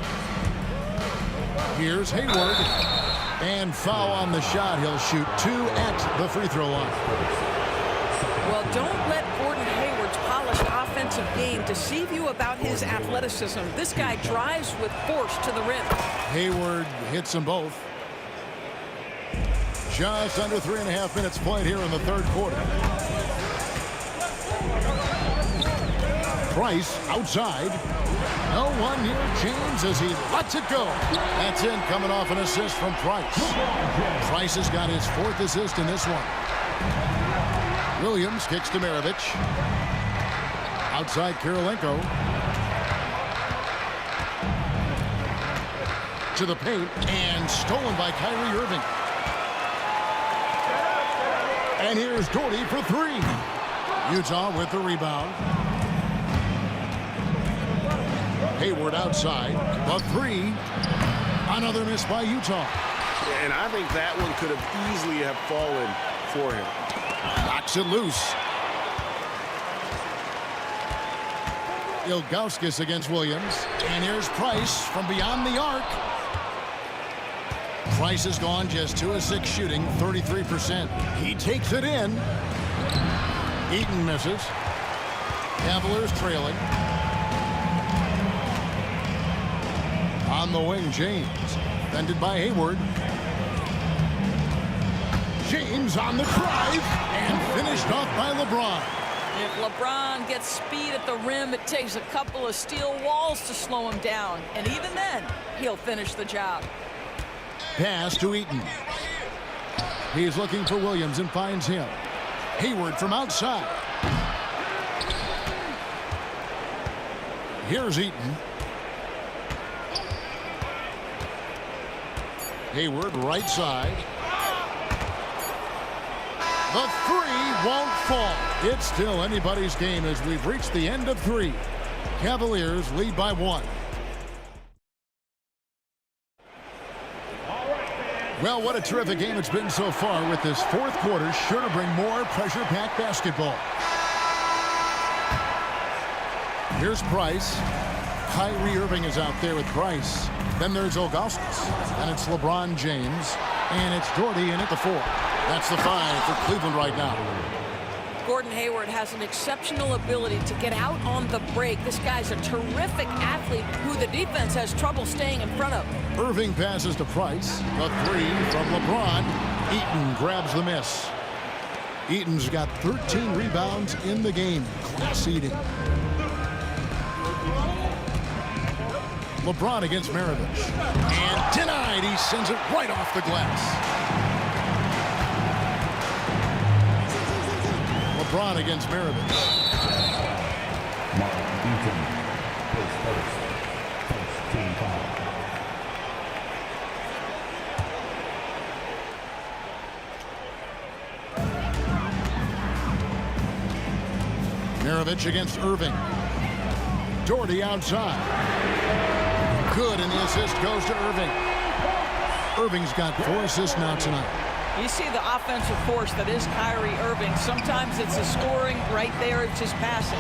Here's Hayward. And foul on the shot. He'll shoot 2 at the free throw line. Well, don't let Gordon Hayward's polished offensive game deceive you about his athleticism. This guy drives with force to the rim. Hayward hits them both. Just under 3.5 minutes played here in the third quarter. Price outside. No one near James as he lets it go. That's in, coming off an assist from Price. Price has got his 4th assist in this one. Williams kicks to Maravich. Outside Kirilenko. To the paint and stolen by Kyrie Irving. And here's Doherty for 3. Utah with the rebound. Hayward outside. The 3. Another miss by Utah. And I think that one could have easily have fallen for him. Knocks it loose. Ilgauskas against Williams. And here's Price from beyond the arc. Price has gone just 2 of 6 shooting, 33%. He takes it in. Eaton misses. Cavaliers trailing. On the wing, James. Fended by Hayward. James on the drive and finished off by LeBron. If LeBron gets speed at the rim, it takes a couple of steel walls to slow him down. And even then, he'll finish the job. Pass to Eaton. He's looking for Williams and finds him. Hayward from outside. Here's Eaton. Hayward right side. The 3 won't fall. It's still anybody's game as we've reached the end of 3. Cavaliers lead by 1. Well, what a terrific game it's been so far, with this 4th quarter sure to bring more pressure-packed basketball. Here's Price. Kyrie Irving is out there with Price. Then there's Ilgauskas. And it's LeBron James. And it's Doherty in at the 4. That's the 5 for Cleveland right now. Gordon Hayward has an exceptional ability to get out on the break. This guy's a terrific athlete who the defense has trouble staying in front of. Irving passes to Price. The 3 from LeBron. Eaton grabs the miss. Eaton's got 13 rebounds in the game. Class Eaton. LeBron against Maravich. And denied. He sends it right off the glass. LeBron against Maravich. Maravich against Irving. Doherty outside. Good, and the assist goes to Irving. Irving's got 4 assists now tonight. You see the offensive force that is Kyrie Irving. Sometimes it's the scoring, right there it's just passing.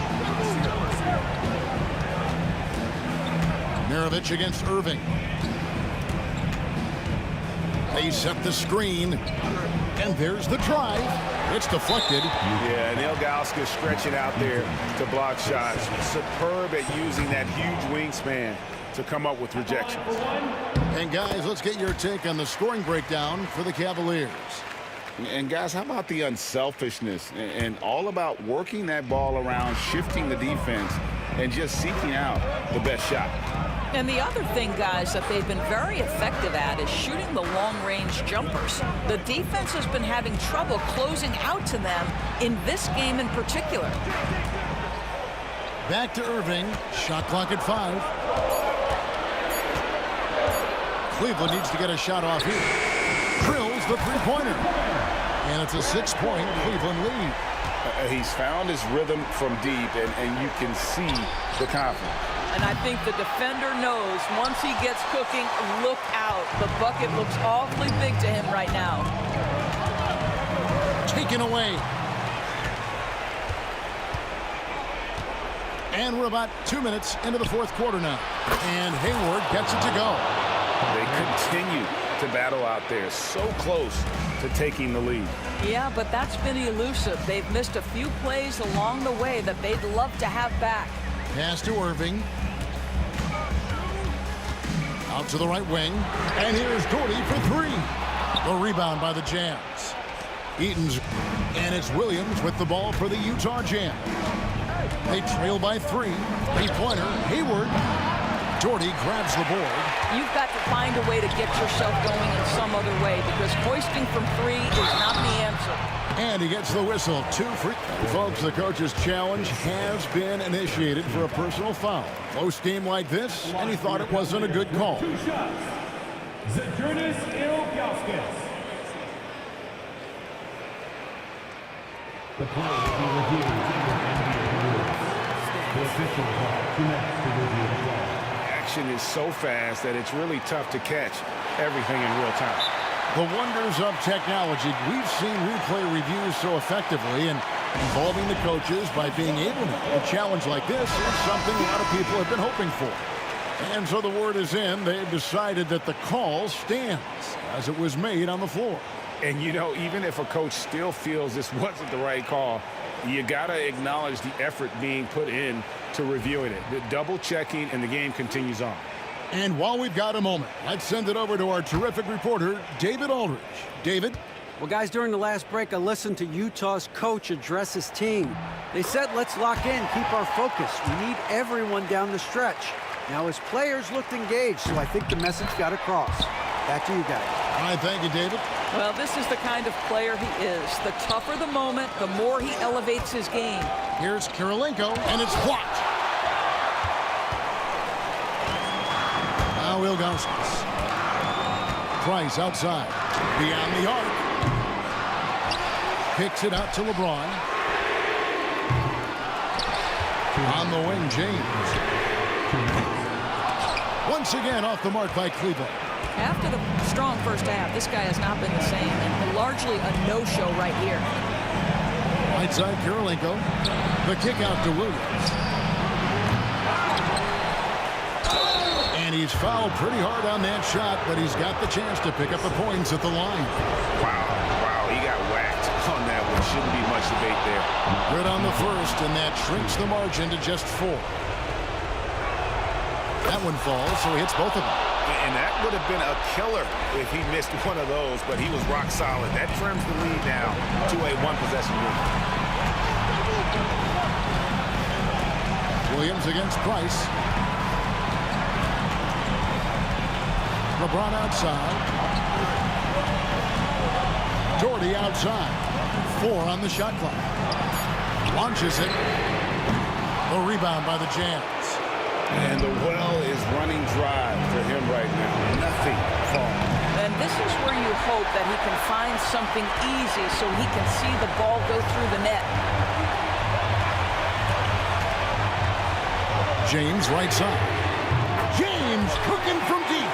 Maravich against Irving. They set the screen. And there's the drive. It's deflected. Yeah, and Ilgauskas stretching out there to block shots. Superb at using that huge wingspan to come up with rejections. And guys, let's get your take on the scoring breakdown for the Cavaliers. And guys, how about the unselfishness and all about working that ball around, shifting the defense, and just seeking out the best shot. And the other thing, guys, that they've been very effective at is shooting the long-range jumpers. The defense has been having trouble closing out to them in this game in particular. Back to Irving. Shot clock at 5. Cleveland needs to get a shot off here. Drills the three-pointer. And it's a 6-point Cleveland lead. He's found his rhythm from deep, and you can see the confidence. And I think the defender knows once he gets cooking, look out. The bucket looks awfully big to him right now. Taken away. And we're about 2 minutes into the fourth quarter now. And Hayward gets it to go. They continue to battle out there, so close to taking the lead. Yeah, but that's been elusive. They've missed a few plays along the way that they'd love to have back. Pass to Irving. Out to the right wing. And here's Gordy for 3. The rebound by the Jams. Eaton's. And it's Williams with the ball for the Utah Jam. They trail by 3. 3-pointer. Hayward. Doherty grabs the board. You've got to find a way to get yourself going in some other way because hoisting from 3 is not the answer. And he gets the whistle. 2 free. Folks, the coach's challenge has been initiated for a personal foul. Close game like this, and he thought it wasn't a good call. 2 shots. Zydrunas Ilgauskas. The play will be reviewed in the NBA rules. The official call 2 minutes to review the play. Action is so fast that it's really tough to catch everything in real time. The wonders of technology. We've seen replay reviews so effectively, and involving the coaches by being able to. A challenge like this is something a lot of people have been hoping for. And so the word is in. They've decided that the call stands as it was made on the floor. And, you know, even if a coach still feels this wasn't the right call, you got to acknowledge the effort being put in to reviewing it. The double checking, and the game continues on. And while we've got a moment, let's send it over to our terrific reporter, David Aldridge. David? Well, guys, during the last break, I listened to Utah's coach address his team. They said, let's lock in, keep our focus. We need everyone down the stretch. Now, his players looked engaged, so I think the message got across. Back to you guys. All right, thank you, David. Well, this is the kind of player he is. The tougher the moment, the more he elevates his game. Here's Kirilenko, and it's blocked. Now Ilgauskas. Price outside. Beyond the arc. Kicks it out to LeBron. On the wing, James. Once again off the mark by Cleveland. After the strong first half, this guy has not been the same, and largely a no-show right here. Right side, Kirilenko. The kick out to Williams. And he's fouled pretty hard on that shot, but he's got the chance to pick up the points at the line. Wow, he got whacked on that one. Shouldn't be much debate there. Good on the first, and that shrinks the margin to just 4. That one falls, so he hits both of them. And that would have been a killer if he missed one of those, but he was rock solid. That trims the lead now to a 1-possession lead. Williams against Price. LeBron outside. Doherty outside. 4 on the shot clock. Launches it. The rebound by the Jams. And the well is running dry for him right now. Nothing falling. And this is where you hope that he can find something easy so he can see the ball go through the net. James right side. James cooking from deep.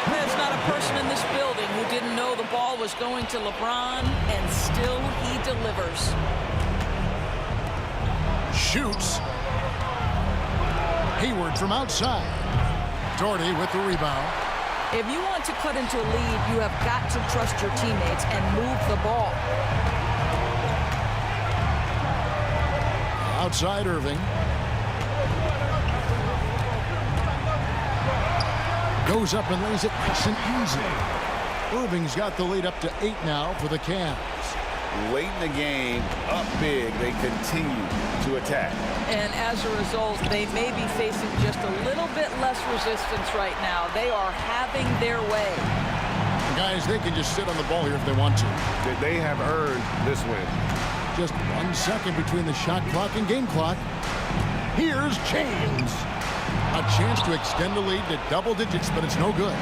There's not a person in this building who didn't know the ball was going to LeBron, and still he delivers. Shoots. Hayward from outside. Doherty with the rebound. If you want to cut into a lead, you have got to trust your teammates and move the ball. Outside Irving. Goes up and lays it nice and easy. Irving's got the lead up to 8 now for the Cavs. Late in the game, up big, they continue to attack. And as a result, they may be facing just a little bit less resistance right now. They are having their way. Guys, they can just sit on the ball here if they want to. They have earned this win. Just 1 second between the shot clock and game clock. Here's James. A chance to extend the lead to double digits, but it's no good.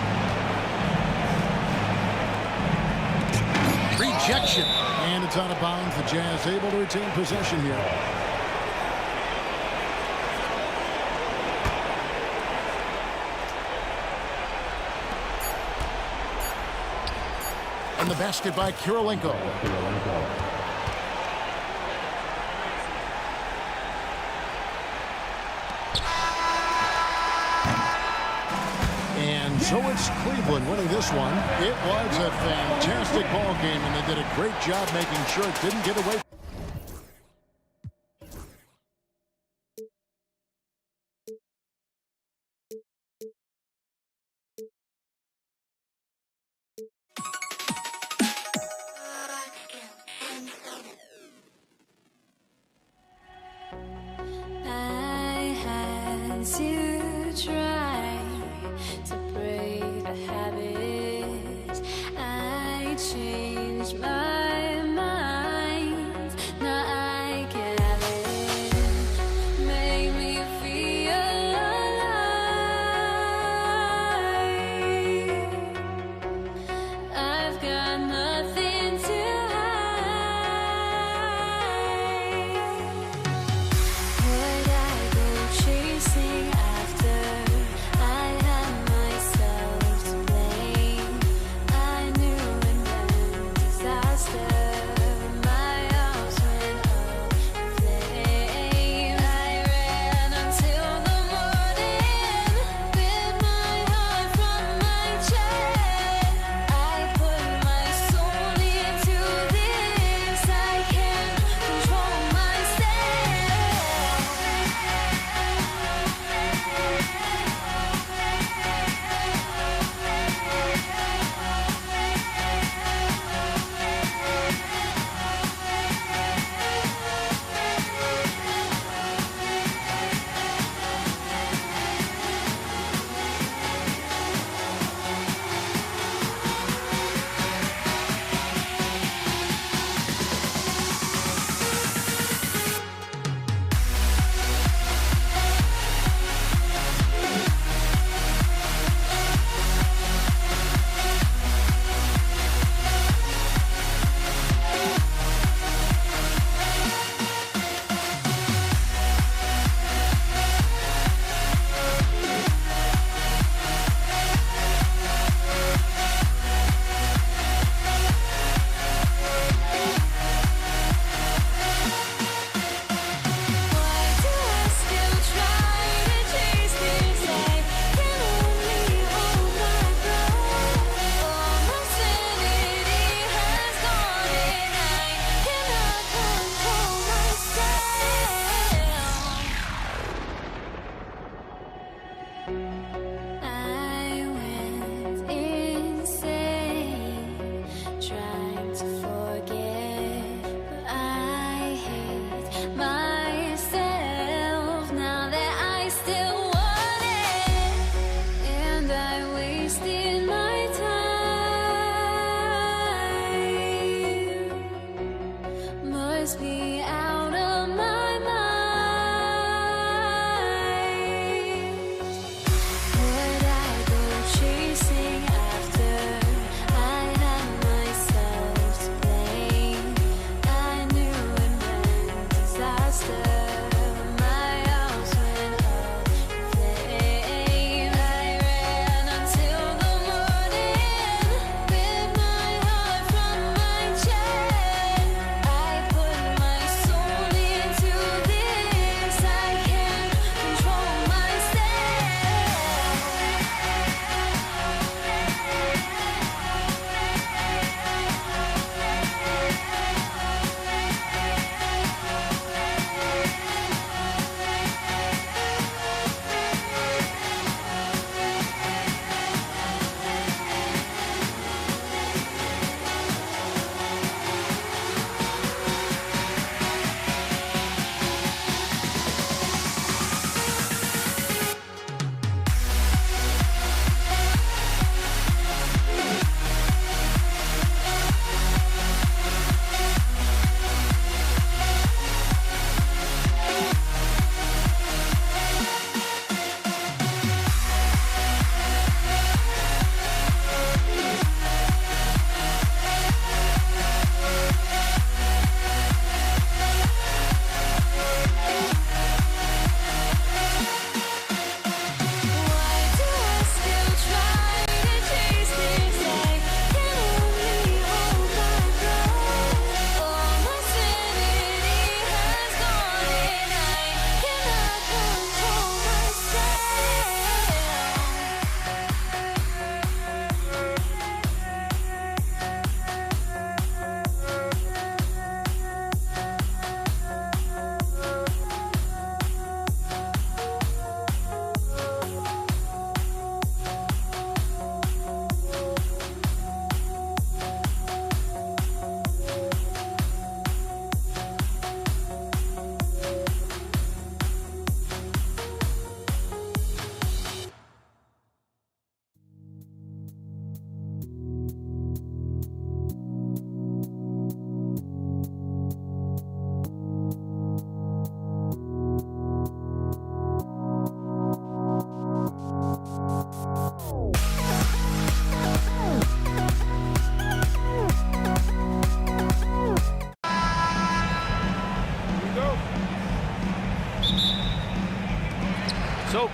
Rejection. And it's out of bounds. The Jazz able to retain possession here. And the basket by Kirilenko. And so it's Cleveland winning this one. It was a fantastic ball game, and they did a great job making sure it didn't get away. I had to try to break the habit. I changed my mind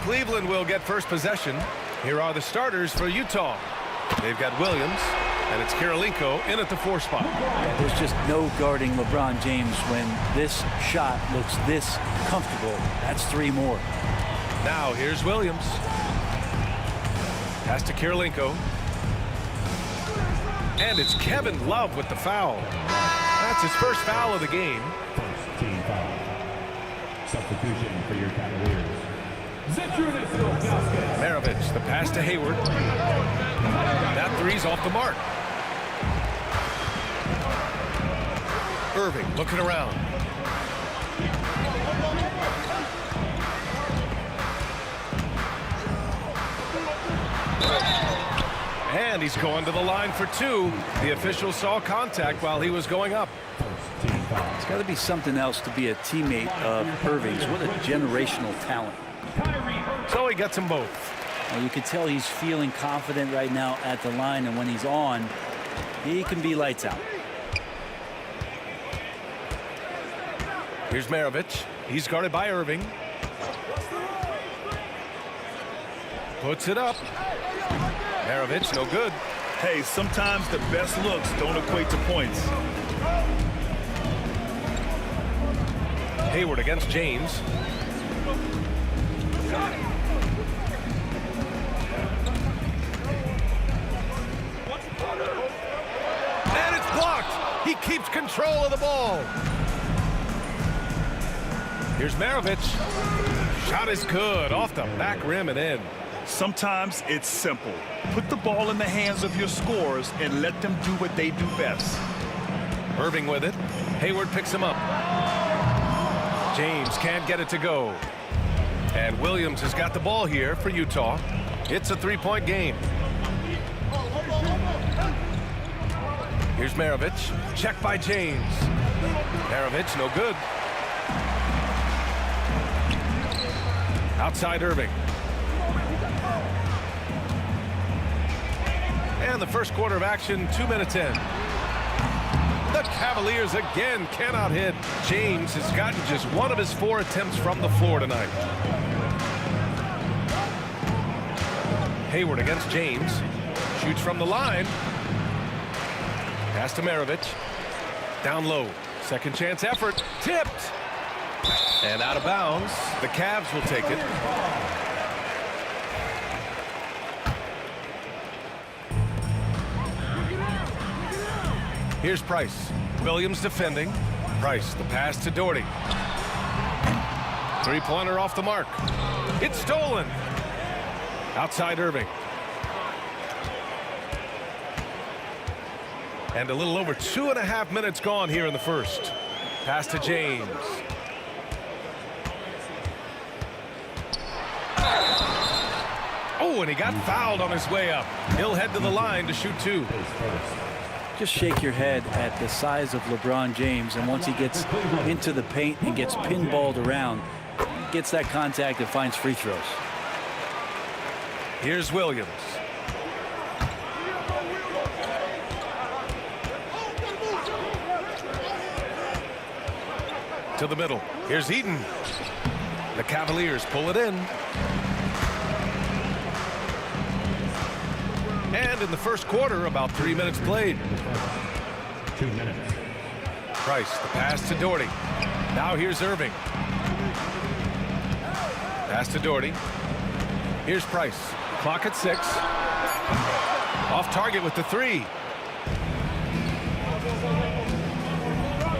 Cleveland will get first possession. Here are the starters for Utah. They've got Williams, and it's Kirilenko in at the 4 spot. Yeah, there's just no guarding LeBron James when this shot looks this comfortable. That's 3 more. Now here's Williams. Pass to Kirilenko. And it's Kevin Love with the foul. That's his first foul of the game. First team foul. Substitution for your Cavaliers. Maravich, the pass to Hayward. That 3's off the mark. Irving looking around. And he's going to the line for 2. The official saw contact while he was going up. It's got to be something else to be a teammate of Irving's. What a generational talent. So he gets them both. Well, you can tell he's feeling confident right now at the line, and when he's on, he can be lights out. Here's Maravich. He's guarded by Irving. Puts it up. Maravich, no good. Hey, sometimes the best looks don't equate to points. Hayward against James. And it's blocked. He keeps control of the ball. Here's Maravich. Shot is good. Off the back rim and in. Sometimes it's simple. Put the ball in the hands of your scorers and let them do what they do best. Irving with it. Hayward picks him up. James can't get it to go. And Williams has got the ball here for Utah. It's a 3-point game. Here's Maravich. Check by James. Maravich, no good. Outside Irving. And the first quarter of action, 2 minutes in. The Cavaliers again cannot hit. James has gotten just 1 of his 4 attempts from the floor tonight. Hayward against James. Shoots from the line. Pass to Maravich. Down low. Second chance effort. Tipped. And out of bounds. The Cavs will take it. Here's Price. Williams defending. Price, the pass to Doherty. 3-pointer off the mark. It's stolen. Outside Irving. And a little over 2.5 minutes gone here in the first. Pass to James. Oh, and he got fouled on his way up. He'll head to the line to shoot 2. Just shake your head at the size of LeBron James, and once he gets into the paint and gets pinballed around, gets that contact and finds free throws. Here's Williams. To the middle. Here's Eaton. The Cavaliers pull it in. And in the first quarter, about 3 minutes played. 2 minutes. Price, the pass to Doherty. Now here's Irving. Pass to Doherty. Here's Price. Clock at 6. Off target with the 3.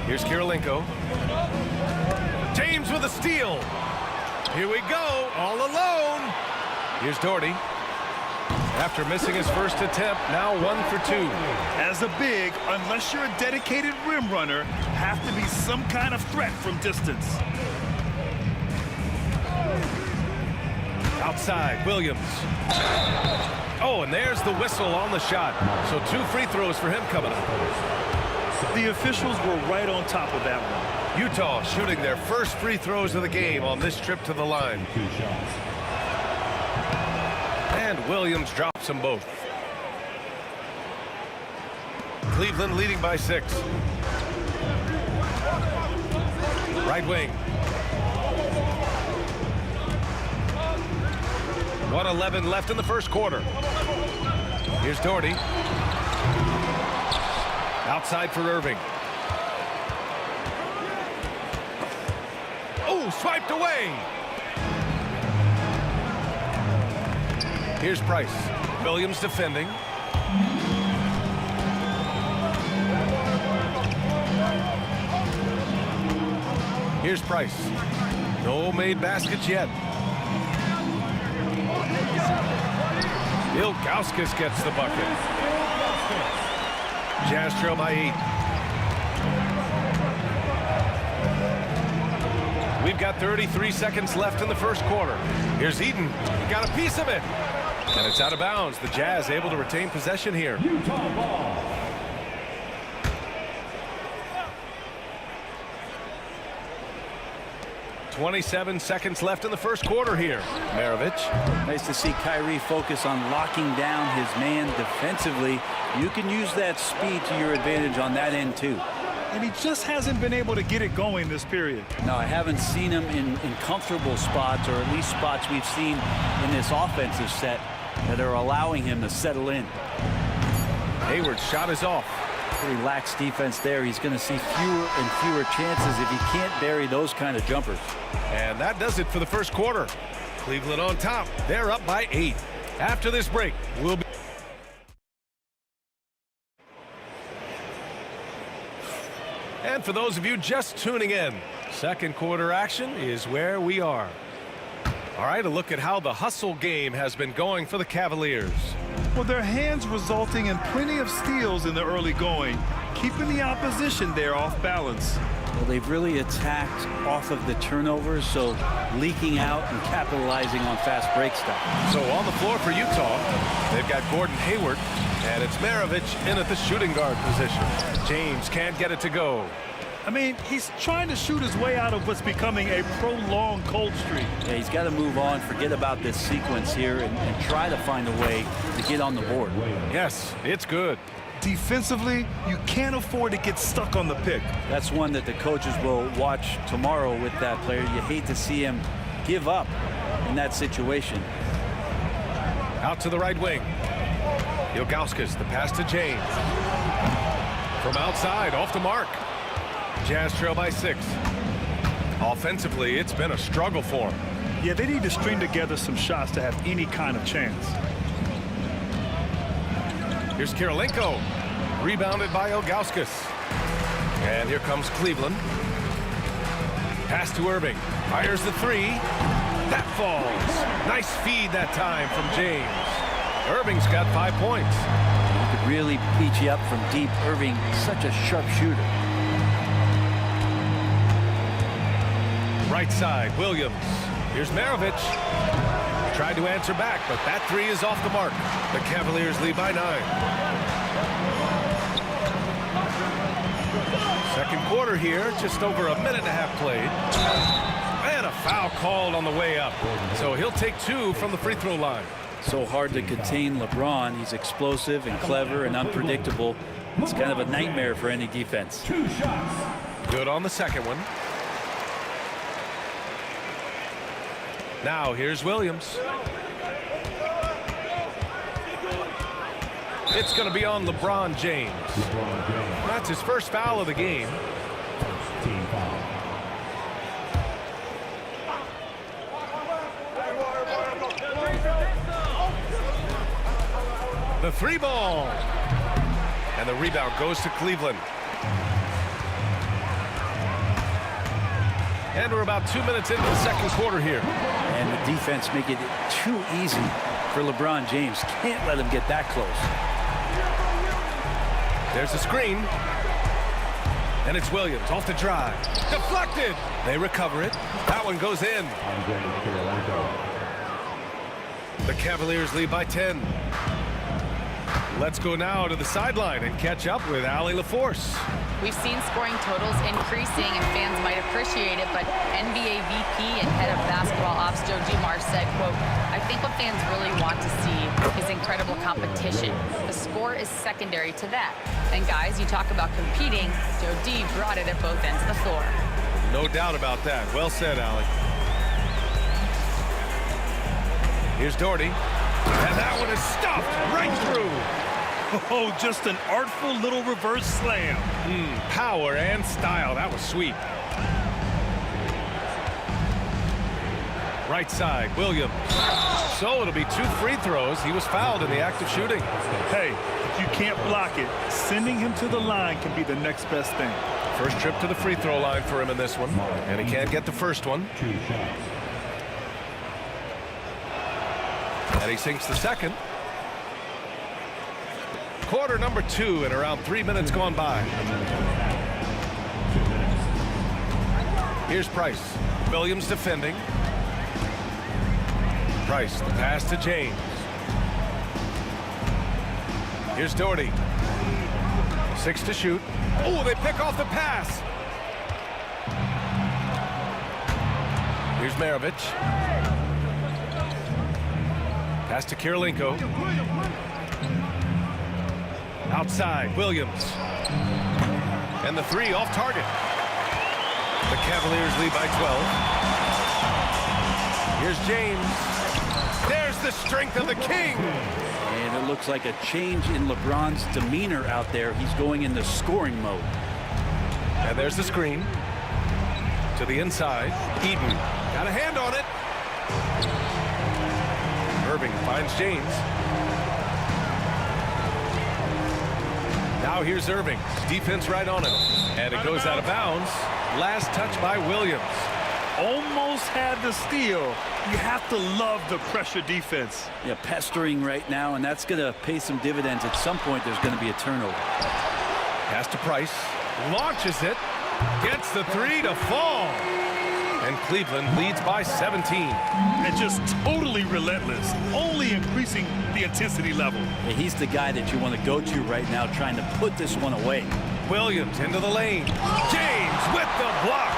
Here's Kirilenko. James with a steal. Here we go, all alone. Here's Doherty. After missing his first attempt, now 1 for 2. As a big, unless you're a dedicated rim runner, have to be some kind of threat from distance. Outside, Williams. Oh, and there's the whistle on the shot. So 2 free throws for him coming up. The officials were right on top of that one. Utah shooting their first free throws of the game on this trip to the line. 2 shots. And Williams drops them both. Cleveland leading by 6. Right wing. 1:11 left in the first quarter. Here's Doherty. Outside for Irving. Oh, swiped away. Here's Price. Williams defending. Here's Price. No made baskets yet. Ilgauskas gets the bucket. Jazz trail by 8. We've got 33 seconds left in the first quarter. Here's Eaton. He got a piece of it. And it's out of bounds. The Jazz able to retain possession here. Utah ball. 27 seconds left in the first quarter here. Maravich. Nice to see Kyrie focus on locking down his man defensively. You can use that speed to your advantage on that end too. And he just hasn't been able to get it going this period. No, I haven't seen him in comfortable spots, or at least spots we've seen in this offensive set that are allowing him to settle in. Hayward's shot is off. Pretty lax defense there. He's going to see fewer and fewer chances if he can't bury those kind of jumpers. And that does it for the first quarter. Cleveland on top. They're up by 8. After this break, we'll be... And for those of you just tuning in, second quarter action is where we are. All right, a look at how the hustle game has been going for the Cavaliers. Well, their hands resulting in plenty of steals in the early going, keeping the opposition there off balance. Well, they've really attacked off of the turnovers, so leaking out and capitalizing on fast break stuff. So on the floor for Utah, they've got Gordon Hayward, and it's Maravich in at the shooting guard position. James can't get it to go. I mean, he's trying to shoot his way out of what's becoming a prolonged cold streak. Yeah, he's got to move on, forget about this sequence here, and try to find a way to get on the board. Yes, it's good. Defensively, you can't afford to get stuck on the pick. That's one that the coaches will watch tomorrow with that player. You hate to see him give up in that situation. Out to the right wing. Ilgauskas, the pass to James. From outside, off the mark. Jazz trail by 6. Offensively, it's been a struggle for them. Yeah, they need to string together some shots to have any kind of chance. Here's Kirilenko. Rebounded by Ilgauskas. And here comes Cleveland. Pass to Irving. Fires the 3. That falls. Nice feed that time from James. Irving's got 5 points. He could really beat you up from deep. Irving, such a sharp shooter. Right side, Williams. Here's Maravich. Tried to answer back, but that 3 is off the mark. The Cavaliers lead by 9. Second quarter here, just over a minute and a half played. And a foul called on the way up. So he'll take 2 from the free throw line. So hard to contain LeBron. He's explosive and clever and unpredictable. It's kind of a nightmare for any defense. 2 shots. Good on the second one. Now here's Williams. It's going to be on LeBron James. That's his first foul of the game. Team foul. The 3 ball. And the rebound goes to Cleveland. And we're about 2 minutes into the second quarter here. And the defense make it too easy for LeBron James. Can't let him get that close. There's a screen. And it's Williams off the drive. Deflected. They recover it. That one goes in. The Cavaliers lead by 10. Let's go now to the sideline and catch up with Allie LaForce. We've seen scoring totals increasing, and fans might appreciate it, but NBA VP and head of basketball ops Joe Dumars said, quote, "I think what fans really want to see is incredible competition. The score is secondary to that. And guys, you talk about competing, Joe D brought it at both ends of the floor." No doubt about that. Well said, Allie. Here's Doherty. And that one is stuffed right through. Oh, just an artful little reverse slam. Power and style. That was sweet. Right side, Williams. So it'll be 2 free throws. He was fouled in the act of shooting. Hey, if you can't block it, sending him to the line can be the next best thing. First trip to the free throw line for him in this one. And he can't get the first one. And he sinks the second. Quarter number 2 and around 3 minutes gone by. Here's Price. Williams defending. Price, the pass to James. Here's Doherty. 6 to shoot. Oh, they pick off the pass. Here's Maravich. Pass to Kirilenko. Outside, Williams. And the 3 off target. The Cavaliers lead by 12. Here's James. There's the strength of the king. And it looks like a change in LeBron's demeanor out there. He's going into scoring mode. And there's the screen. To the inside. Eden got a hand on it. Irving finds James. Now here's Irving. Defense right on him. And it goes out of bounds. Last touch by Williams. Almost had the steal. You have to love the pressure defense. Yeah, pestering right now, and that's going to pay some dividends. At some point, there's going to be a turnover. Pass to Price. Launches it. Gets the 3 to fall. And Cleveland leads by 17. And just totally relentless. Only increasing the intensity level. Yeah, he's the guy that you want to go to right now, trying to put this one away. Williams into the lane. James with the block.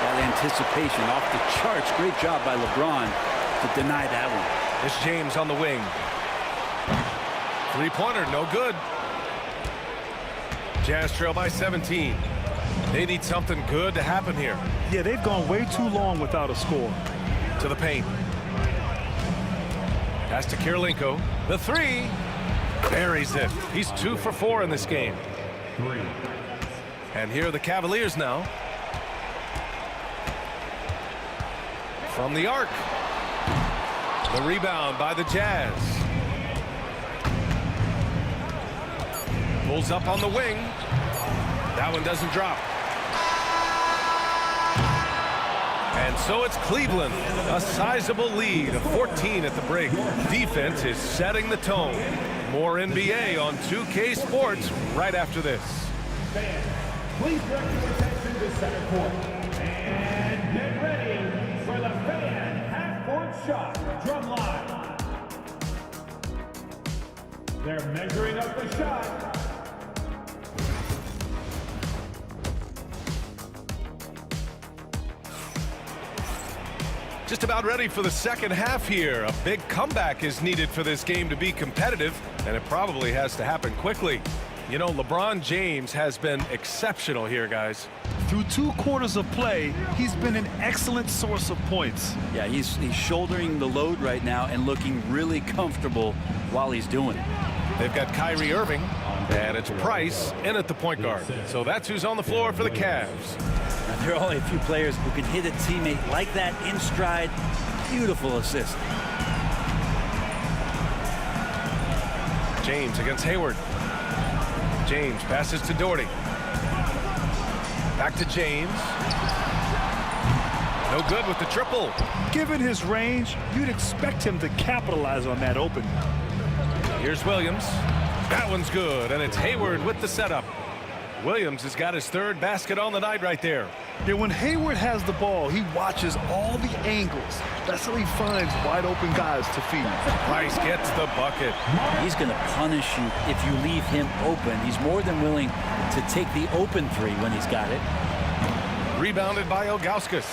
That anticipation off the charts. Great job by LeBron to deny that one. It's James on the wing. 3-pointer, no good. Jazz trail by 17. They need something good to happen here. Yeah, they've gone way too long without a score. To the paint. Pass to Kirilenko. The 3. Buries it. He's 2 for 4 in this game. And here are the Cavaliers now. From the arc. The rebound by the Jazz. Pulls up on the wing. That one doesn't drop. And so it's Cleveland. A sizable lead of 14 at the break. Defense is setting the tone. More NBA on 2K Sports right after this. Please direct your attention to center court. And get ready for the fan half-court shot drum line. They're measuring up the shot. Just about ready for the second half here. A big comeback is needed for this game to be competitive, and it probably has to happen quickly. You know, LeBron James has been exceptional here, guys. Through 2 quarters of play, he's been an excellent source of points. Yeah, he's shouldering the load right now and looking really comfortable while he's doing it. They've got Kyrie Irving, and it's Price in at the point guard. So that's who's on the floor for the Cavs. Now, there are only a few players who can hit a teammate like that in stride. Beautiful assist. James against Hayward. James passes to Doherty. Back to James. No good with the triple. Given his range, you'd expect him to capitalize on that open. Here's Williams. That one's good, and it's Hayward with the setup. Williams has got his 3rd basket on the night right there. Yeah, when Hayward has the ball, he watches all the angles. That's how he finds wide open guys to feed. Price gets the bucket. He's going to punish you if you leave him open. He's more than willing to take the open 3 when he's got it. Rebounded by Ilgauskas.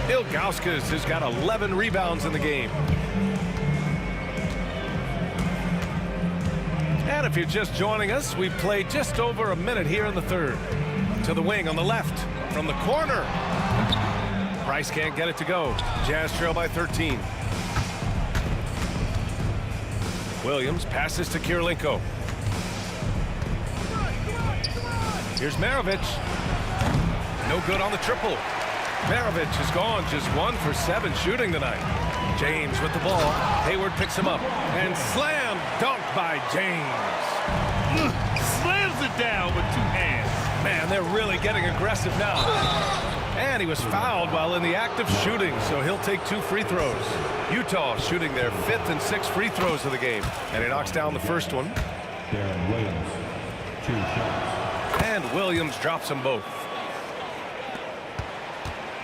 Ilgauskas has got 11 rebounds in the game. And if you're just joining us, we've played just over a minute here in the 3rd. To the wing on the left, from the corner. Price can't get it to go. Jazz trail by 13. Williams passes to Kirilenko. Here's Maravich. No good on the triple. Maravich has gone just 1 for 7 shooting tonight. James with the ball. Hayward picks him up. And slam dunk by James. Slams it down with 2 hands. Man, they're really getting aggressive now. And he was fouled while in the act of shooting, so he'll take 2 free throws. Utah shooting their 5th and 6th free throws of the game. And he knocks down the first one. Darren Williams, 2 shots. And Williams drops them both.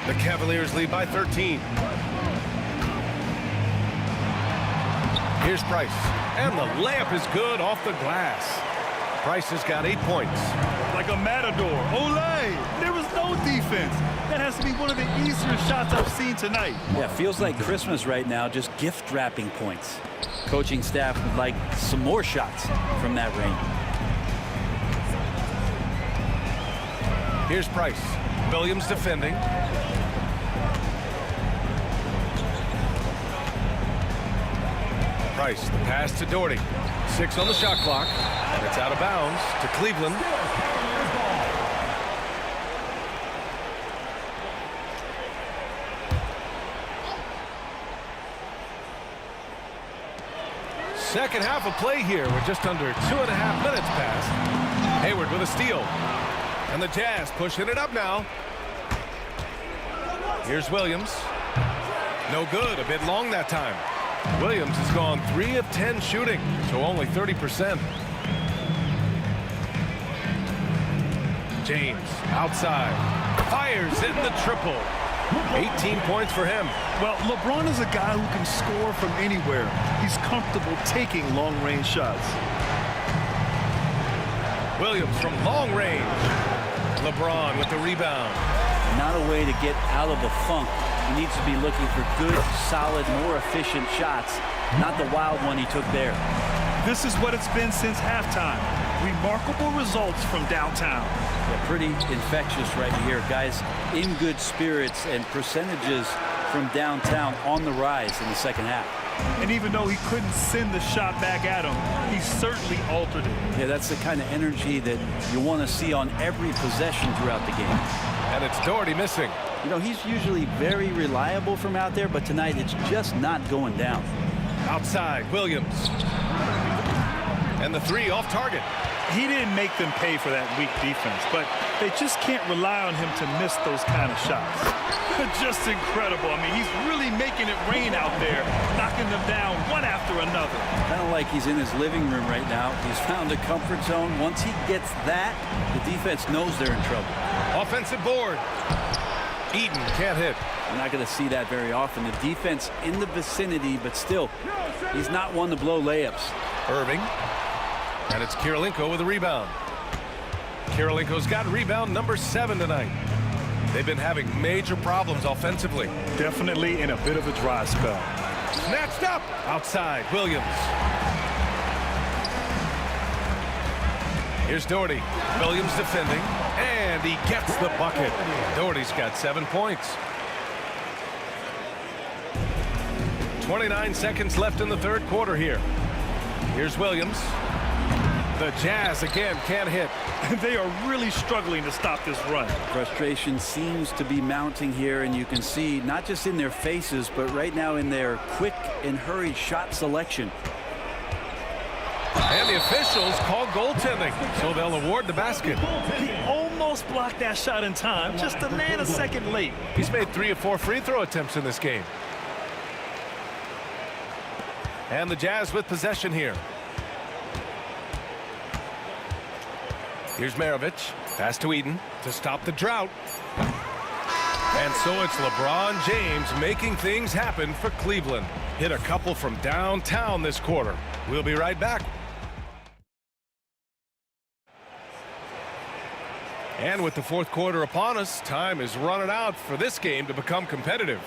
The Cavaliers lead by 13. Here's Price. And the layup is good off the glass. Price has got 8 points. Like a matador. Olay! There was no defense. That has to be one of the easier shots I've seen tonight. Yeah, feels like Christmas right now, just gift wrapping points. Coaching staff would like some more shots from that range. Here's Price. Williams defending. Price, the pass to Doherty. 6 on the shot clock. And it's out of bounds to Cleveland. Second half of play here with just under 2.5 minutes passed. Hayward with a steal. And the Jazz pushing it up now. Here's Williams. No good, a bit long that time. Williams has gone 3 of 10 shooting, so only 30%. James outside. Fires in the triple. 18 points for him. Well, LeBron is a guy who can score from anywhere. He's comfortable taking long-range shots. Williams from long range. LeBron with the rebound. Not a way to get out of the funk. He needs to be looking for good, solid, more efficient shots, not the wild one he took there. This is what it's been since halftime. Remarkable results from downtown. Yeah, pretty infectious right here. Guys in good spirits, and percentages from downtown on the rise in the second half. And even though he couldn't send the shot back at him, he certainly altered it. Yeah, that's the kind of energy that you want to see on every possession throughout the game. And it's Doherty missing. You know, he's usually very reliable from out there, but tonight it's just not going down. Outside, Williams. And the 3 off target. He didn't make them pay for that weak defense, but they just can't rely on him to miss those kind of shots. Just incredible. I mean, he's really making it rain out there, knocking them down one after another. Kind of like he's in his living room right now. He's found a comfort zone. Once he gets that, the defense knows they're in trouble. Offensive board. Eaton can't hit. You're not going to see that very often. The defense in the vicinity, but still, he's not one to blow layups. Irving. And it's Kirilenko with a rebound. Kirilenko's got rebound number 7 tonight. They've been having major problems offensively. Definitely in a bit of a dry spell. Snatched up. Outside, Williams. Here's Doherty. Williams defending. And he gets the bucket. Doherty's got 7 points. 29 seconds left in the third quarter here. Here's Williams. The Jazz again can't hit. They are really struggling to stop this run. Frustration seems to be mounting here, and you can see not just in their faces, but right now in their quick and hurried shot selection. And the officials call goaltending, so they'll award the basket. He almost blocked that shot in time, just a nanosecond late. He's made 3 of 4 free throw attempts in this game. And the Jazz with possession here. Here's Maravich. Pass to Eden to stop the drought. And so it's LeBron James making things happen for Cleveland. Hit a couple from downtown this quarter. We'll be right back. And with the fourth quarter upon us, time is running out for this game to become competitive.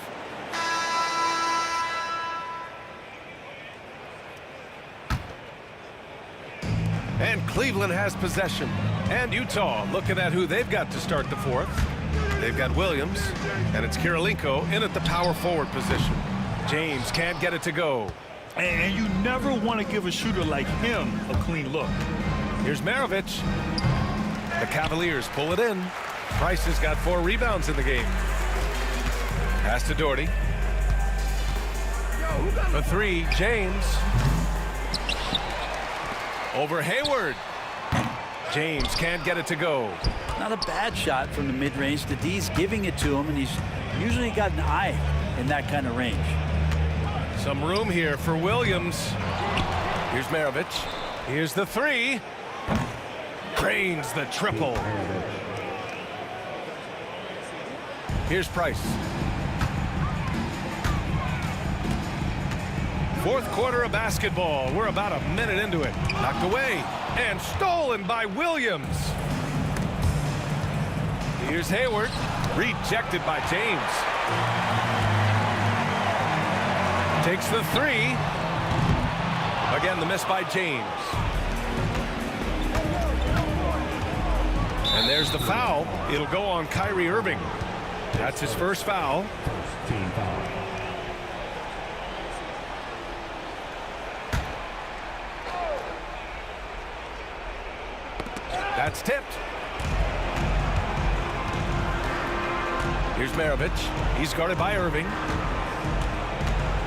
And Cleveland has possession. And Utah looking at who they've got to start the fourth. They've got Williams, and it's Kirilenko in at the power forward position. James can't get it to go. And you never want to give a shooter like him a clean look. Here's Maravich. The Cavaliers pull it in. Price has got 4 rebounds in the game. Pass to Doherty. For 3, James. Over Hayward. James can't get it to go. Not a bad shot from the mid-range. The D's giving it to him, and he's usually got an eye in that kind of range. Some room here for Williams. Here's Maravich. Here's the 3. Drains the triple. Here's Price. Fourth quarter of basketball. We're about a minute into it. Knocked away and stolen by Williams. Here's Hayward. Rejected by James. Takes the 3. Again, the miss by James. And there's the foul. It'll go on Kyrie Irving. That's his first foul. Team foul. That's tipped. Here's Maravich. He's guarded by Irving.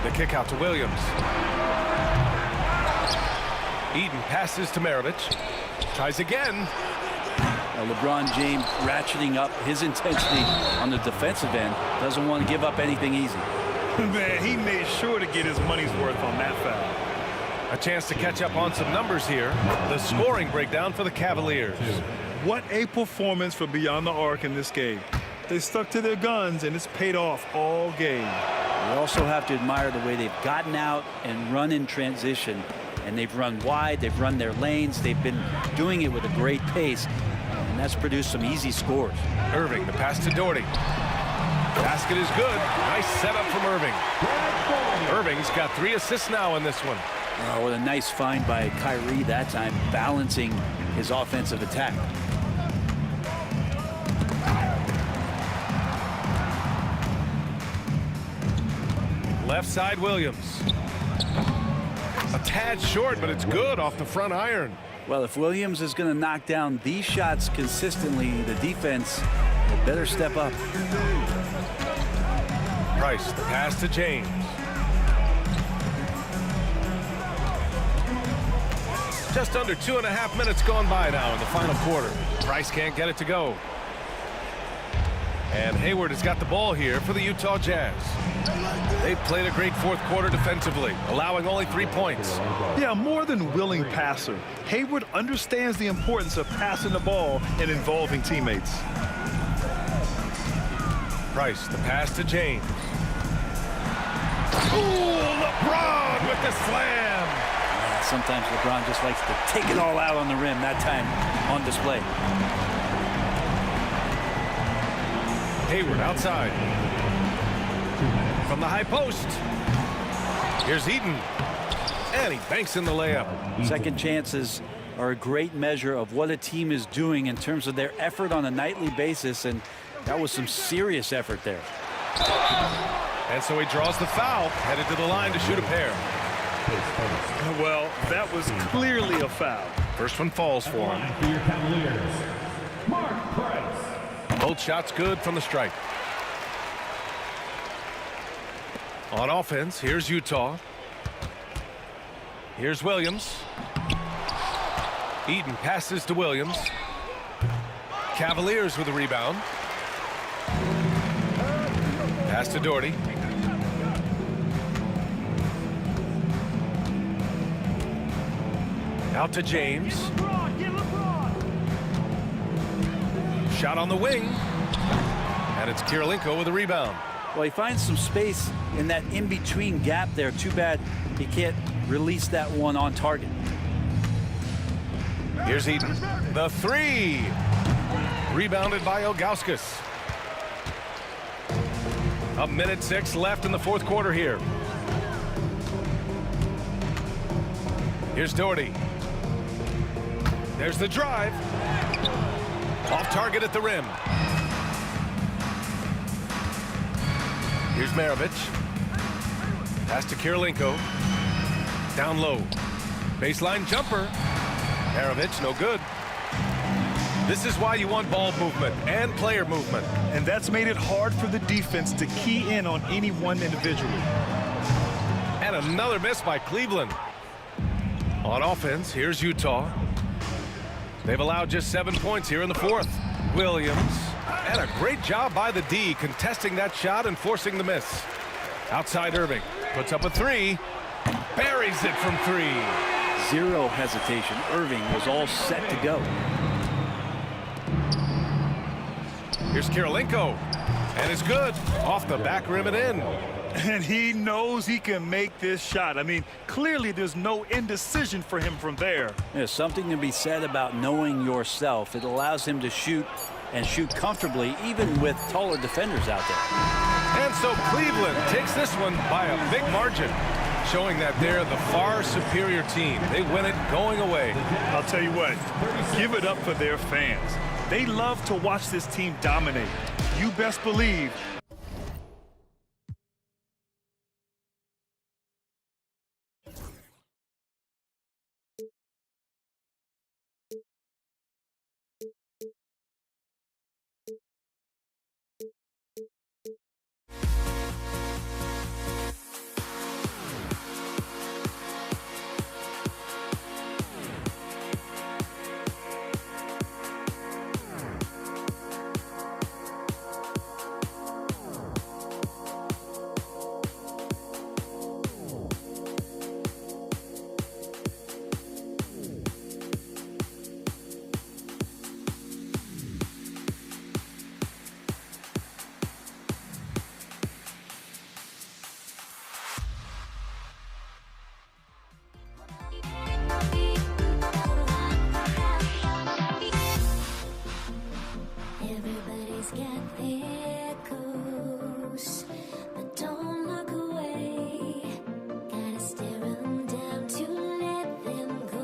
The kick out to Williams. Eden passes to Maravich. Tries again. LeBron James ratcheting up his intensity on the defensive end. Doesn't want to give up anything easy. Man, he made sure to get his money's worth on that foul. A chance to catch up on some numbers here. The scoring breakdown for the Cavaliers. What a performance for Beyond the Arc in this game. They stuck to their guns, and it's paid off all game. We also have to admire the way they've gotten out and run in transition. And they've run wide, they've run their lanes, they've been doing it with a great pace. And that's produced some easy scores. Irving, the pass to Doherty. Basket is good. Nice setup from Irving. Irving's got 3 assists now in this one. Oh, what a nice find by Kyrie that time, balancing his offensive attack. Left side, Williams. A tad short, but it's good off the front iron. Well, if Williams is going to knock down these shots consistently, the defense will better step up. Price, the pass to James. Just under 2.5 minutes gone by now in the final quarter. Price can't get it to go. And Hayward has got the ball here for the Utah Jazz. They've played a great fourth quarter defensively, allowing only 3 points. Yeah, more than willing passer. Hayward understands the importance of passing the ball and involving teammates. Price, the pass to James. Ooh, LeBron with the slam. Yeah, sometimes LeBron just likes to take it all out on the rim, that time on display. Hayward outside. From the high post. Here's Eden. And he banks in the layup. Second chances are a great measure of what a team is doing in terms of their effort on a nightly basis, and that was some serious effort there. And so he draws the foul, headed to the line to shoot a pair. Well, that was clearly a foul. First one falls for him. For your Cavaliers, Mark Price. Both shots good from the stripe. On offense, here's Utah. Here's Williams. Eden passes to Williams. Cavaliers with a rebound. Pass to Doherty. Out to James. Shot on the wing. And it's Kirilenko with a rebound. Well, he finds some space in that in-between gap there. Too bad he can't release that one on target. Here's Eden. The 3. Rebounded by Ilgauskas. 1:06 left in the fourth quarter here. Here's Doherty. There's the drive. Off target at the rim. Here's Maravich. Pass to Kirilenko. Down low. Baseline jumper. Arovich, no good. This is why you want ball movement and player movement. And that's made it hard for the defense to key in on any one individual. And another miss by Cleveland. On offense, here's Utah. They've allowed just 7 points here in the fourth. Williams, and a great job by the D contesting that shot and forcing the miss. Outside Irving, puts up a three, buries it from three. Zero hesitation. Irving was all set to go. Here's Kirilenko, and it's good. Off the back rim and in. And he knows he can make this shot. I mean, clearly there's no indecision for him from there. There's something to be said about knowing yourself. It allows him to shoot and shoot comfortably, even with taller defenders out there. And so Cleveland takes this one by a big margin, showing that they're the far superior team. They win it going away. I'll tell you what, give it up for their fans. They love to watch this team dominate. You best believe Everybody's got their goals, but don't look away. Gotta stare them down to let them go.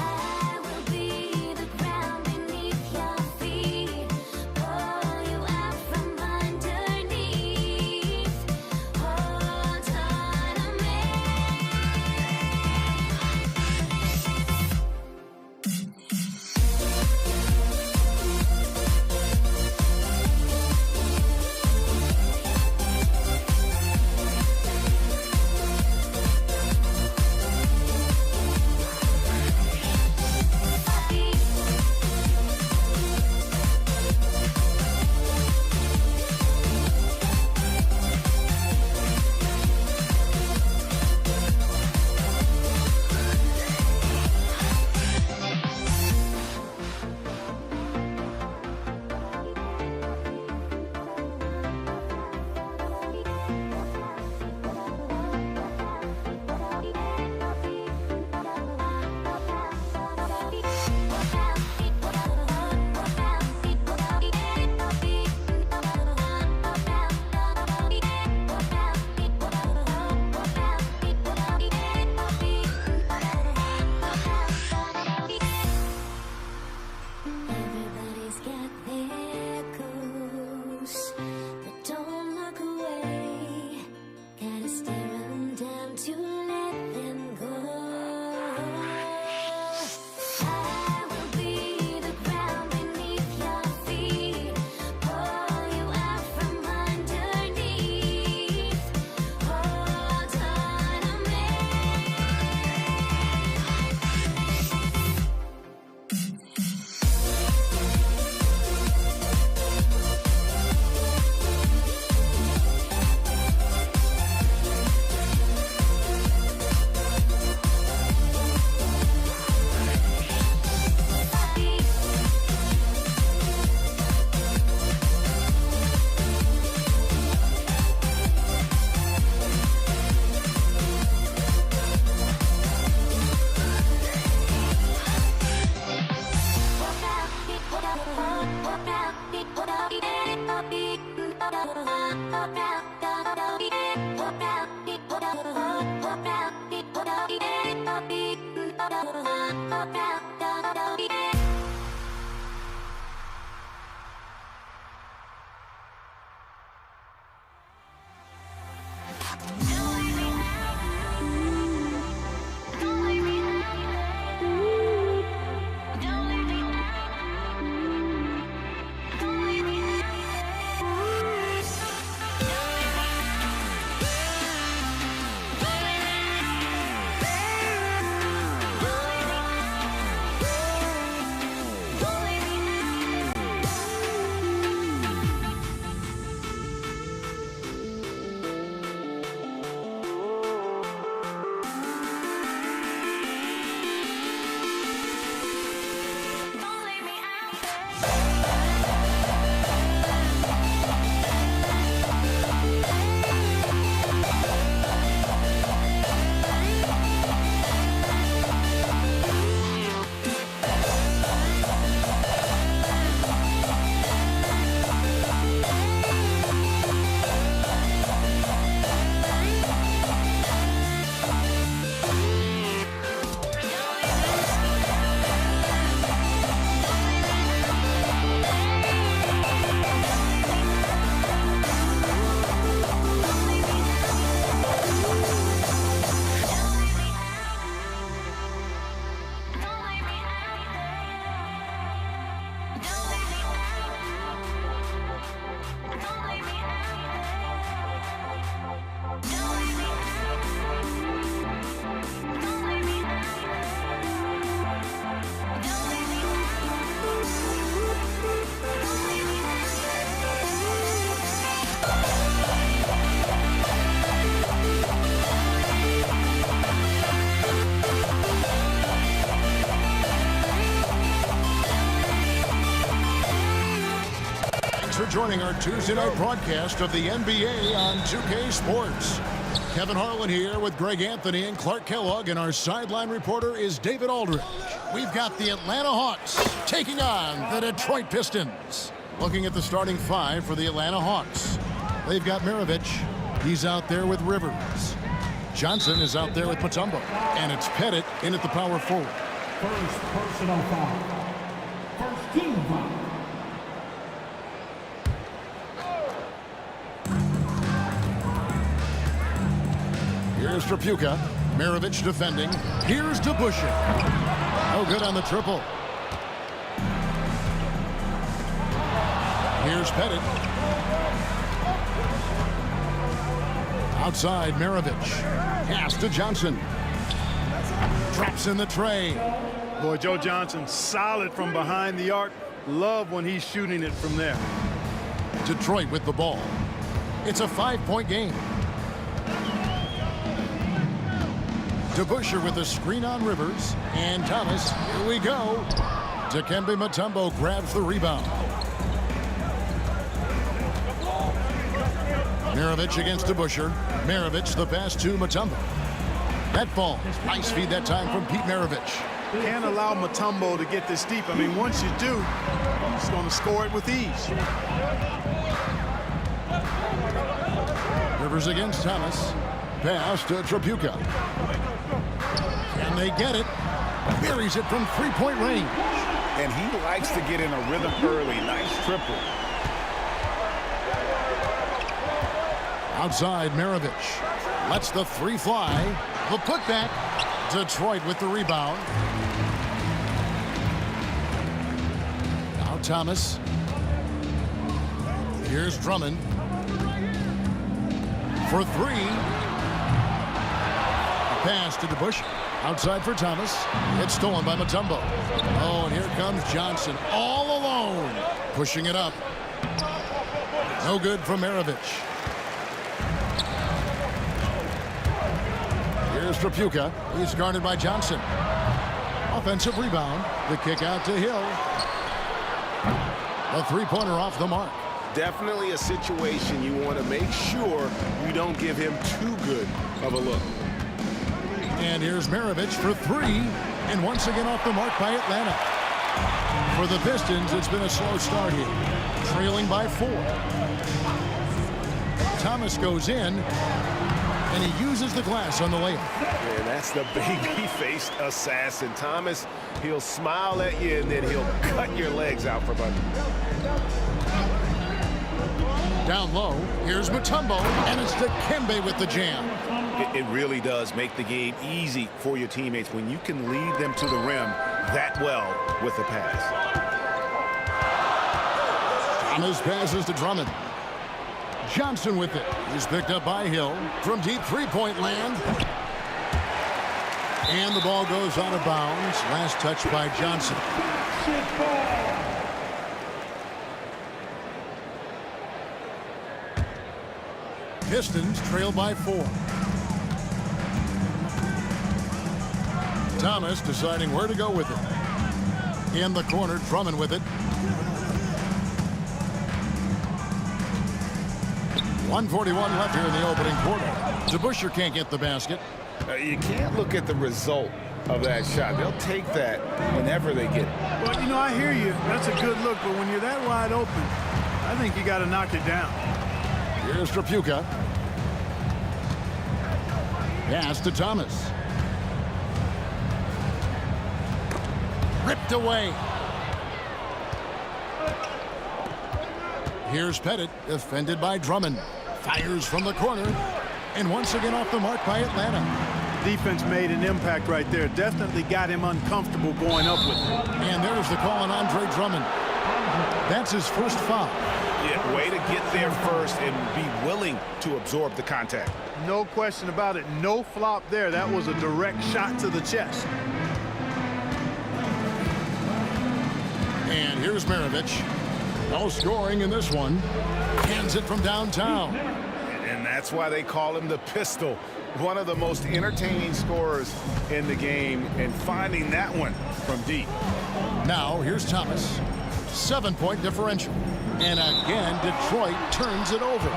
I will be the ground beneath your feet, pull you out from underneath. Hold on to me. Everybody's got their goals, but don't look away. Gotta stare them down to let them go. I will be the ground beneath your feet, pull you out from underneath. Hold on to me. for joining our Tuesday night broadcast of the NBA on 2K Sports. Kevin Harlan here with Greg Anthony and Clark Kellogg, and our sideline reporter is David Aldridge. We've got the Atlanta Hawks taking on the Detroit Pistons. Looking at the starting five for the Atlanta Hawks. They've got Maravich. He's out there with Rivers. Johnson is out there with Mutombo. And it's Pettit in at the power forward. First personal foul. First team foul. Here's Trapuka. Maravich defending. Here's DeBusschere. No good on the triple. Here's Pettit. Outside, Maravich. Pass to Johnson. Drops in the tray. Boy, Joe Johnson, solid from behind the arc. Love when he's shooting it from there. Detroit with the ball. It's a 5-point game. DeBusschere with a screen on Rivers. And Thomas, here we go. Dikembe Mutombo grabs the rebound. Maravich against DeBusschere. Maravich the pass to Mutombo. That ball. Nice feed that time from Pete Maravich. Can't allow Mutombo to get this deep. I mean, once you do, he's going to score it with ease. Rivers against Thomas. Pass to Trapuka. And they get it. Buries it from three-point range. And he likes to get in a rhythm early. Nice triple. Outside, Maravich lets the three fly. The putback. Detroit with the rebound. Now Thomas. Here's Drummond. For three. A pass to DeBusschere. Outside for Thomas. It's stolen by Mutombo. Oh, and here comes Johnson all alone. Pushing it up. No good from Maravich. Here's Trapuka. He's guarded by Johnson. Offensive rebound. The kick out to Hill. A three-pointer off the mark. Definitely a situation you want to make sure you don't give him too good of a look. And here's Maravich for three. And once again off the mark by Atlanta. For the Pistons, it's been a slow start here. Trailing by 4. Thomas goes in. And he uses the glass on the layup. And that's the baby-faced assassin. Thomas, he'll smile at you, and then he'll cut your legs out for fun. Down low, here's Mutombo, and it's Dikembe with the jam. It really does make the game easy for your teammates when you can lead them to the rim that well with the pass. Thomas passes to Drummond. Johnson with it. He's picked up by Hill from deep three-point land. And the ball goes out of bounds. Last touch by Johnson. Pistons trail by 4. Thomas deciding where to go with it. In the corner, Drummond with it. 1:41 left here in the opening quarter. DeBusschere can't get the basket. You can't look at the result of that shot. They'll take that whenever they get it. Well, you know, I hear you. That's a good look, but when you're that wide open, I think you got to knock it down. Here's Trapuka. Pass to Thomas. Ripped away. Here's Pettit, defended by Drummond. Fires from the corner. And once again off the mark by Atlanta. Defense made an impact right there. Definitely got him uncomfortable going up with it. And there's the call on Andre Drummond. That's his first foul. Yeah, way to get there first and be willing to absorb the contact. No question about it. No flop there. That was a direct shot to the chest. And here's Maravich. No scoring in this one. Hands it from downtown. And that's why they call him the pistol. One of the most entertaining scorers in the game, and finding that one from deep. Now here's Thomas. 7-point differential. And again, Detroit turns it over.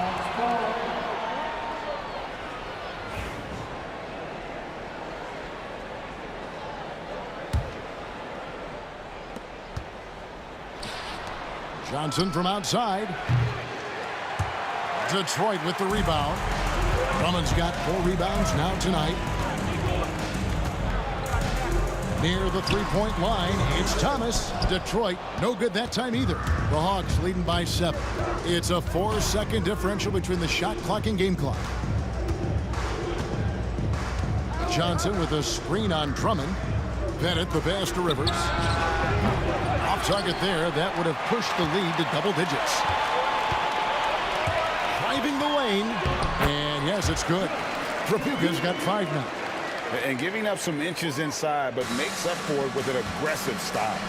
Johnson from outside. Detroit with the rebound. Drummond's got 4 rebounds now tonight. Near the three-point line, it's Thomas. Detroit, no good that time either. The Hawks leading by 7. It's a 4-second differential between the shot clock and game clock. Johnson with a screen on Drummond. Bennett the pass to Rivers. Off target there, that would have pushed the lead to double digits. Driving the lane, and yes, it's good. Trapuka's got 5 now. And giving up some inches inside, but makes up for it with an aggressive style.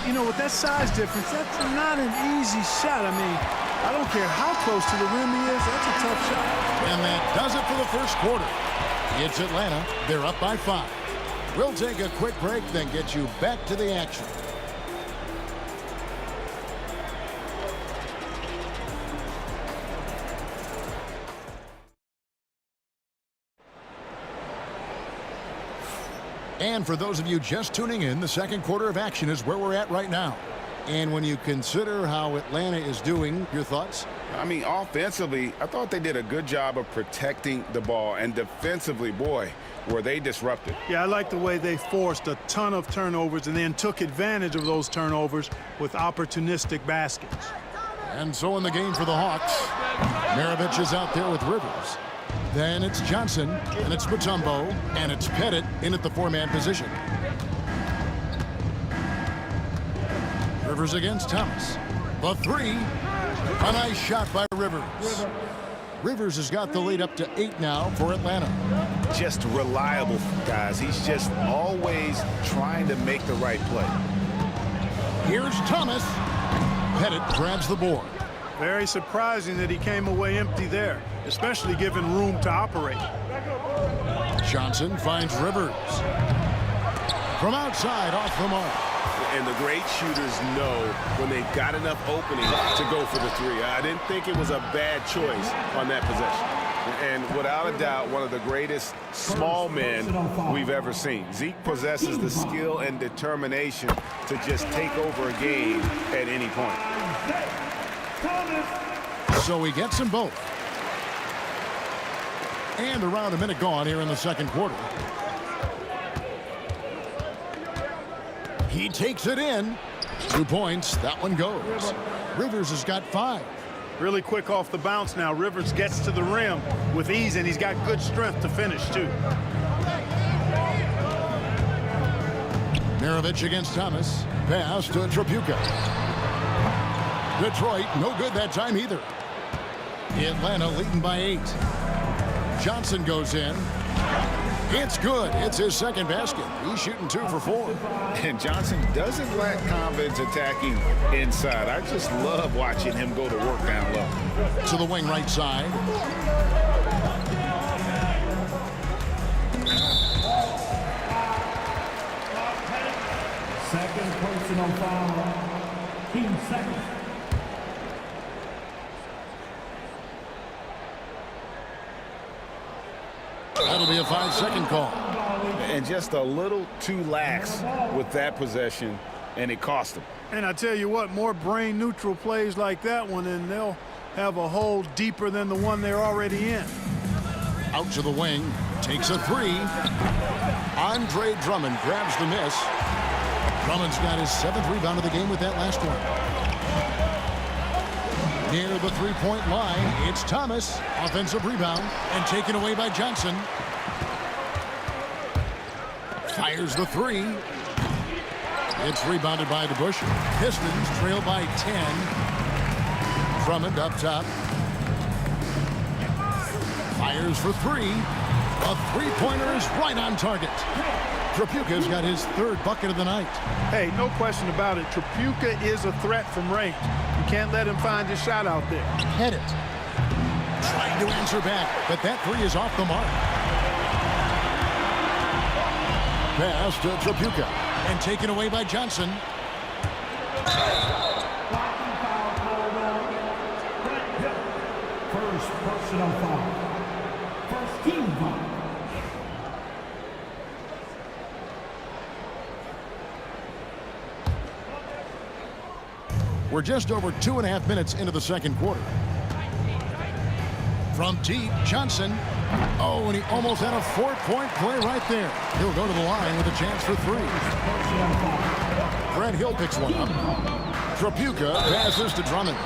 You know, with that size difference, that's not an easy shot. I mean, I don't care how close to the rim he is, that's a tough shot. And that does it for the first quarter. It's Atlanta. They're up by 5. We'll take a quick break, then get you back to the action. And for those of you just tuning in, the second quarter of action is where we're at right now. And when you consider how Atlanta is doing, your thoughts? I mean, offensively, I thought they did a good job of protecting the ball. And defensively, boy, were they disruptive. Yeah, I like the way they forced a ton of turnovers and then took advantage of those turnovers with opportunistic baskets. And so in the game for the Hawks, Maravich is out there with Rivers. Then it's Johnson, and it's Mutombo, and it's Pettit in at the 4-man position. Rivers against Thomas. The 3. A nice shot by Rivers. Rivers has got the lead up to 8 now for Atlanta. Just reliable, guys. He's just always trying to make the right play. Here's Thomas. Pettit grabs the board. Very surprising that he came away empty there, especially given room to operate. Johnson finds Rivers. From outside, off the mark. And the great shooters know when they've got enough opening to go for the 3. I didn't think it was a bad choice on that possession. And without a doubt, one of the greatest small men we've ever seen. Zeke possesses the skill and determination to just take over a game at any point. So he gets them both. And around a minute gone here in the second quarter. He takes it in. 2 points. That one goes. Rivers has got 5. Really quick off the bounce now. Rivers gets to the rim with ease, and he's got good strength to finish, too. Maravich against Thomas. Pass to Trapuka. Detroit, no good that time either. Atlanta leading by 8. Johnson goes in. It's good. It's his second basket. He's shooting 2 for 4. And Johnson doesn't lack confidence attacking inside. I just love watching him go to work down low. To the wing right side. Second personal foul. Team second. That'll be a 5-second call. And just a little too lax with that possession, and it cost him. And I tell you what, more brain-neutral plays like that one, and they'll have a hole deeper than the one they're already in. Out to the wing. Takes a 3. Andre Drummond grabs the miss. Drummond's got his 7th rebound of the game with that last one. Near the 3-point line, it's Thomas. Offensive rebound and taken away by Johnson. Fires the 3. It's rebounded by DeBusch. Pistons trail by 10. Drummond up top. Fires for 3. A 3-pointer is right on target. Trapuka's got his 3rd bucket of the night. Hey, no question about it. Trapuka is a threat from range. You can't let him find his shot out there. Pettit trying to answer back, but that 3 is off the mark. Pass to Trapuka and taken away by Johnson. Personal foul. First team foul. We're just over 2.5 minutes into the second quarter. From deep, Johnson. Oh, and he almost had a 4-point play right there. He'll go to the line with a chance for 3. Grant Hill picks one up. Trapuka passes to Drummond.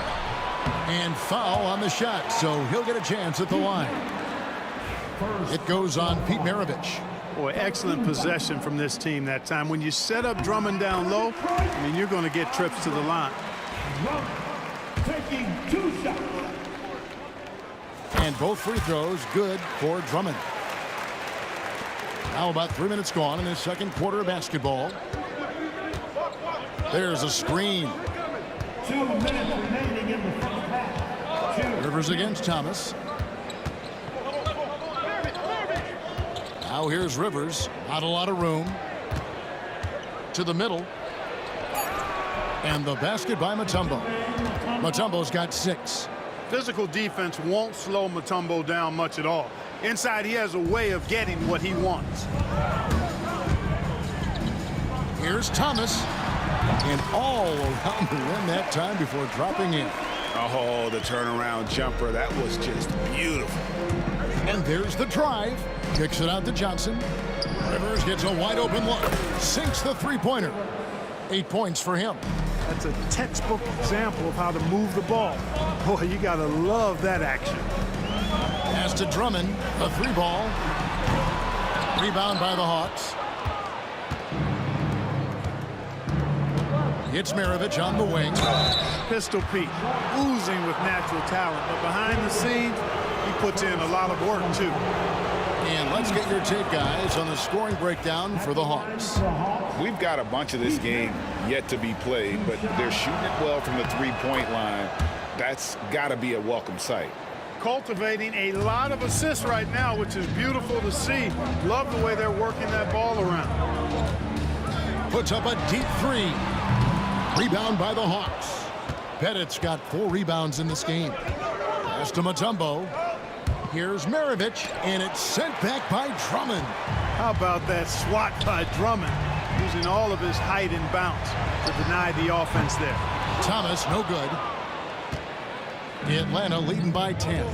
And foul on the shot, so he'll get a chance at the line. It goes on Pete Maravich. Boy, excellent possession from this team that time. When you set up Drummond down low, I mean, you're going to get trips to the line. Taking 2 shots. And both free throws good for Drummond. Now about 3 minutes gone in this second quarter of basketball. There's a screen. 2 minutes remaining in the first half. Rivers against Thomas. Now here's Rivers. Not a lot of room. To the middle. And the basket by Mutombo. Mutombo's got 6. Physical defense won't slow Mutombo down much at all. Inside, he has a way of getting what he wants. Here's Thomas. And all around the rim that time before dropping in. Oh, the turnaround jumper. That was just beautiful. And there's the drive. Kicks it out to Johnson. Rivers gets a wide open look. Sinks the three-pointer. 8 points for him. That's a textbook example of how to move the ball. Boy, you got to love that action. Pass to Drummond. A 3-ball. Rebound by the Hawks. It's Maravich on the wing. Pistol Pete, oozing with natural talent, but behind the scenes, he puts in a lot of work, too. And let's get your take, guys, on the scoring breakdown for the Hawks. We've got a bunch of this game yet to be played, but they're shooting it well from the three-point line. That's got to be a welcome sight. Cultivating a lot of assists right now, which is beautiful to see. Love the way they're working that ball around. Puts up a deep 3. Rebound by the Hawks. Pettit's got 4 rebounds in this game. Pass to Mutombo. Here's Maravich, and it's sent back by Drummond. How about that swat by Drummond, using all of his height and bounce to deny the offense there. Thomas, no good. Atlanta leading by 10.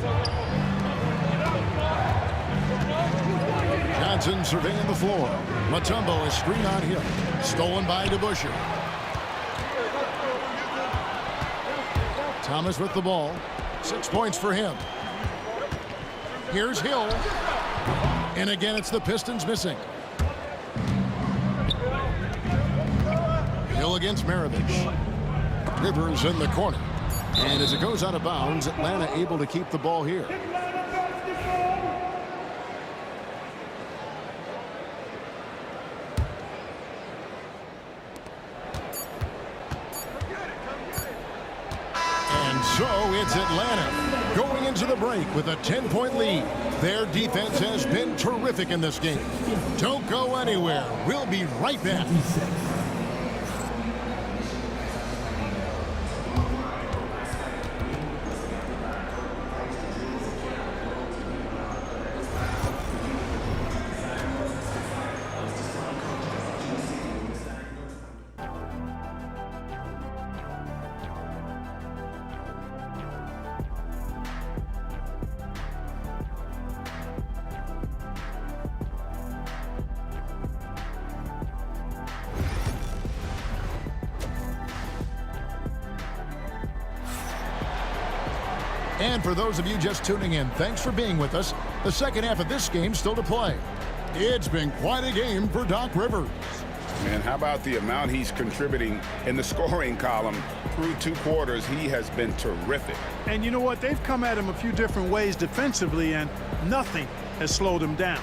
Johnson surveying the floor. Mutombo is screen on him. Stolen by DeBusschere. Thomas with the ball. 6 points for him. Here's Hill. And again, it's the Pistons missing. Hill against Maravich. Rivers in the corner. And as it goes out of bounds, Atlanta able to keep the ball here. And so it's Atlanta going into the break with a 10-point lead. Their defense has been terrific in this game. Don't go anywhere. We'll be right back. And for those of you just tuning in, thanks for being with us. The second half of this game still to play. It's been quite a game for Doc Rivers. Man, how about the amount he's contributing in the scoring column through 2 quarters? He has been terrific. And you know what? They've come at him a few different ways defensively, and nothing has slowed him down.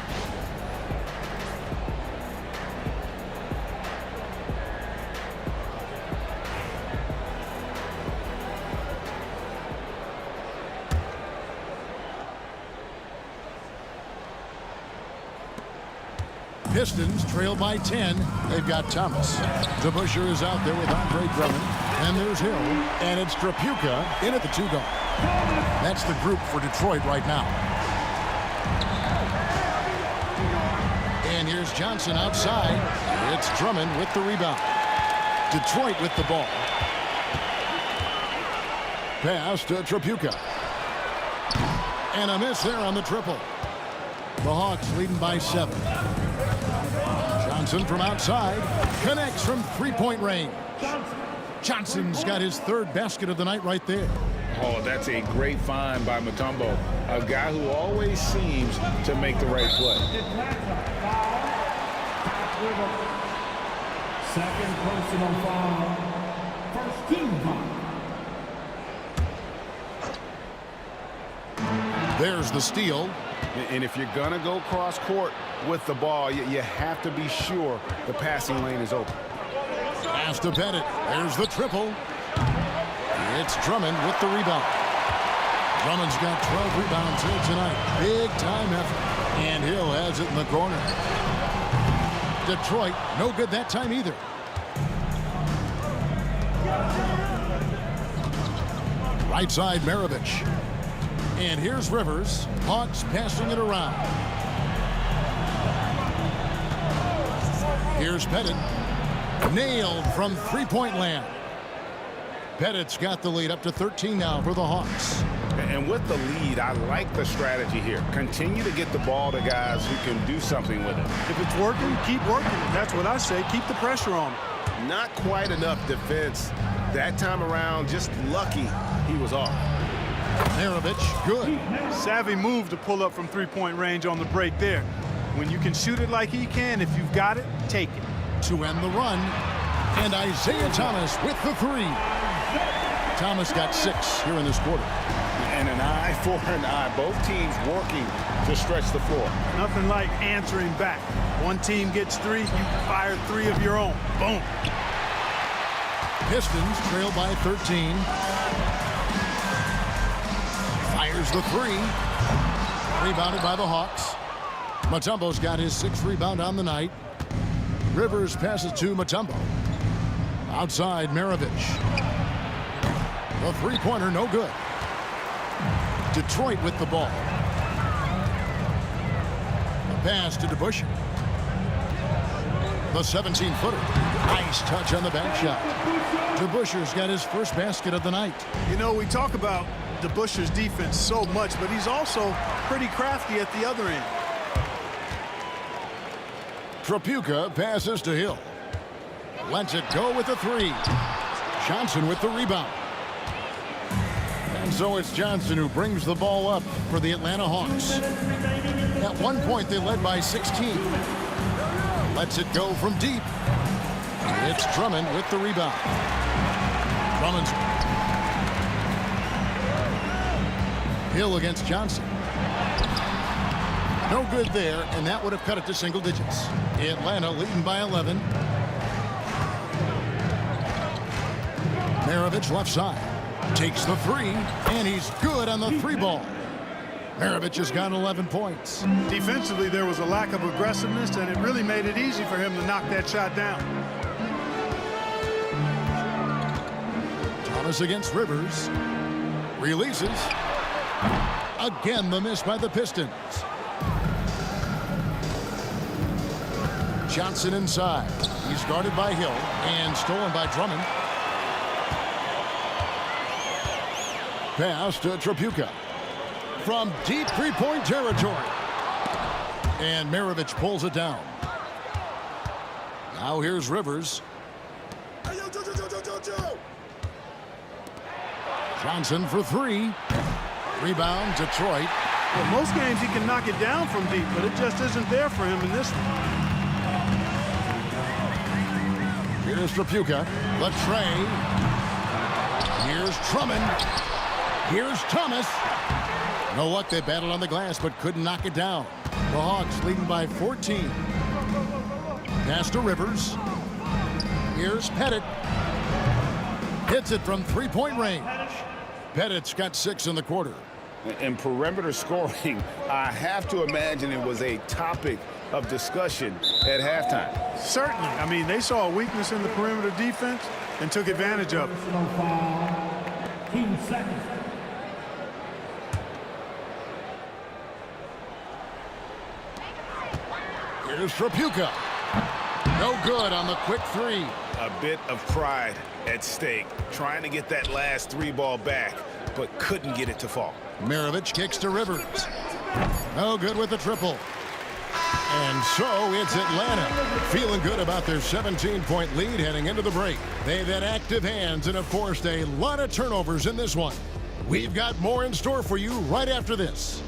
Pistons trail by 10. They've got Thomas. DeBusschere is out there with Andre Drummond. And there's Hill, and it's Trapuka in at the 2 guard. That's the group for Detroit right now. And here's Johnson outside. It's Drummond with the rebound. Detroit with the ball. Pass to Trapuka. And a miss there on the triple. The Hawks leading by 7. Johnson from outside connects from three-point range. Johnson's got his 3rd basket of the night right there. Oh, that's a great find by Mutombo, a guy who always seems to make the right play. Second personal foul. First team foul. There's the steal. And if you're going to go cross court with the ball, you have to be sure the passing lane is open. Pass to Pettit. There's the triple. It's Drummond with the rebound. Drummond's got 12 rebounds here tonight. Big time effort. And Hill has it in the corner. Detroit, no good that time either. Right side, Maravich. And here's Rivers. Hawks passing it around. Here's Pettit. Nailed from three-point land. Pettit's got the lead up to 13 now for the Hawks. And with the lead, I like the strategy here. Continue to get the ball to guys who can do something with it. If it's working, keep working it. That's what I say. Keep the pressure on him. Not quite enough defense. That time around, just lucky he was off. Maravich, good. Savvy move to pull up from three-point range on the break there. When you can shoot it like he can, if you've got it, take it. To end the run, and Isaiah Thomas with the 3. Thomas got 6 here in this quarter. And an eye for an eye. Both teams working to stretch the floor. Nothing like answering back. One team gets 3, you fire 3 of your own. Boom. Pistons trail by 13. Fires the 3. Rebounded by the Hawks. Mutombo's got his 6th rebound on the night. Rivers passes to Mutombo. Outside, Maravich. The three-pointer, no good. Detroit with the ball. A pass to DeBusschere. The 17-footer. Nice touch on the back shot. DeBusschere's got his 1st basket of the night. You know, we talk about DeBusschere's defense so much, but he's also pretty crafty at the other end. Trapuka passes to Hill. Lets it go with the 3. Johnson with the rebound. And so it's Johnson who brings the ball up for the Atlanta Hawks. At one point, they led by 16. Lets it go from deep. It's Drummond with the rebound. Drummond's Hill against Johnson. No good there, and that would have cut it to single digits. Atlanta leading by 11. Maravich left side. Takes the 3, and he's good on the 3-ball. Maravich has got 11 points. Defensively, there was a lack of aggressiveness, and it really made it easy for him to knock that shot down. Thomas against Rivers. Releases. Again, the miss by the Pistons. Johnson inside. He's guarded by Hill and stolen by Drummond. Pass to Trapuka. From deep three-point territory. And Maravich pulls it down. Now here's Rivers. Johnson for 3. Rebound, Detroit. Well, most games he can knock it down from deep, but it just isn't there for him in this one. Here's Trapuka. The tray. Here's Drummond. Here's Thomas. No luck. They battled on the glass, but couldn't knock it down. The Hawks leading by 14. Pass to Rivers. Here's Pettit. Hits it from three-point range. Pettit's got 6 in the quarter. In perimeter scoring, I have to imagine it was a topic of discussion at halftime. Certainly. I mean, they saw a weakness in the perimeter defense. and took advantage of it. Personal foul. Team second. Here's Trapuka. No good on the quick three. A bit of pride at stake, trying to get that last three ball back, but couldn't get it to fall. Maravich kicks to Rivers. No good with the triple. And so it's Atlanta feeling good about their 17-point lead heading into the break. They've had active hands and have forced a lot of turnovers in this one. We've got more in store for you right after this.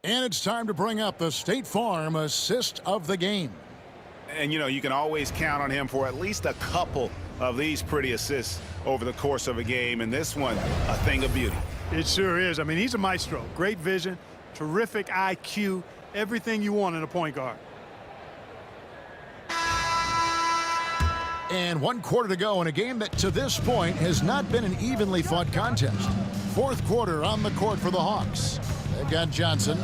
And it's time to bring up the State Farm assist of the game. And, you know, you can always count on him for at least a couple of these pretty assists over the course of a game. And this one, a thing of beauty. It sure is. I mean, he's a maestro. Great vision, terrific IQ, everything you want in a point guard. And 1 quarter to go in a game that to this point has not been an evenly fought contest. 4th quarter on the court for the Hawks. They've got Johnson.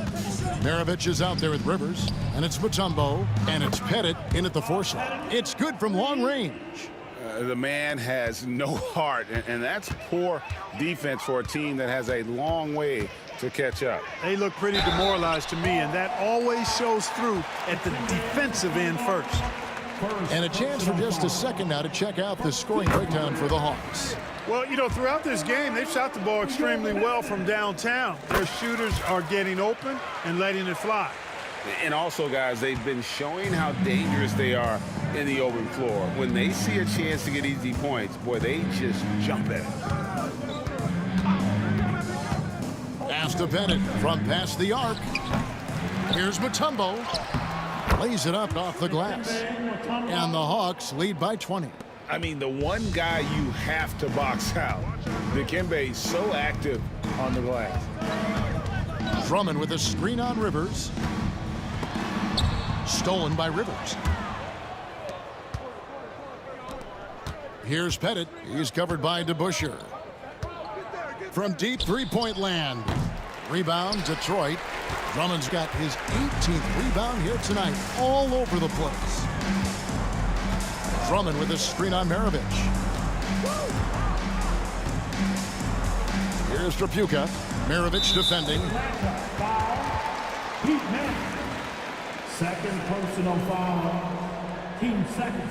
Maravich is out there with Rivers. And it's Mutombo. And it's Pettit in at the foursome. It's good from long range. The man has no heart, and that's poor defense for a team that has a long way to catch up. They look pretty demoralized to me, and that always shows through at the defensive end first. And a chance for just a second now to check out the scoring breakdown for the Hawks. Well, you know, throughout this game, they've shot the ball extremely well from downtown. Their shooters are getting open and letting it fly. And also, guys, they've been showing how dangerous they are in the open floor. When they see a chance to get easy points, boy, they just jump at it. Pass to Bennett from past the arc. Here's Mutombo. Lays it up off the glass. And the Hawks lead by 20. I mean, the one guy you have to box out. Dikembe is so active on the glass. Drummond with a screen on Rivers. Stolen by Rivers. Here's Pettit. He's covered by DeBusschere. From deep three-point land. Rebound, Detroit. Drummond's got his 18th rebound here tonight. All over the place. Drummond with a screen on Maravich. Here's Trapuka. Maravich defending. Second personal foul. Team second.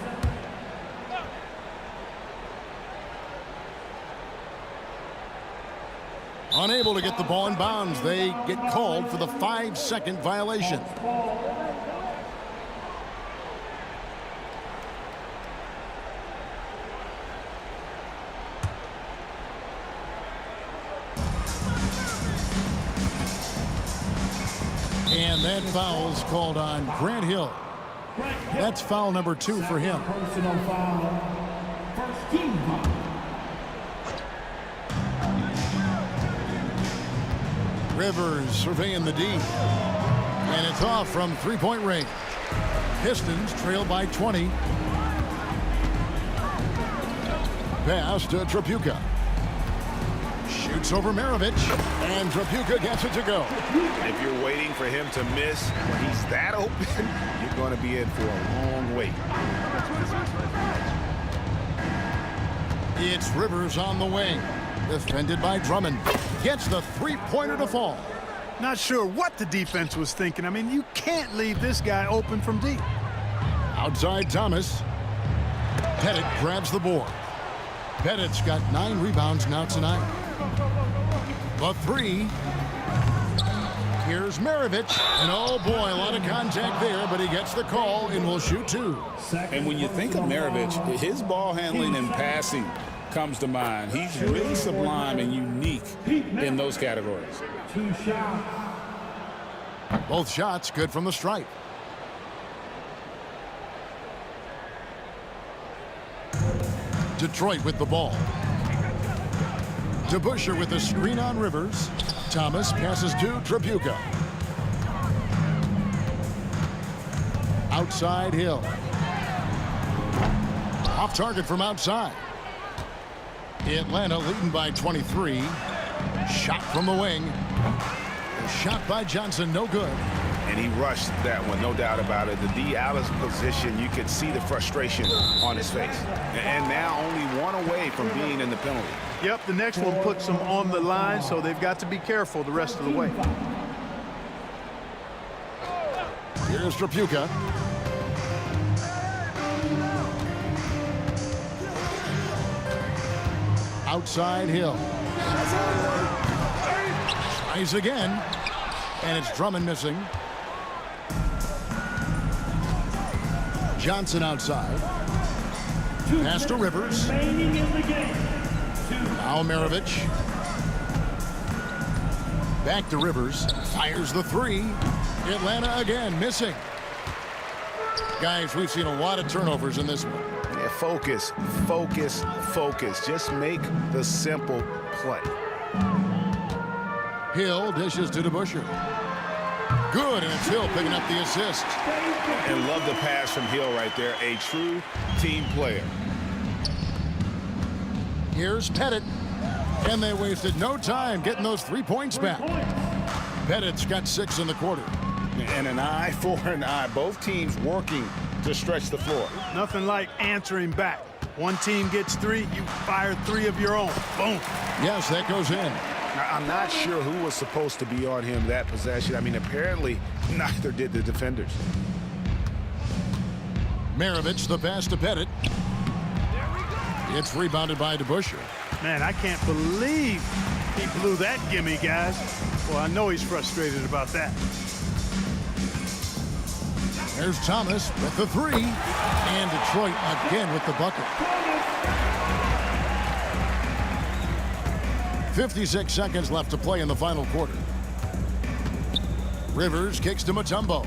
Unable to get the ball in bounds. They get called for the 5-second violation. And that foul's called on Grant Hill. That's foul number 2 for him. Personal foul. First team foul. Rivers surveying the D. And it's off from three-point range. Pistons trail by 20. Pass to Trapuka. Shoots over Maravich. And Trapuka gets it to go. If you're waiting for him to miss when he's that open, you're going to be in for a long wait. It's Rivers on the wing. Defended by Drummond. Gets the three-pointer to fall. Not sure what the defense was thinking. I mean, you can't leave this guy open from deep. Outside Thomas. Pettit grabs the board. Pettit's got 9 rebounds now tonight. The 3. Here's Maravich. And oh boy, a lot of contact there, but he gets the call and will shoot 2. And when you think of Maravich, his ball handling and passing comes to mind. He's really sublime and unique in those categories. 2 shots. Both shots good from the stripe. Detroit with the ball. DeBusschere with the screen on Rivers. Thomas passes to Trapuka. Outside Hill. Off target from outside. Atlanta leading by 23. Shot from the wing. A shot by Johnson, no good. And he rushed that one, no doubt about it. The D out of position, you could see the frustration on his face. And now only one away from being in the penalty. Yep, the next one puts them on the line, so they've got to be careful the rest of the way. Here's Trapuka. Outside Hill. Tries again. And it's Drummond missing. Johnson outside. Pass to Rivers. Now Maravich. Back to Rivers. Fires the three. Atlanta again missing. Guys, we've seen a lot of turnovers in this one. Yeah, focus, focus, focus. Just make the simple play. Hill dishes to DeBusschere. Good, and it's Hill picking up the assist. And love the pass from Hill right there. A true team player. Here's Pettit. And they wasted no time getting those 3 points back. Pettit's got 6 in the quarter. And an eye for an eye. Both teams working to stretch the floor. Nothing like answering back. One team gets 3, you fire 3 of your own. Boom. Yes, that goes in. I'm not sure who was supposed to be on him that possession. I mean, apparently neither did the defenders. Maravich, the pass to Pettit. It's rebounded by DeBusschere. Man, I can't believe he blew that gimme, guys. Well, I know he's frustrated about that. There's Thomas with the 3. And Detroit again with the bucket. 56 seconds left to play in the final quarter. Rivers kicks to Mutombo.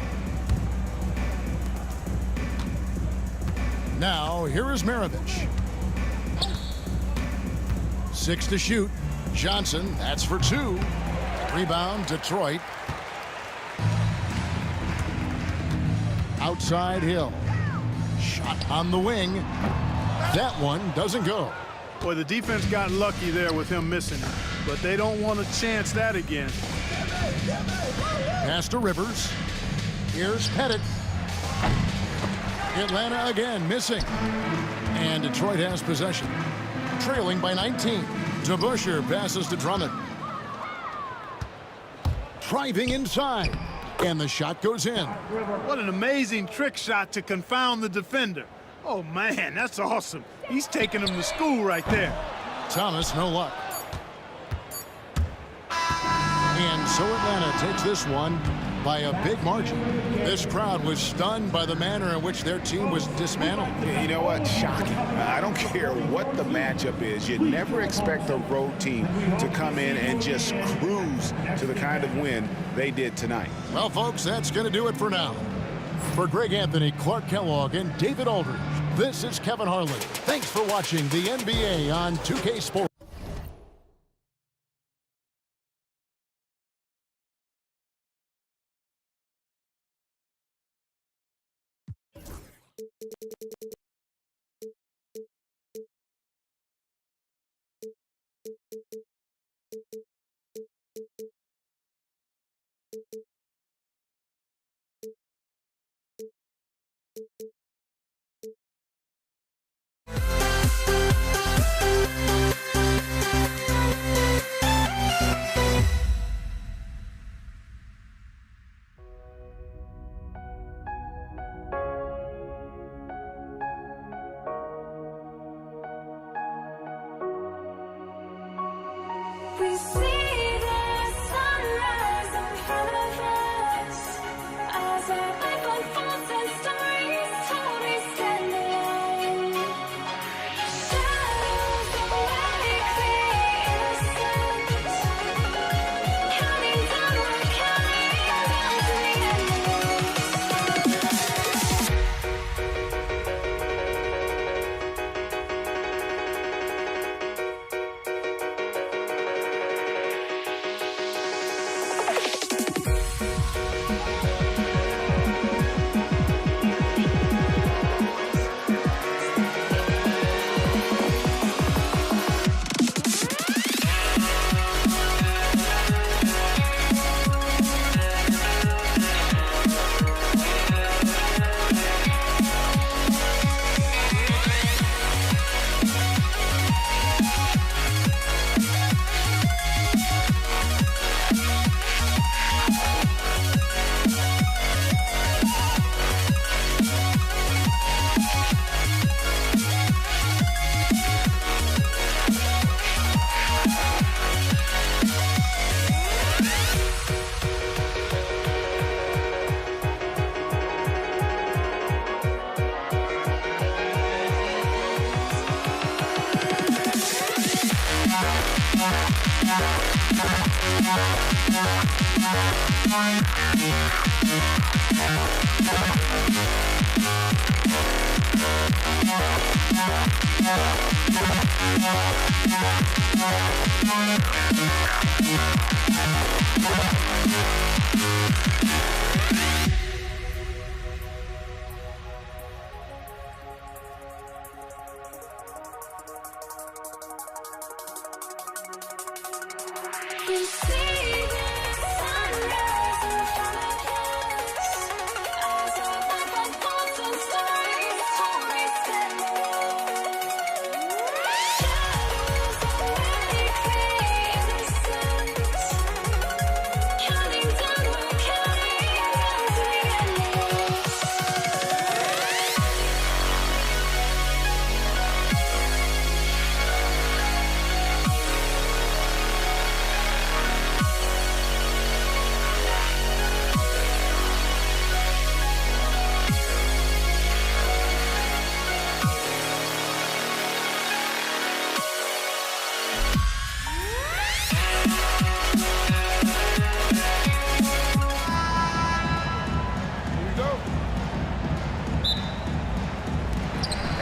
Now, here is Maravich. 6 to shoot. Johnson, that's for 2. Rebound, Detroit. Outside Hill. Shot on the wing. That one doesn't go. Boy, the defense got lucky there with him missing it, but they don't want to chance that again. Pass to Rivers. Here's Pettit. Atlanta again missing. And Detroit has possession. Trailing by 19. DeBusschere passes to Drummond. Driving inside. And the shot goes in. What an amazing trick shot to confound the defender. Oh, man, that's awesome. He's taking him to school right there. Thomas, no luck. And so Atlanta takes this one by a big margin. This crowd was stunned by the manner in which their team was dismantled. You know what? Shocking. I don't care what the matchup is. You'd never expect a road team to come in and just cruise to the kind of win they did tonight. Well, folks, that's going to do it for now. For Greg Anthony, Clark Kellogg, and David Aldridge, this is Kevin Harlan. Thanks for watching the NBA on 2K Sports. We see the sunrise in front of us as our life unfolds and stories told. We stand alone. Shadows awake the innocent, counting down, we're counting down to the end.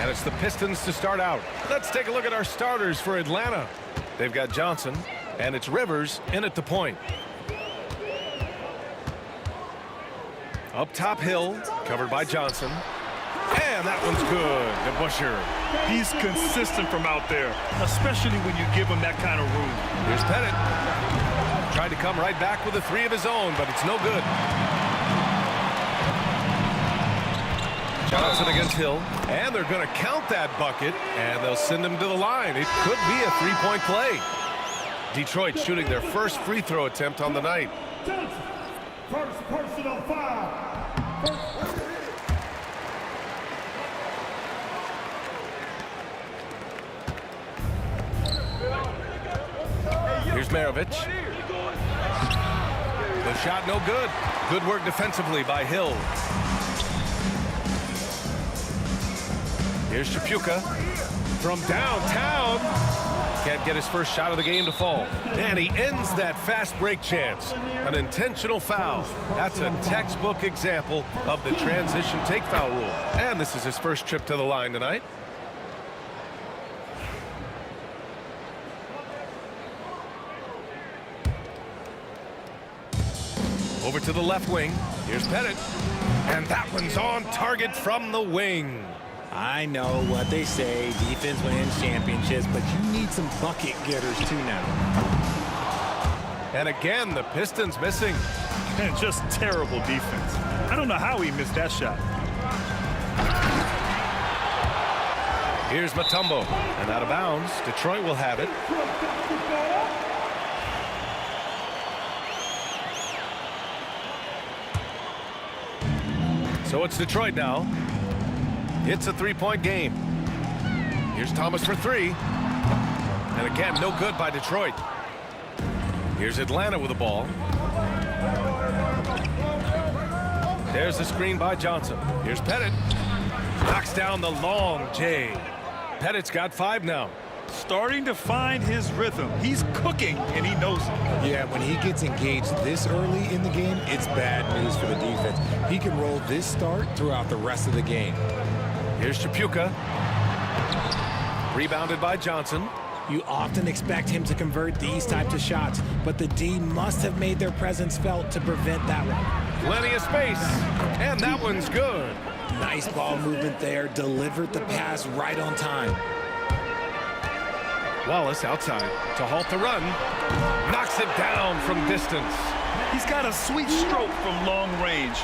And it's the Pistons to start out. Let's take a look at our starters for Atlanta. They've got Johnson, and it's Rivers in at the point. Up top, Hill, covered by Johnson. And that one's good to Busher. He's consistent from out there, especially when you give him that kind of room. Here's Pettit. Tried to come right back with a three of his own, but it's no good. Johnson against Hill, and they're going to count that bucket, and they'll send him to the line. It could be a three-point play. Detroit shooting their first free throw attempt on the night. First personal foul. Here's Maravich. The shot no good. Good work defensively by Hill. Here's Chapuka from downtown. Can't get his first shot of the game to fall. And he ends that fast break chance. An intentional foul. That's a textbook example of the transition take foul rule. And this is his first trip to the line tonight. Over to the left wing. Here's Pettit. And that one's on target from the wing. I know what they say, defense wins championships, but you need some bucket getters too now. And again, the Pistons missing. And just terrible defense. I don't know how he missed that shot. Here's Mutombo, and out of bounds. Detroit will have it. So it's Detroit now. It's a three-point game. Here's Thomas for three. And again, no good by Detroit. Here's Atlanta with the ball. There's the screen by Johnson. Here's Pettit. Knocks down the long J. Pettit's got 5 now. Starting to find his rhythm. He's cooking, and he knows it. Yeah, when he gets engaged this early in the game, it's bad news for the defense. He can roll this start throughout the rest of the game. Here's Chapuka. Rebounded by Johnson. You often expect him to convert these types of shots, but the D must have made their presence felt to prevent that one. Plenty of space, and that one's good. Nice ball movement there, delivered the pass right on time. Wallace outside to halt the run. Knocks it down from distance. He's got a sweet stroke from long range.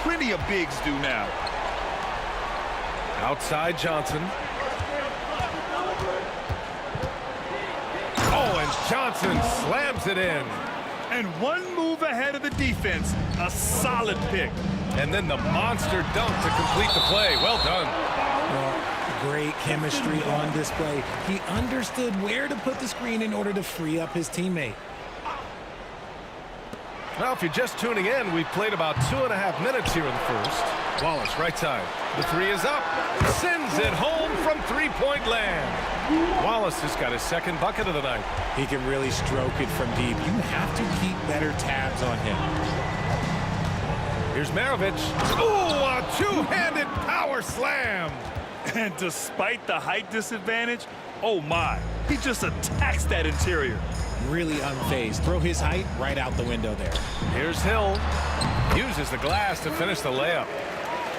Plenty of bigs do now. Outside Johnson. Oh, and Johnson slams it in. And one move ahead of the defense. A solid pick. And then the monster dunk to complete the play. Well done. Well, great chemistry on display. He understood where to put the screen in order to free up his teammate. Well, if you're just tuning in, we've played about 2.5 minutes here in the first. Wallace, right side. The three is up. Sends it home from three-point land. Wallace has got his second bucket of the night. He can really stroke it from deep. You have to keep better tabs on him. Here's Maravich. Ooh, a two-handed power slam. And despite the height disadvantage, oh my, he just attacks that interior. Really unfazed. Throw his height right out the window there. Here's Hill. Uses the glass to finish the layup.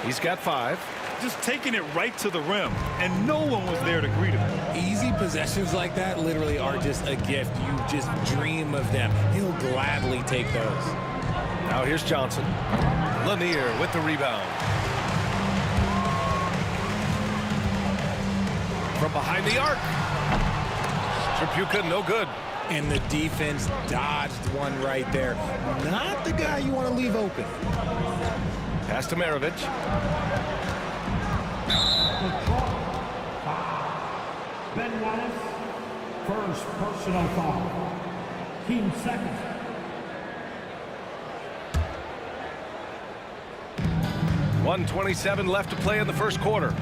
He's got 5. Just taking it right to the rim, and no one was there to greet him. Easy possessions like that literally are just a gift. You just dream of them. He'll gladly take those. Now here's Johnson. Lanier with the rebound. From behind the arc. Tripucka no good. And the defense dodged one right there. Not the guy you want to leave open. Pass to Maravich. Ben Wallace, first personal foul. Team second. .127 left to play in the first quarter.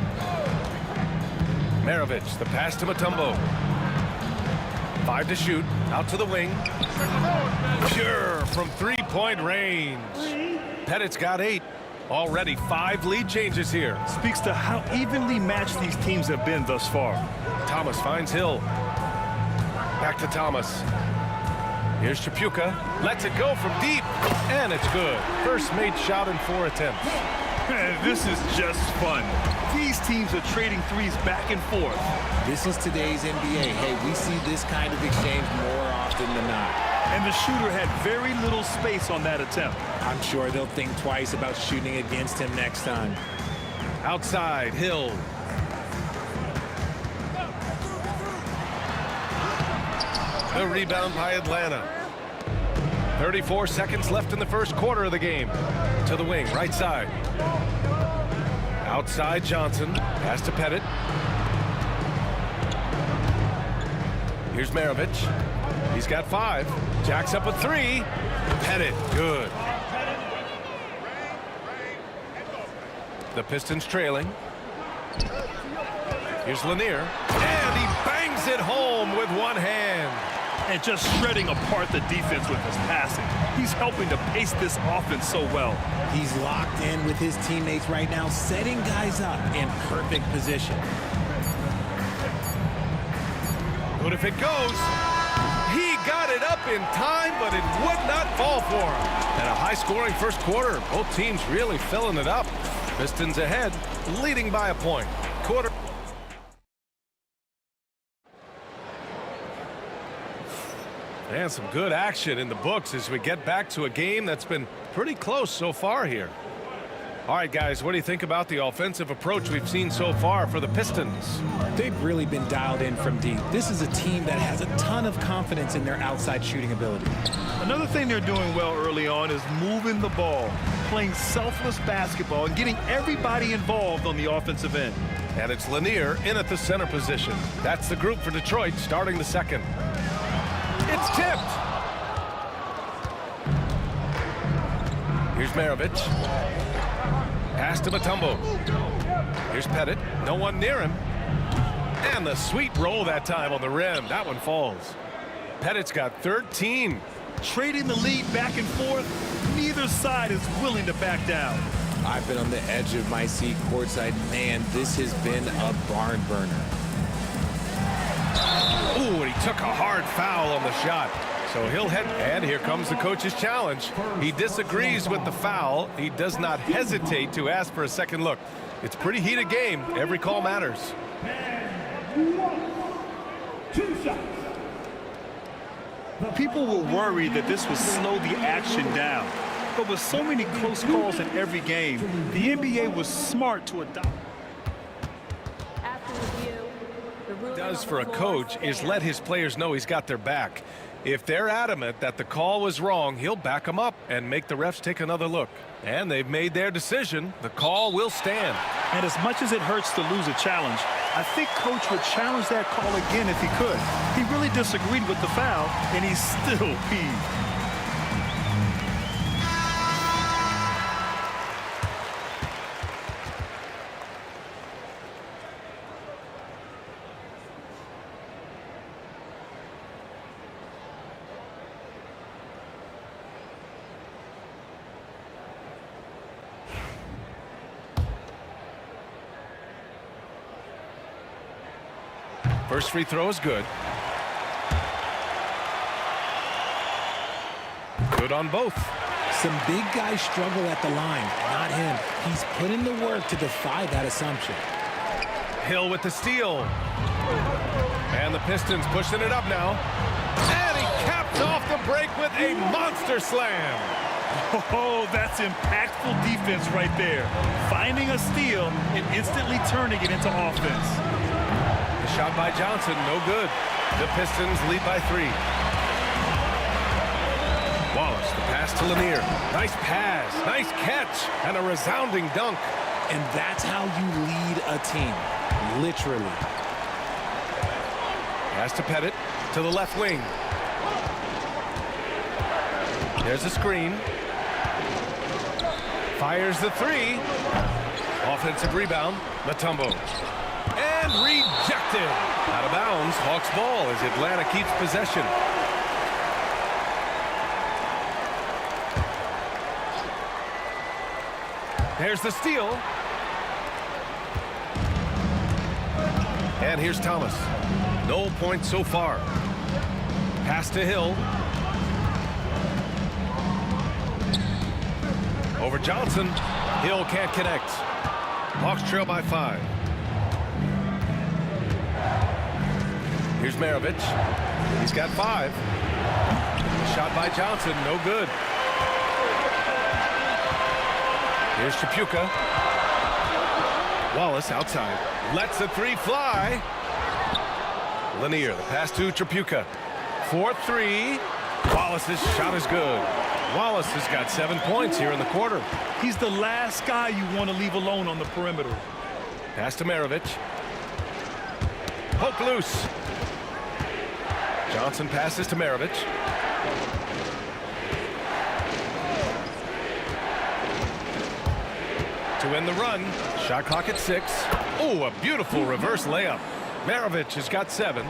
Maravich, the pass to Mutombo. 5 to shoot, out to the wing. Pure from three-point range. Pettit's got 8. Already 5 lead changes here. Speaks to how evenly matched these teams have been thus far. Thomas finds Hill. Back to Thomas. Here's Tripucka. Lets it go from deep, and it's good. First made shot in 4 attempts. This is just fun. These teams are trading threes back and forth. This is today's NBA. Hey, we see this kind of exchange more often than not. And the shooter had very little space on that attempt. I'm sure they'll think twice about shooting against him next time. Outside, Hill. The rebound by Atlanta. 34 seconds left in the first quarter of the game. To the wing, right side. Outside Johnson. Pass to Pettit. Here's Maravich. He's got 5. Jacks up a 3. Pettit, good. The Pistons trailing. Here's Lanier. And he bangs it home with one hand. And just shredding apart the defense with his passing. He's helping to pace this offense so well. He's locked in with his teammates right now, setting guys up in perfect position. But if it goes, he got it up in time, but it would not fall for him. And a high-scoring first quarter. Both teams really filling it up. Pistons ahead, leading by a point. Quarter. And some good action in the books as we get back to a game that's been pretty close so far here. All right, guys, what do you think about the offensive approach we've seen so far for the Pistons? They've really been dialed in from deep. This is a team that has a ton of confidence in their outside shooting ability. Another thing they're doing well early on is moving the ball, playing selfless basketball, and getting everybody involved on the offensive end. And it's Lanier in at the center position. That's the group for Detroit starting the second. It's tipped. Here's Maravich. Pass to Mutombo. Here's Pettit. No one near him. And the sweet roll that time on the rim. That one falls. Pettit's got 13. Trading the lead back and forth, neither side is willing to back down. I've been on the edge of my seat courtside. Man, this has been a barn burner. Ooh, and he took a hard foul on the shot. So he'll head, and here comes the coach's challenge. He disagrees with the foul. He does not hesitate to ask for a second look. It's a pretty heated game. Every call matters. 2 shots. People were worried that this would slow the action down. But with so many close calls in every game, the NBA was smart to adopt. Does for a coach is let his players know he's got their back. If they're adamant that the call was wrong, he'll back them up and make the refs take another look. And they've made their decision. The call will stand. And as much as it hurts to lose a challenge, I think Coach would challenge that call again if he could. He really disagreed with the foul, and he's still peeved. First free throw is good. Good on both. Some big guys struggle at the line, not him. He's put in the work to defy that assumption. Hill with the steal. And the Pistons pushing it up now. And he caps off the break with a monster slam. Oh, that's impactful defense right there. Finding a steal and instantly turning it into offense. The shot by Johnson, no good. The Pistons lead by 3. Wallace, the pass to Lanier. Nice pass, nice catch, and a resounding dunk. And that's how you lead a team, literally. Pass to Pettit, to the left wing. There's a screen. Fires the 3. Offensive rebound, Mutombo. And rejected. Out of bounds, Hawks ball as Atlanta keeps possession. There's the steal. And here's Thomas. No points so far. Pass to Hill. Over Johnson. Hill can't connect. Hawks trail by 5. Here's Maravich. He's got 5. Shot by Johnson. No good. Here's Tripucka. Wallace outside. Lets the 3 fly. Lanier, the pass to Tripucka. 4-3. Wallace's shot is good. Wallace has got 7 points here in the quarter. He's the last guy you want to leave alone on the perimeter. Pass to Maravich. Poke loose. Johnson passes to Maravich. To win the run. Shot clock at 6. Oh, a beautiful reverse layup. Maravich has got 7.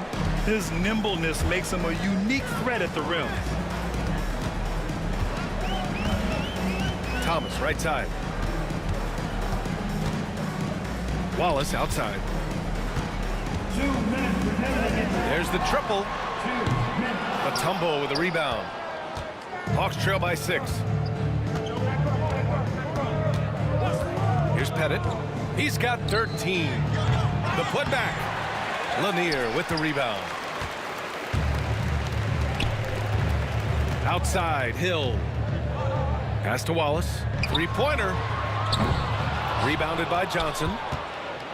His nimbleness makes him a unique threat at the rim. Thomas, right side. Wallace outside. There's the triple. Mutombo with a rebound. Hawks trail by 6. Here's Pettit. He's got 13. The putback. Lanier with the rebound. Outside, Hill. Pass to Wallace. 3-pointer. Rebounded by Johnson.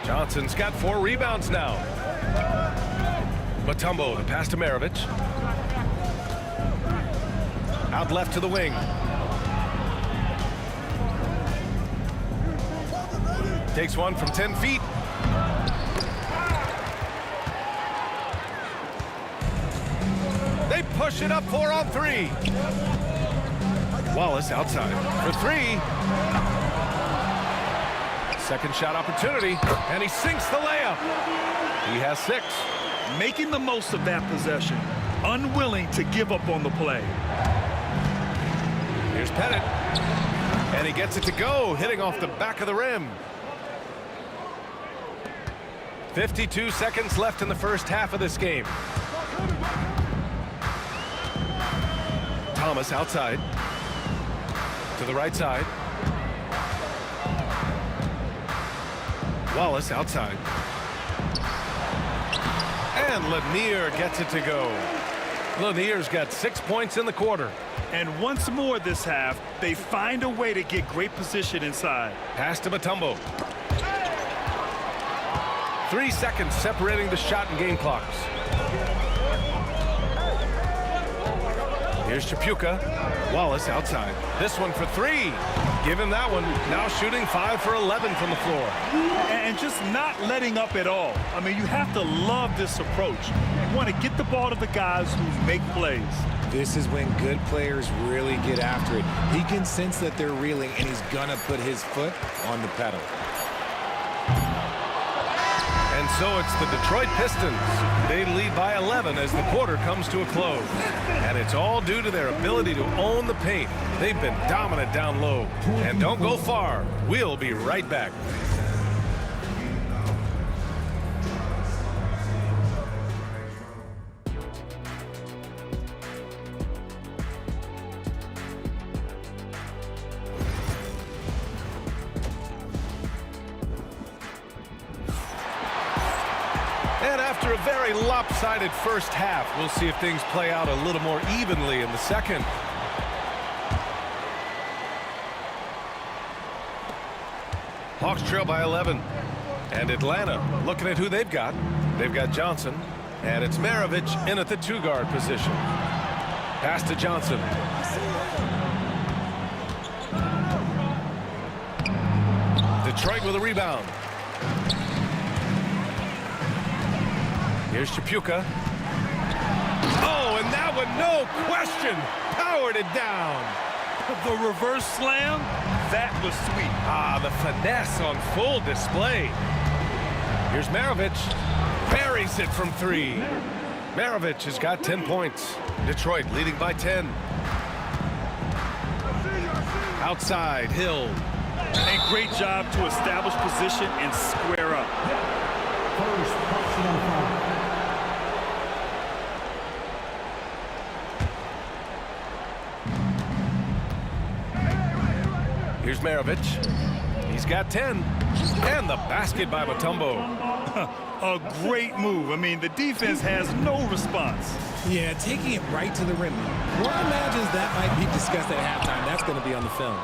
Johnson's got 4 rebounds now. Mutombo, the pass to Maravich. Out left to the wing. Takes one from 10 feet. They push it up 4-on-3. Wallace outside for 3. Second shot opportunity, and he sinks the layup. He has 6. Making the most of that possession. Unwilling to give up on the play. Here's Pettit. And he gets it to go, hitting off the back of the rim. 52 seconds left in the first half of this game. Thomas outside. To the right side. Wallace outside. And Lanier gets it to go. Lanier's got 6 points in the quarter. And once more this half, they find a way to get great position inside. Pass to Mutombo. 3 seconds separating the shot and game clocks. Here's Tripucka. Wallace outside. This one for 3. Give him that one. Now shooting 5 for 11 from the floor. And just not letting up at all. I mean, you have to love this approach. You want to get the ball to the guys who make plays. This is when good players really get after it. He can sense that they're reeling, and he's going to put his foot on the pedal. And so it's the Detroit Pistons. They lead by 11 as the quarter comes to a close. And it's all due to their ability to own the paint. They've been dominant down low. And don't go far. We'll be right back. And after a very lopsided first half, we'll see if things play out a little more evenly in the second. Hawks trail by 11. And Atlanta looking at who they've got. They've got Johnson. And it's Maravich in at the 2-guard position. Pass to Johnson. Detroit with a rebound. Here's Chapuka. Oh, and that one, no question, powered it down. The reverse slam, that was sweet. Ah, the finesse on full display. Here's Maravich. Buries it from 3. Maravich has got 10 points. Detroit leading by 10. Outside, Hill. A great job to establish position and square up. First personal foul. Here's Maravich. He's got 10. And the basket by Mutombo. A great move. I mean, the defense has no response. Yeah, taking it right to the rim. One imagines that might be discussed at halftime. That's going to be on the film.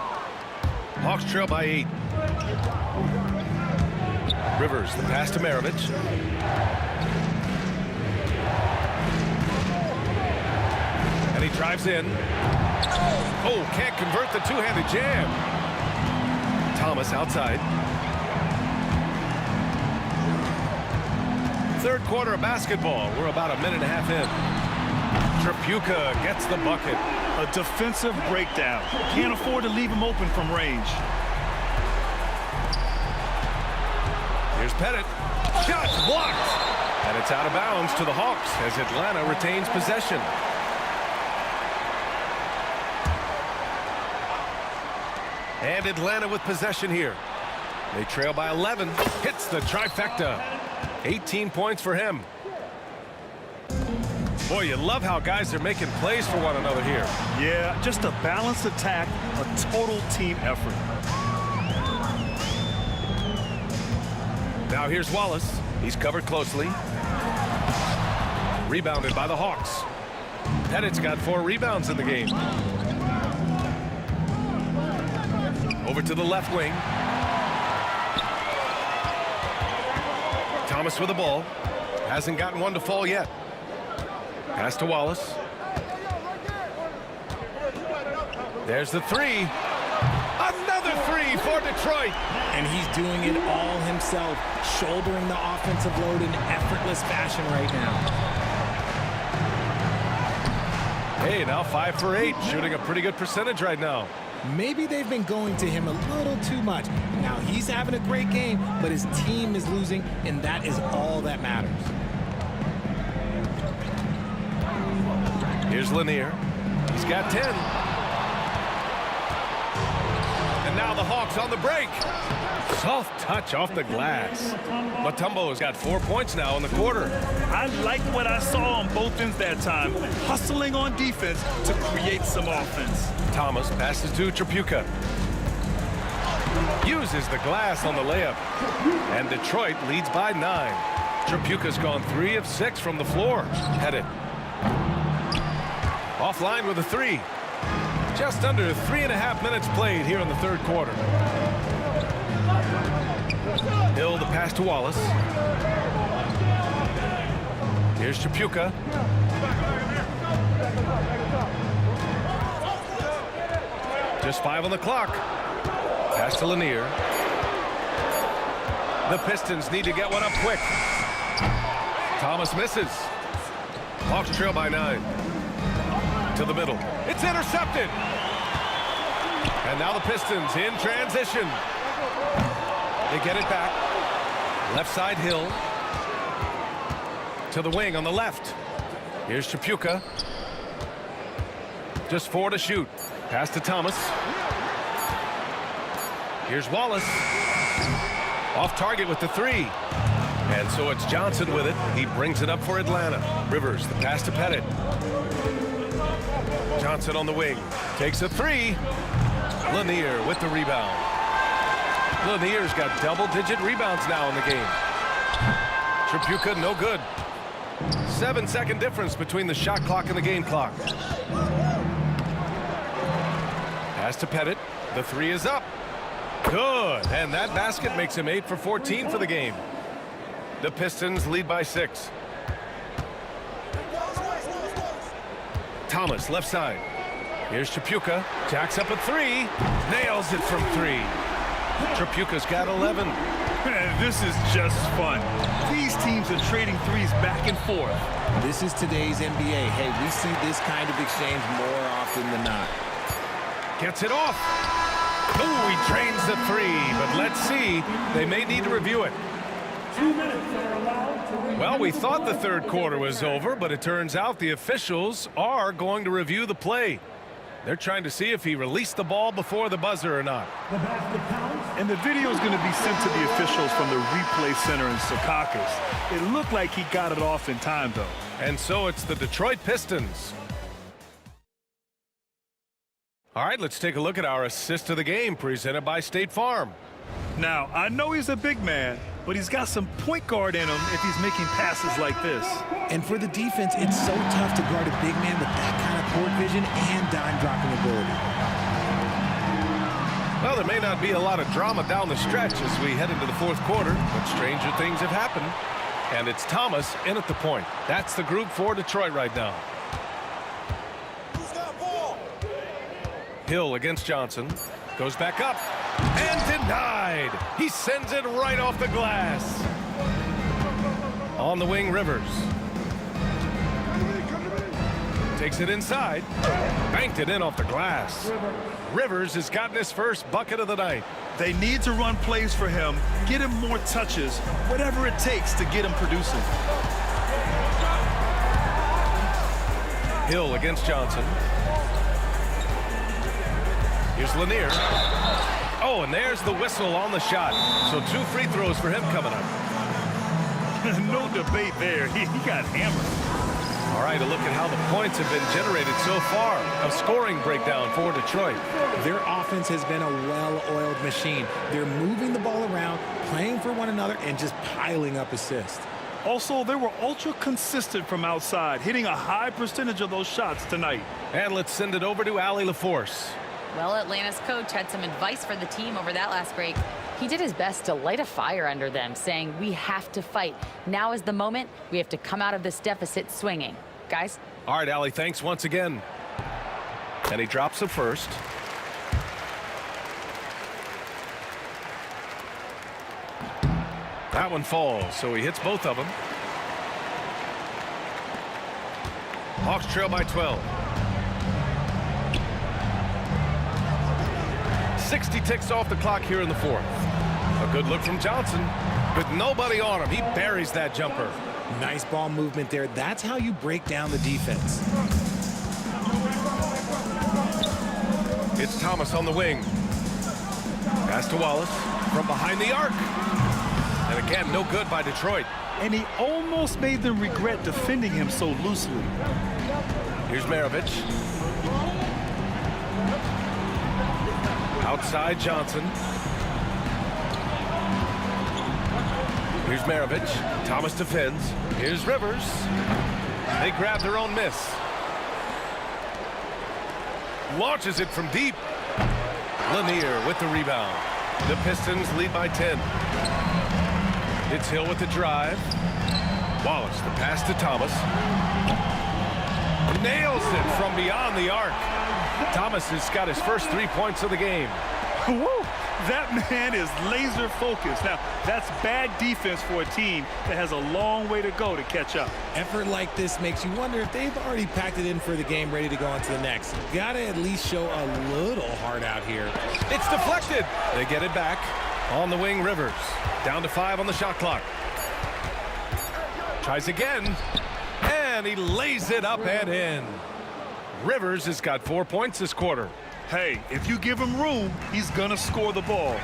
Hawks trail by 8. Rivers, the pass to Maravich. And he drives in. Oh, can't convert the two-handed jam. Thomas outside. Third quarter of basketball. We're about a minute and a half in. Chapuka gets the bucket. A defensive breakdown. Can't afford to leave him open from range. Here's Pettit. Shot's blocked. And it's out of bounds to the Hawks as Atlanta retains possession. And Atlanta with possession here. They trail by 11. Hits the trifecta. 18 points for him. Boy, you love how guys are making plays for one another here. Yeah, just a balanced attack, a total team effort. Now here's Wallace. He's covered closely. Rebounded by the Hawks. Pettit's got 4 rebounds in the game. Over to the left wing. Thomas with the ball. Hasn't gotten one to fall yet. Pass to Wallace. There's the 3. Another 3 for Detroit. And he's doing it all himself, shouldering the offensive load in effortless fashion right now. Hey, now 5 for 8, shooting a pretty good percentage right now. Maybe they've been going to him a little too much. Now he's having a great game, but his team is losing, and that is all that matters. Here's Lanier. He's got 10. And now the Hawks on the break. Soft touch off the glass. Mutombo's got 4 points now in the quarter. I liked what I saw on both ends that time. Hustling on defense to create some offense. Thomas passes to Chapuka. Uses the glass on the layup. And Detroit leads by 9. Chapuka's gone 3 of 6 from the floor. Pettit. Offline with a 3. Just under 3.5 minutes played here in the third quarter. Hill the pass to Wallace. Here's Chapuka. Just 5 on the clock. Pass to Lanier. The Pistons need to get one up quick. Thomas misses. Hawks trail by 9. To the middle. It's intercepted. And now the Pistons in transition. They get it back. Left side Hill. To the wing on the left. Here's Chapuka. Just 4 to shoot. Pass to Thomas. Here's Wallace. Off target with the 3. And so it's Johnson with it. He brings it up for Atlanta. Rivers, the pass to Pettit. Johnson on the wing. Takes a 3. Lanier with the rebound. Lanier's got double-digit rebounds now in the game. Tripucka, no good. 7-second difference between the shot clock and the game clock. Pass to Pettit. The three is up. Good. And that basket makes him 8 for 14 for the game. The Pistons lead by 6. Thomas, left side. Here's Tripucka. Jacks up a 3. Nails it from 3. Tripucka's got 11. This is just fun. These teams are trading threes back and forth. This is today's NBA. Hey, we see this kind of exchange more often than not. Gets it off. Oh, he drains the 3, but let's see. They may need to review it. 2 minutes are allowed to review. Well, we thought the third quarter was over, but it turns out the officials are going to review the play. They're trying to see if he released the ball before the buzzer or not. The basket counts. And the video is going to be sent to the officials from the replay center in Secaucus. It looked like he got it off in time, though. And so it's the Detroit Pistons. All right, let's take a look at our assist of the game presented by State Farm. Now, I know he's a big man, but he's got some point guard in him if he's making passes like this. And for the defense, it's so tough to guard a big man with that kind of court vision and dime dropping ability. Well, there may not be a lot of drama down the stretch as we head into the fourth quarter, but stranger things have happened. And it's Thomas in at the point. That's the group for Detroit right now. Hill against Johnson. Goes back up. And denied. He sends it right off the glass. On the wing, Rivers. Takes it inside. Banked it in off the glass. Rivers has gotten his first bucket of the night. They need to run plays for him, get him more touches, whatever it takes to get him producing. Hill against Johnson. Here's Lanier. Oh, and there's the whistle on the shot. So 2 free throws for him coming up. No debate there. He got hammered. All right, a look at how the points have been generated so far. A scoring breakdown for Detroit. Their offense has been a well-oiled machine. They're moving the ball around, playing for one another, and just piling up assists. Also, they were ultra consistent from outside, hitting a high percentage of those shots tonight. And let's send it over to Allie LaForce. Well, Atlanta's coach had some advice for the team over that last break. He did his best to light a fire under them, saying, we have to fight. Now is the moment. We have to come out of this deficit swinging. Guys? All right, Allie, thanks once again. And he drops the first. That one falls, so he hits both of them. Hawks trail by 12. 60 ticks off the clock here in the fourth. A good look from Johnson. With nobody on him, he buries that jumper. Nice ball movement there. That's how you break down the defense. It's Thomas on the wing. Pass to Wallace from behind the arc. And again, no good by Detroit. And he almost made them regret defending him so loosely. Here's Maravich. Outside Johnson. Here's Maravich. Thomas defends. Here's Rivers. They grab their own miss. Launches it from deep. Lanier with the rebound. The Pistons lead by 10. It's Hill with the drive. Wallace, the pass to Thomas. Nails it from beyond the arc. Thomas has got his first 3 points of the game. Woo! That man is laser focused. Now, that's bad defense for a team that has a long way to go to catch up. Effort like this makes you wonder if they've already packed it in for the game, ready to go on to the next. Gotta at least show a little heart out here. It's deflected. They get it back. On the wing, Rivers. Down to 5 on the shot clock. Tries again. And he lays it up and in. Rivers has got 4 points this quarter. Hey, if you give him room, he's gonna score the ball.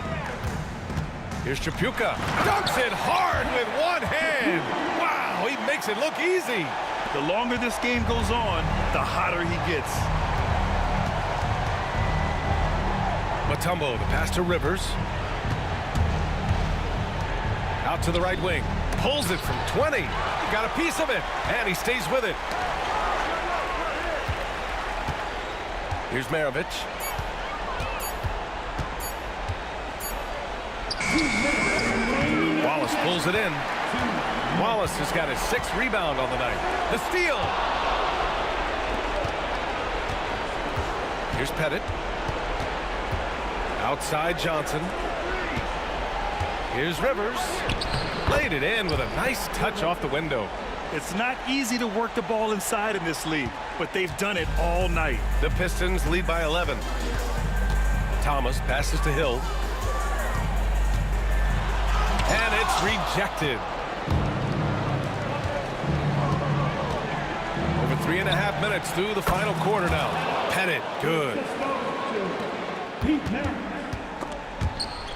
Here's Tripucka. Dunks it hard with one hand. Wow, he makes it look easy. The longer this game goes on, the hotter he gets. Mutombo, the pass to Rivers. Out to the right wing. Pulls it from 20. Got a piece of it, and he stays with it. Here's Maravich. Wallace pulls it in. Wallace has got his 6th rebound on the night. The steal. Here's Pettit. Outside Johnson. Here's Rivers. Laid it in with a nice touch off the window. It's not easy to work the ball inside in this league, but they've done it all night. The Pistons lead by 11. Thomas passes to Hill. And it's rejected. Over 3.5 minutes through the final quarter now. Pettit, good.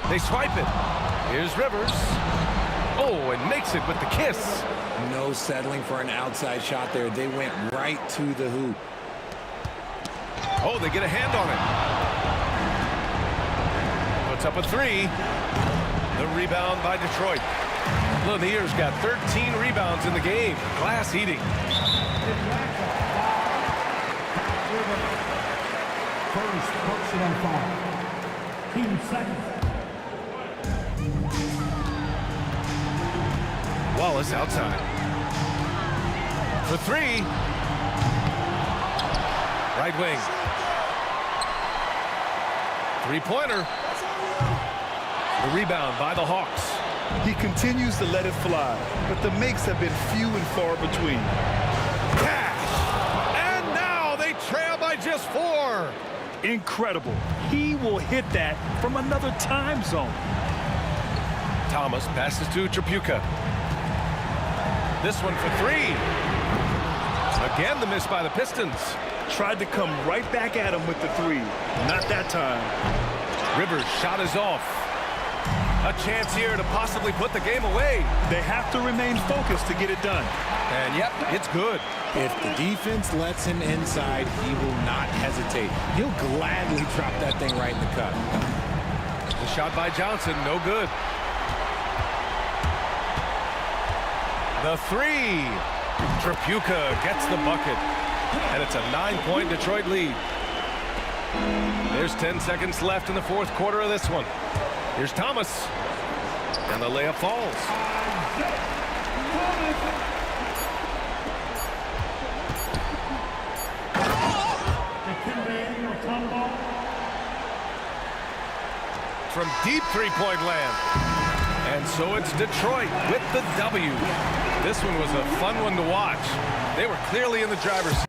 They swipe it. Here's Rivers. Oh, and makes it with the kiss. No settling for an outside shot there. They went right to the hoop. Oh, they get a hand on it. Puts up a 3. The rebound by Detroit. Lanier's got 13 rebounds in the game. Glass eating. First personal foul. Team second. Wallace outside. For 3. Right wing. 3-pointer. The rebound by the Hawks. He continues to let it fly, but the makes have been few and far between. Cash! And now they trail by just 4. Incredible. He will hit that from another time zone. Thomas passes to Tripucka. This one for 3. Again, the miss by the Pistons. Tried to come right back at him with the 3. Not that time. Rivers' shot is off. A chance here to possibly put the game away. They have to remain focused to get it done. And yep, it's good. If the defense lets him inside, he will not hesitate. He'll gladly drop that thing right in the cup. The shot by Johnson, no good. The 3. Tripucka gets the bucket. And it's a 9-point Detroit lead. There's 10 seconds left in the 4th quarter of this one. Here's Thomas. And the layup falls. From deep 3-point land. And so it's Detroit with the W. This one was a fun one to watch. They were clearly in the driver's seat.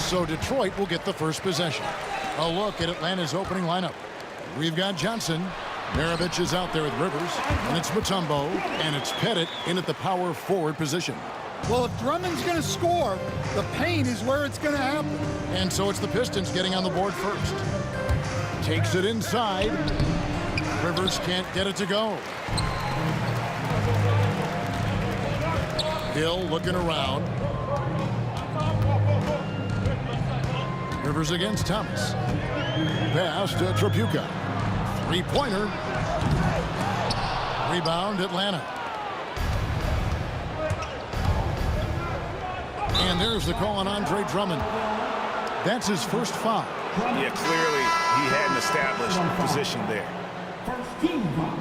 So Detroit will get the first possession. A look at Atlanta's opening lineup. We've got Johnson. Maravich is out there with Rivers. And it's Mutombo. And it's Pettit in at the power forward position. Well, if Drummond's going to score, the paint is where it's going to happen. And so it's the Pistons getting on the board first. Takes it inside. Rivers can't get it to go. Hill looking around. Rivers against Thomas. Pass to Tripucka. Three-pointer. Rebound Atlanta. And there's the call on Andre Drummond. That's his first foul. Yeah, clearly he had an established position there. First team foul.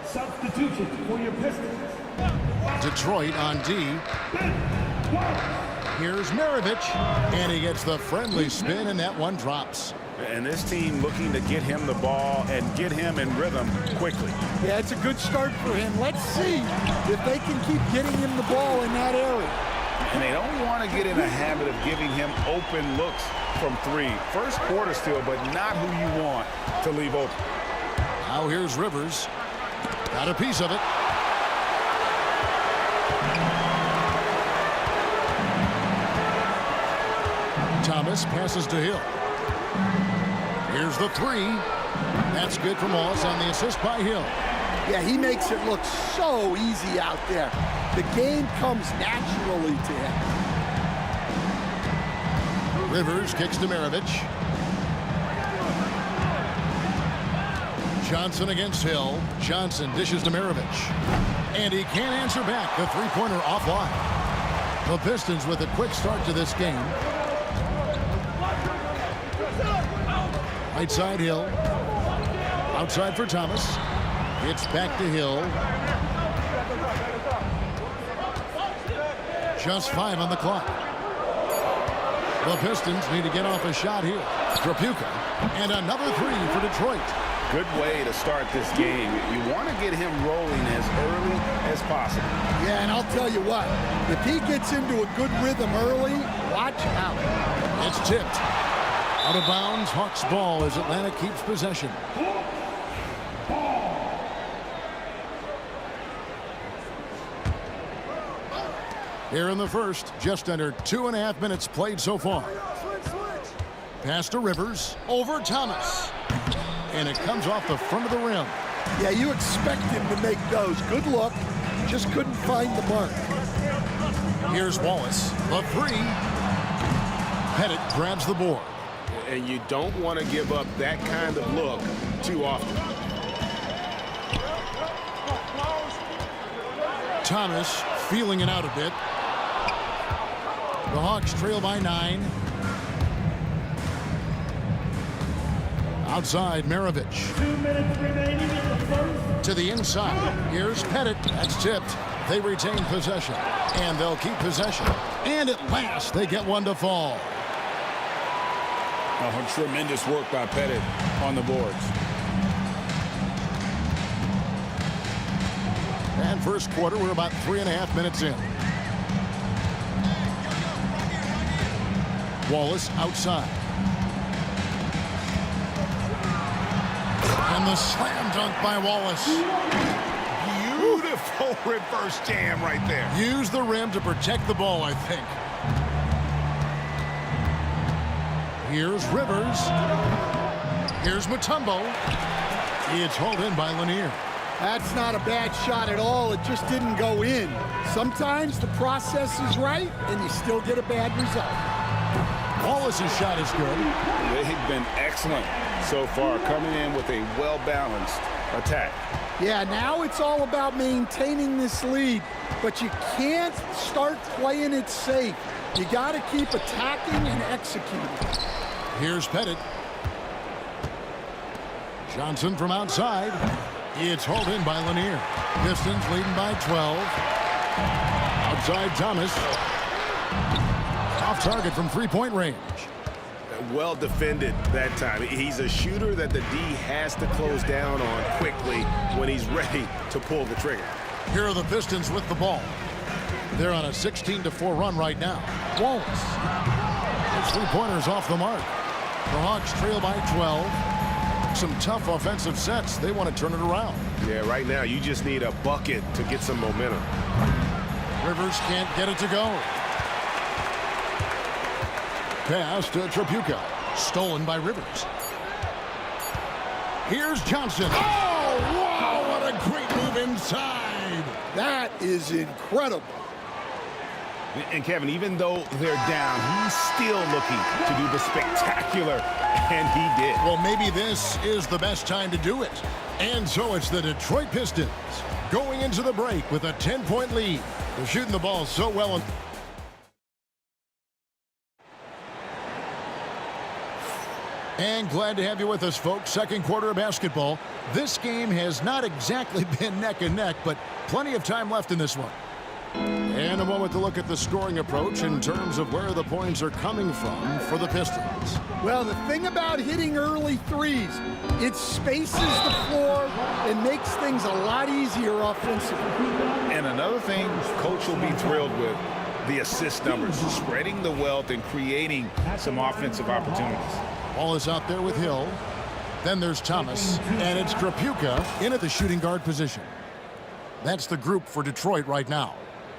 Substitution for your Pistons. Detroit on D. Here's Maravich, and he gets the friendly spin, and that one drops. And this team looking to get him the ball and get him in rhythm quickly. Yeah, it's a good start for him. Let's see if they can keep getting him the ball in that area. And they don't want to get in a habit of giving him open looks from three. First quarter still, but not who you want to leave open. Now here's Rivers. Got a piece of it. Thomas passes to Hill. Here's the three. That's good from Wallace on the assist by Hill. Yeah, he makes it look so easy out there. The game comes naturally to him. Rivers kicks to Maravich. Johnson against Hill. Johnson dishes to Maravich. And he can't answer back. The three-pointer offline. The Pistons with a quick start to this game. Right side Hill. Outside for Thomas. It's back to Hill. Just 5 on the clock. The Pistons need to get off a shot here. Tripucka. And another three for Detroit. Good way to start this game. You want to get him rolling as early as possible. Yeah, and I'll tell you what. If he gets into a good rhythm early, watch out. It's tipped. Out of bounds, Hawks ball as Atlanta keeps possession. Here in the first, just under 2.5 minutes played so far. Pass to Rivers, over Thomas. And it comes off the front of the rim. Yeah, you expect him to make those. Good look. Just couldn't find the mark. Here's Wallace, the three. Pettit grabs the board. And you don't want to give up that kind of look too often. Thomas feeling it out a bit. The Hawks trail by 9. Outside, Maravich. 2 minutes remaining in the first. To the inside. Here's Pettit. That's tipped. They retain possession. And they'll keep possession. And at last, they get one to fall. Oh, tremendous work by Pettit on the boards. And first quarter, we're about 3.5 minutes in. Wallace outside. And the slam dunk by Wallace. Beautiful reverse jam right there. Use the rim to protect the ball, I think. Here's Rivers. Here's Mutombo. It's hauled in by Lanier. That's not a bad shot at all. It just didn't go in. Sometimes the process is right, and you still get a bad result. Wallace's shot is good. They've been excellent so far, coming in with a well-balanced attack. Yeah, now it's all about maintaining this lead, but you can't start playing it safe. You got to keep attacking and executing. Here's Pettit. Johnson from outside. It's hauled in by Lanier. Pistons leading by 12. Outside Thomas. Off target from three-point range. Well defended that time. He's a shooter that the D has to close down on quickly when he's ready to pull the trigger. Here are the Pistons with the ball. They're on a 16-4 run right now. Wallace. 3-pointers off the mark. The Hawks trail by 12. Some tough offensive sets. They want to turn it around. Yeah, right now you just need a bucket to get some momentum. Rivers can't get it to go. Pass to Tripucka. Stolen by Rivers. Here's Johnson. Oh, wow, what a great move inside. That is incredible. And Kevin, even though they're down, he's still looking to do the spectacular, and he did. Well, maybe this is the best time to do it. And so it's the Detroit Pistons going into the break with a 10-point lead. They're shooting the ball so well. And glad to have you with us, folks. Second quarter of basketball. This game has not exactly been neck and neck, but plenty of time left in this one. And a moment to look at the scoring approach in terms of where the points are coming from for the Pistons. Well, the thing about hitting early threes, it spaces the floor and makes things a lot easier offensively. And another thing Coach will be thrilled with, the assist numbers, spreading the wealth and creating some offensive opportunities. Ball is out there with Hill. Then there's Thomas, and it's Tripucka in at the shooting guard position. That's the group for Detroit right now.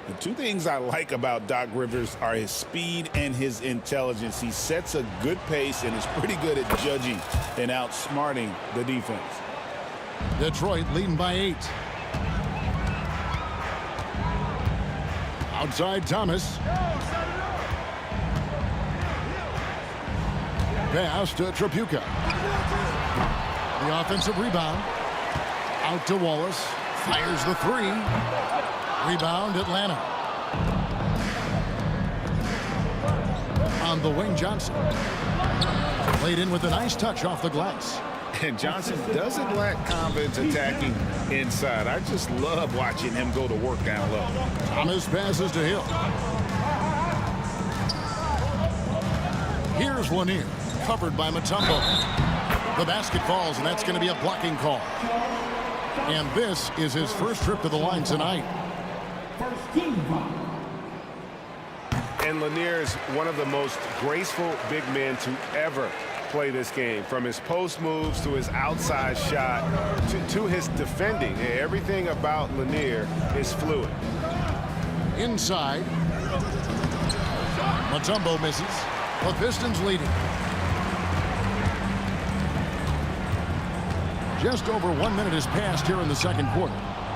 The two things I like about Doc Rivers are his speed and his intelligence. He sets a good pace and is pretty good at judging and outsmarting the defense. Detroit leading by 8. Outside Thomas. Pass to Tripucka. The offensive rebound. Out to Wallace. Fires the 3. Rebound Atlanta. On the wing, Johnson. Played in with a nice touch off the glass. And Johnson doesn't lack confidence attacking inside. I just love watching him go to work down low. Thomas passes to Hill. Here's Lanier. Covered by Mutombo. The basket falls, and that's going to be a blocking call. And this is his first trip to the line tonight. And Lanier is one of the most graceful big men to ever play this game. From his post moves to his outside shot to his defending. Everything about Lanier is fluid. Inside. Mutombo misses. The Pistons leading. Just over 1 minute has passed here in the second quarter.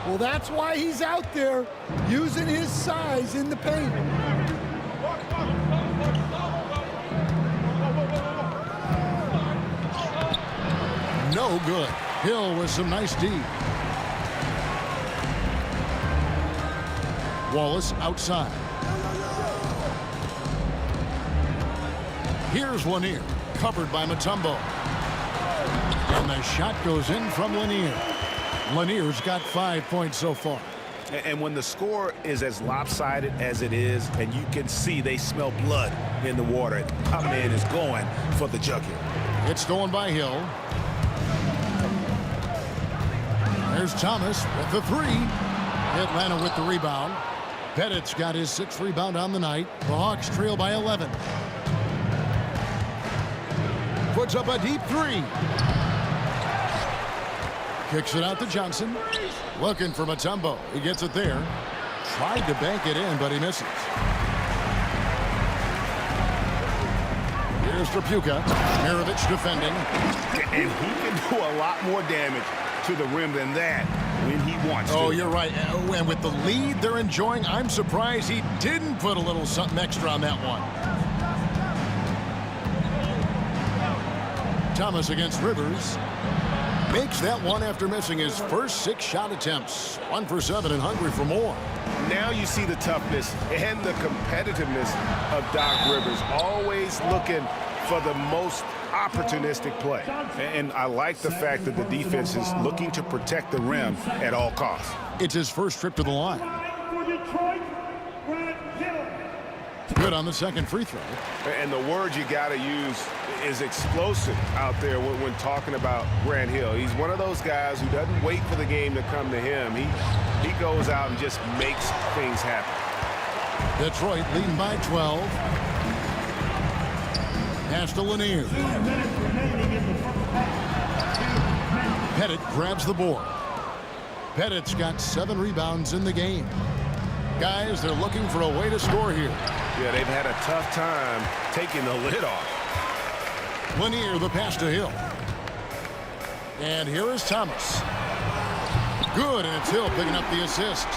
Well, that's why he's out there using his size in the paint. No good. Hill with some nice D. Wallace outside. Here's Lanier. Covered by Mutombo. And the shot goes in from Lanier. Lanier's got 5 points so far. And when the score is as lopsided as it is, and you can see they smell blood in the water, our man is going for the jugular. It's stolen by Hill. There's Thomas with the 3. Atlanta with the rebound. Pettit's got his 6th rebound on the night. The Hawks trail by 11. Puts up a deep 3. Kicks it out to Johnson. Looking for Mutombo. He gets it there. Tried to bank it in, but he misses. Here's Tripucka. Mirovic defending. And he can do a lot more damage to the rim than that when he wants to. Oh, you're right. And with the lead they're enjoying, I'm surprised he didn't put a little something extra on that one. Thomas against Rivers. Makes that one after missing his first 6 shot attempts. 1 for 7 and hungry for more. Now you see the toughness and the competitiveness of Doc Rivers. Always looking for the most opportunistic play. And I like the fact that the defense is looking to protect the rim at all costs. It's his first trip to the line. Good on the second free throw. And the word you got to use is explosive out there when talking about Grant Hill. He's one of those guys who doesn't wait for the game to come to him. He goes out and just makes things happen. Detroit leading by 12. Pass to Lanier. Pettit grabs the board. Pettit's got 7 rebounds in the game. Guys, they're looking for a way to score here. Yeah, they've had a tough time taking the lid off. Lanier, the pass to Hill. And here is Thomas. Good, and it's Hill picking up the assist.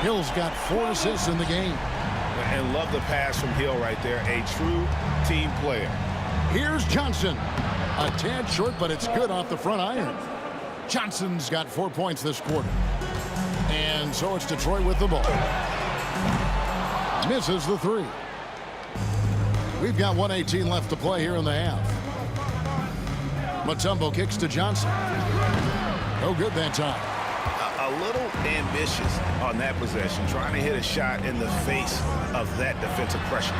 Hill's got 4 assists in the game. And love the pass from Hill right there. A true team player. Here's Johnson. A tad short, but it's good off the front iron. Johnson's got 4 points this quarter. And so it's Detroit with the ball. Misses the 3. We've got 1:18 left to play here in the half. Mutombo kicks to Johnson. No good that time. A little ambitious on that possession, trying to hit a shot in the face of that defensive pressure.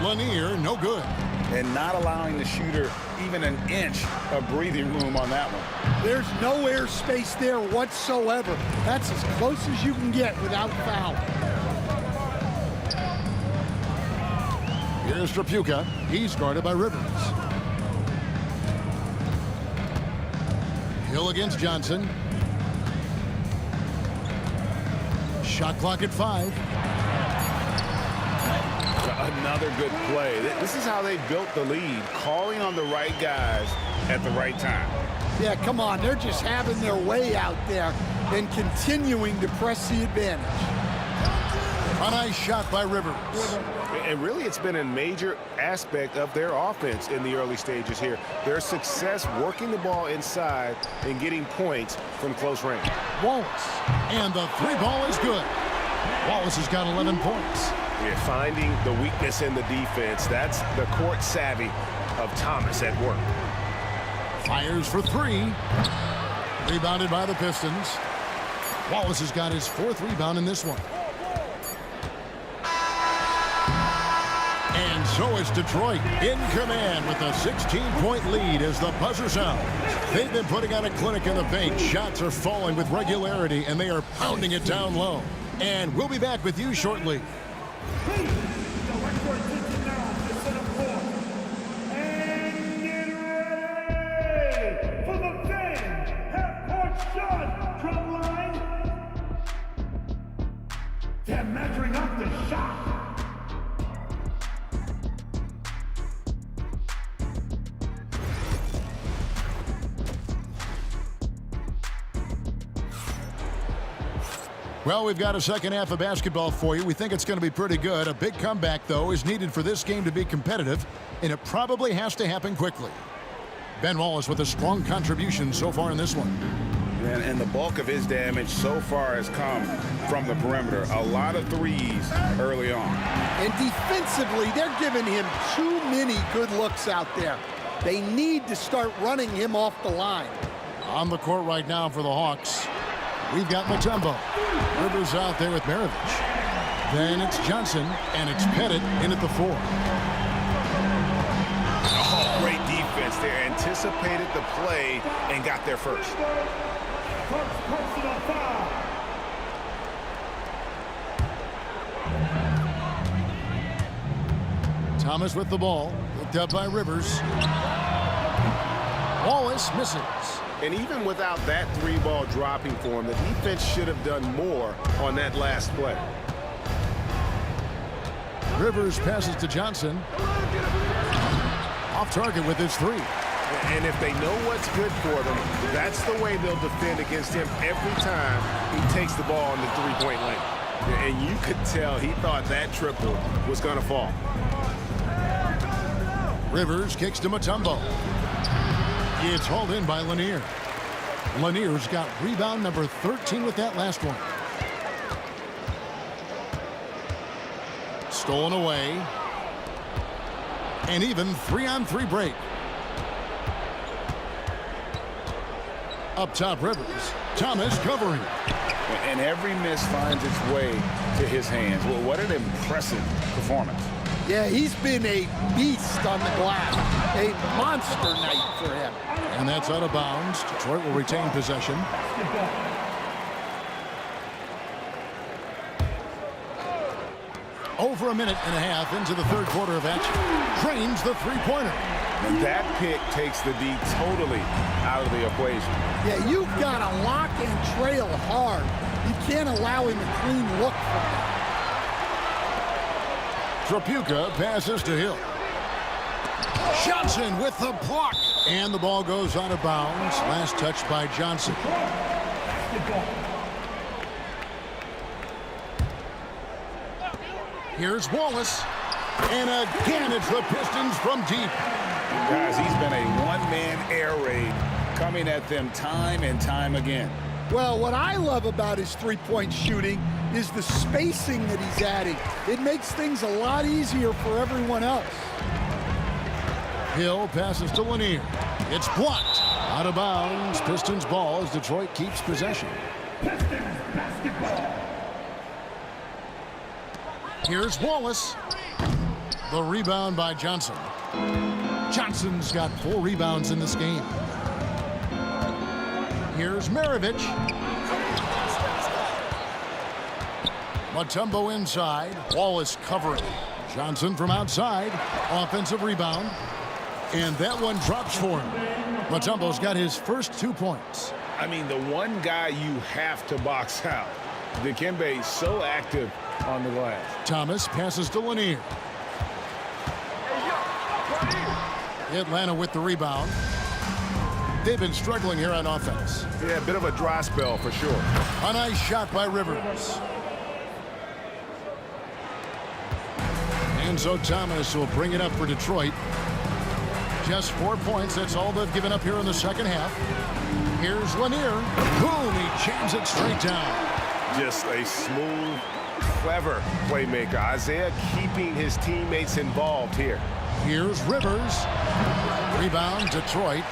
Lanier, no good. And not allowing the shooter even an inch of breathing room on that one. There's no air space there whatsoever. That's as close as you can get without foul. Here's Trapuka. He's guarded by Rivers. Hill against Johnson. Shot clock at 5. Another good play. This is how they built the lead, calling on the right guys at the right time. Yeah, come on. They're just having their way out there and continuing to press the advantage. A nice shot by Rivers. And really, it's been a major aspect of their offense in the early stages here. Their success working the ball inside and getting points from close range. Wallace. And the 3 ball is good. Wallace has got 11 points. Yeah, finding the weakness in the defense. That's the court savvy of Thomas at work. Fires for 3. Rebounded by the Pistons. Wallace has got his 4th rebound in this one. And so it's Detroit in command with a 16-point lead as the buzzer sounds. They've been putting on a clinic in the paint. Shots are falling with regularity, and they are pounding it down low. And we'll be back with you shortly. Please, direct your attention now to center court. And get ready for the fan half-court shot drum line. They're measuring up the shot. Well, we've got a second half of basketball for you. We think it's going to be pretty good. A big comeback, though, is needed for this game to be competitive, and it probably has to happen quickly. Ben Wallace with a strong contribution so far in this one. And the bulk of his damage so far has come from the perimeter. A lot of threes early on. And defensively, they're giving him too many good looks out there. They need to start running him off the line. On the court right now for the Hawks, we've got Mutombo. Rivers out there with Maravich. Then it's Johnson, and it's Pettit in at the 4. Oh, great defense there. Anticipated the play and got there first. First personal foul. Thomas with the ball, picked up by Rivers. Wallace misses. And even without that 3-ball dropping for him, the defense should have done more on that last play. Rivers passes to Johnson. Off target with his 3. And if they know what's good for them, that's the way they'll defend against him every time he takes the ball in the 3-point lane. And you could tell he thought that triple was going to fall. Rivers kicks to Mutombo. It's hauled in by Lanier. Lanier's got rebound number 13 with that last one. Stolen away. And even 3-on-3 break. Up top, Rivers. Thomas covering. And every miss finds its way to his hands. Well, what an impressive performance. Yeah, he's been a beast on the glass. A monster night for him. And that's out of bounds. Detroit will retain possession. over a minute and a half into the third quarter of action. Drains the three-pointer. And that pick takes the D totally out of the equation. Yeah, you've got to lock and trail hard. You can't allow him a clean look from that. Trapuka passes to Hill. Johnson with the block. And the ball goes out of bounds. Last touch by Johnson. Here's Wallace. And again, it's the Pistons from deep. Guys, he's been a one-man air raid coming at them time and time again. Well, what I love about his three-point shooting is the spacing that he's adding. It makes things a lot easier for everyone else. Hill passes to Lanier. It's blocked. Out of bounds. Pistons ball as Detroit keeps possession. Pistons basketball. Here's Wallace. The rebound by Johnson. Johnson's got 4 rebounds in this game. Here's Maravich. Mutombo inside. Wallace covering. Johnson from outside. Offensive rebound. And that one drops for him. Mutombo's got his first 2 points. I mean, the one guy you have to box out. Dikembe so active on the glass. Thomas passes to Lanier. Atlanta with the rebound. They've been struggling here on offense. Yeah, a bit of a dry spell for sure. A nice shot by Rivers. And so Thomas will bring it up for Detroit. Just 4 points. That's all they've given up here in the second half. Here's Lanier. Boom, he jams it straight down. Just a smooth, clever playmaker. Isaiah keeping his teammates involved here. Here's Rivers. Rebound, Detroit.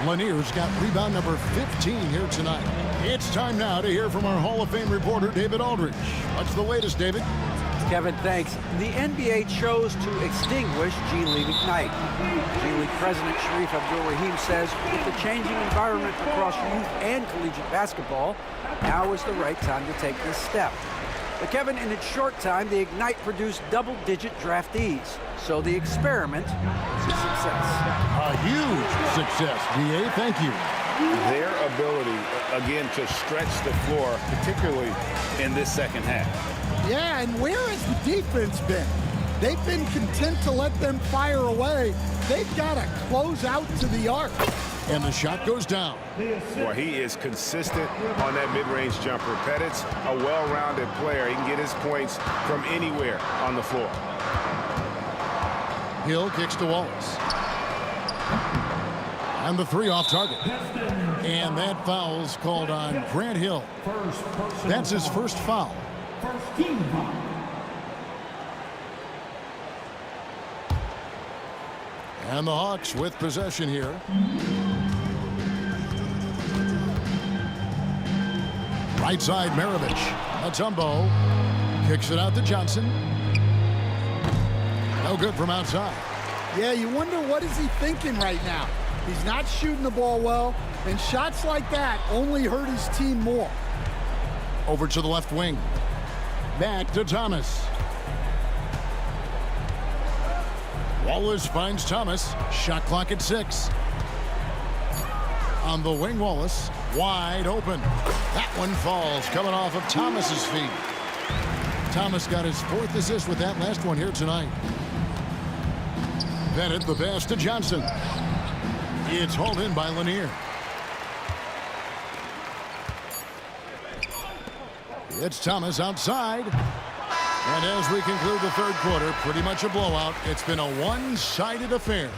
Lanier's got rebound number 15 here tonight. It's time now to hear from our Hall of Fame reporter, David Aldridge. What's the latest, David? Kevin, thanks. The NBA chose to extinguish G League Ignite. G League President Sharif Abdul-Rahim says with the changing environment across youth and collegiate basketball, now is the right time to take this step. But Kevin, in its short time, the Ignite produced double-digit draftees. So the experiment was a success. A huge success, DA. Thank you. Their ability, again, to stretch the floor, particularly in this second half. Yeah, and where has the defense been? They've been content to let them fire away. They've got to close out to the arc. And the shot goes down. Boy, he is consistent on that mid-range jumper. Pettit's a well-rounded player. He can get his points from anywhere on the floor. Hill kicks to Wallace. And the 3 off target. And that foul's called on Grant Hill. That's his first foul. First team foul. And the Hawks with possession here. Right side, Maravich. Mutombo kicks it out to Johnson. No good from outside. Yeah, you wonder what is he thinking right now. He's not shooting the ball well, and shots like that only hurt his team more. Over to the left wing. Back to Thomas. Wallace finds Thomas. Shot clock at 6. On the wing, Wallace. Wide open. That one falls, coming off of Thomas's feet. Thomas got his 4th assist with that last one here tonight. Bennett the pass to Johnson. It's hauled in by Lanier. It's Thomas outside. And as we conclude the third quarter, pretty much a blowout. It's been a one-sided affair.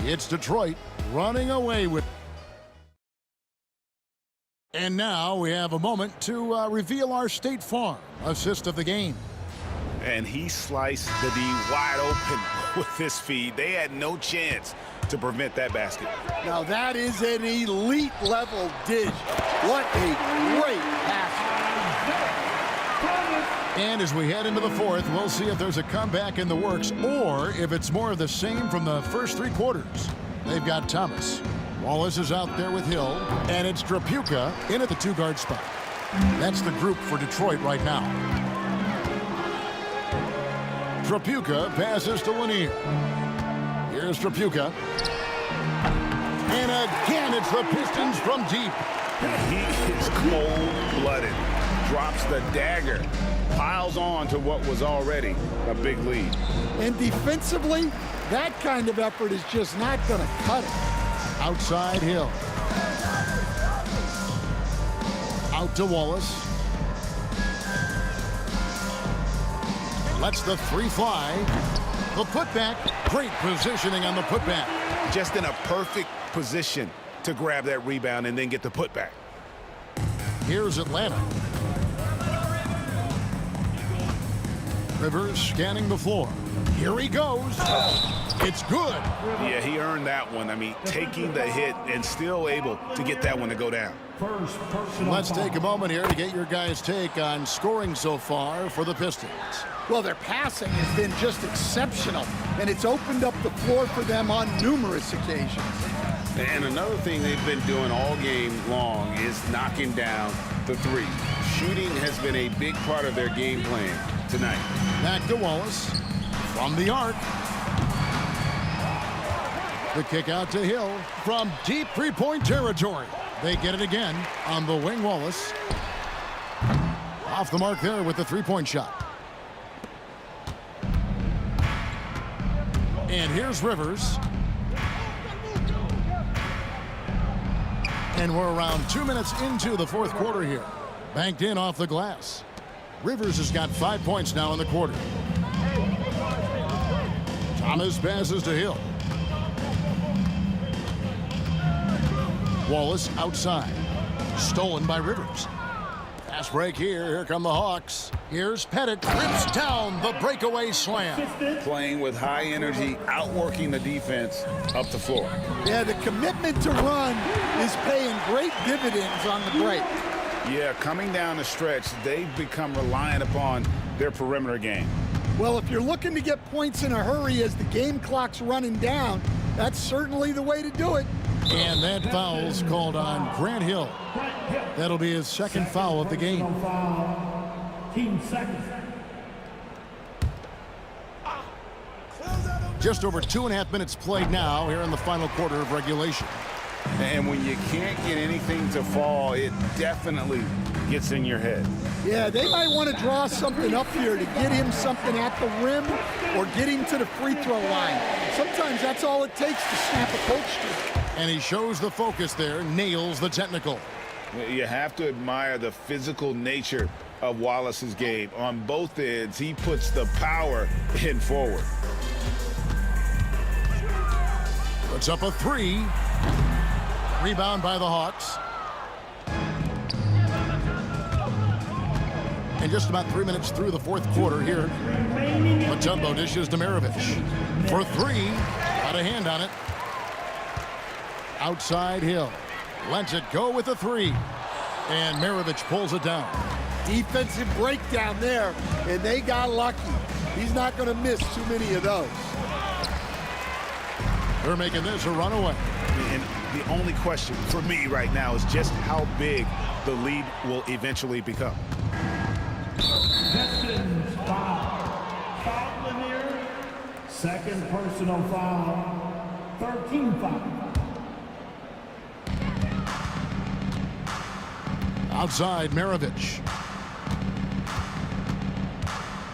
It's Detroit running away with. And now we have a moment to reveal our State Farm assist of the game. And he sliced the D wide open with his feed. They had no chance to prevent that basket. Now that is an elite level dish. What a great pass. And as we head into the fourth, we'll see if there's a comeback in the works or if it's more of the same from the first 3 quarters. They've got Thomas. Wallace is out there with Hill, and it's Trapuka in at the 2-guard spot. That's the group for Detroit right now. Trapuka passes to Lanier. Here's Trapuka. And again, it's the Pistons from deep. He is cold-blooded. Drops the dagger. Piles on to what was already a big lead. And defensively, that kind of effort is just not going to cut it. Outside Hill. Out to Wallace. Lets the three fly. The putback. Great positioning on the putback. Just in a perfect position to grab that rebound and then get the putback. Here's Atlanta. Rivers scanning the floor. Here he goes. It's good. Yeah, he earned that one. I mean, taking the hit and still able to get that one to go down. Let's take a moment here to get your guys' take on scoring so far for the Pistons. Well, their passing has been just exceptional, and it's opened up the floor for them on numerous occasions. And another thing they've been doing all game long is knocking down the three. Shooting has been a big part of their game plan tonight. Back to Wallace from the arc. The kick out to Hill from deep three-point territory. They get it again on the wing. Wallace off the mark there with the three-point shot. And here's Rivers. And we're around 2 minutes into the fourth quarter here. Banked in off the glass. Rivers has got 5 points now in the quarter. Thomas passes to Hill. Wallace outside. Stolen by Rivers. Fast break here. Here come the Hawks. Here's Pettit. Rips down the breakaway slam. Playing with high energy, outworking the defense up the floor. Yeah, the commitment to run is paying great dividends on the break. Yeah, coming down the stretch, they've become reliant upon their perimeter game. Well, if you're looking to get points in a hurry as the game clock's running down, that's certainly the way to do it. And that foul's called on Grant Hill. That'll be his second foul of the game. Team second. Just over 2.5 minutes played now here in the final quarter of regulation. And when you can't get anything to fall, it definitely gets in your head. Yeah, they might want to draw something up here to get him something at the rim or get him to the free throw line. Sometimes that's all it takes to snap a coach streak. And he shows the focus there, nails the technical. You have to admire the physical nature of Wallace's game. On both ends, he puts the power in forward. Puts up a three. Rebound by the Hawks. And just about 3 minutes through the fourth quarter here. Mutombo dishes to Maravich. For three. Got a hand on it. Outside Hill. Lets it go with a three. And Maravich pulls it down. Defensive breakdown there, and they got lucky. He's not going to miss too many of those. They're making this a runaway. And the only question for me right now is just how big the lead will eventually become. Pistons foul. Foul Lanier. Second personal foul. 13 foul. Outside Maravich.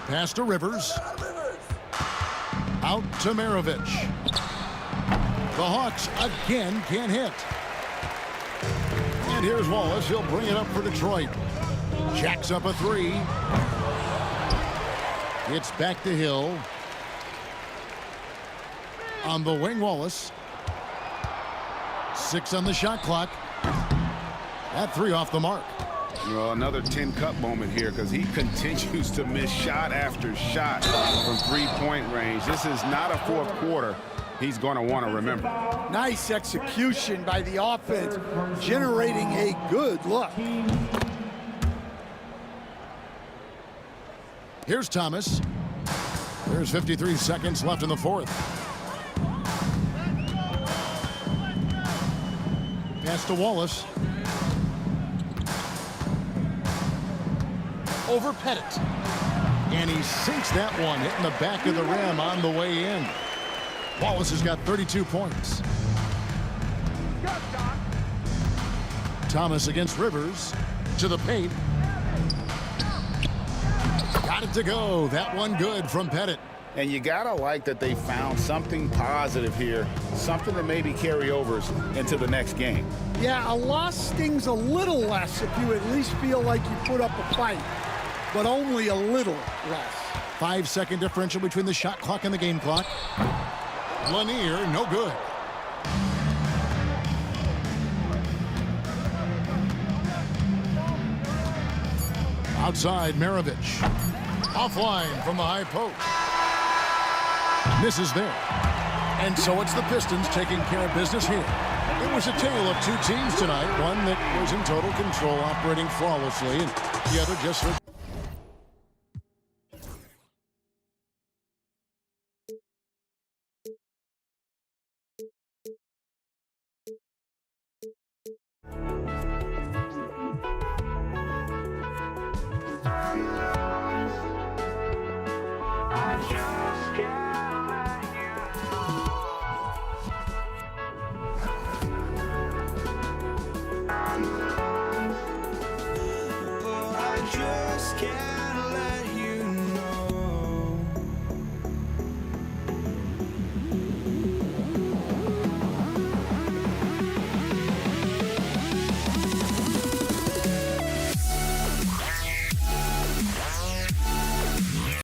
Pass to Rivers. Out to Maravich. The Hawks again can't hit. And here's Wallace. He'll bring it up for Detroit. Jacks up a three. It's back to Hill. On the wing, Wallace. 6 on the shot clock. That three off the mark. Well, another 10-cup moment here because he continues to miss shot after shot from three-point range. This is not a fourth quarter he's going to want to remember. Nice execution by the offense, generating a good look. Here's Thomas. There's 53 seconds left in the fourth. Pass to Wallace. Over Pettit. And he sinks that one, hitting the back of the rim on the way in. Wallace has got 32 points. Thomas against Rivers. To the paint. Got it to go. That one good from Pettit. And you gotta like that they found something positive here, something that maybe carry overs into the next game. Yeah, a loss stings a little less if you at least feel like you put up a fight, but only a little less. 5-second differential between the shot clock and the game clock. Lanier, no good. Outside, Maravich. Offline from the high post. Misses there. And so it's the Pistons taking care of business here. It was a tale of two teams tonight. One that was in total control, operating flawlessly, and the other just... Just can't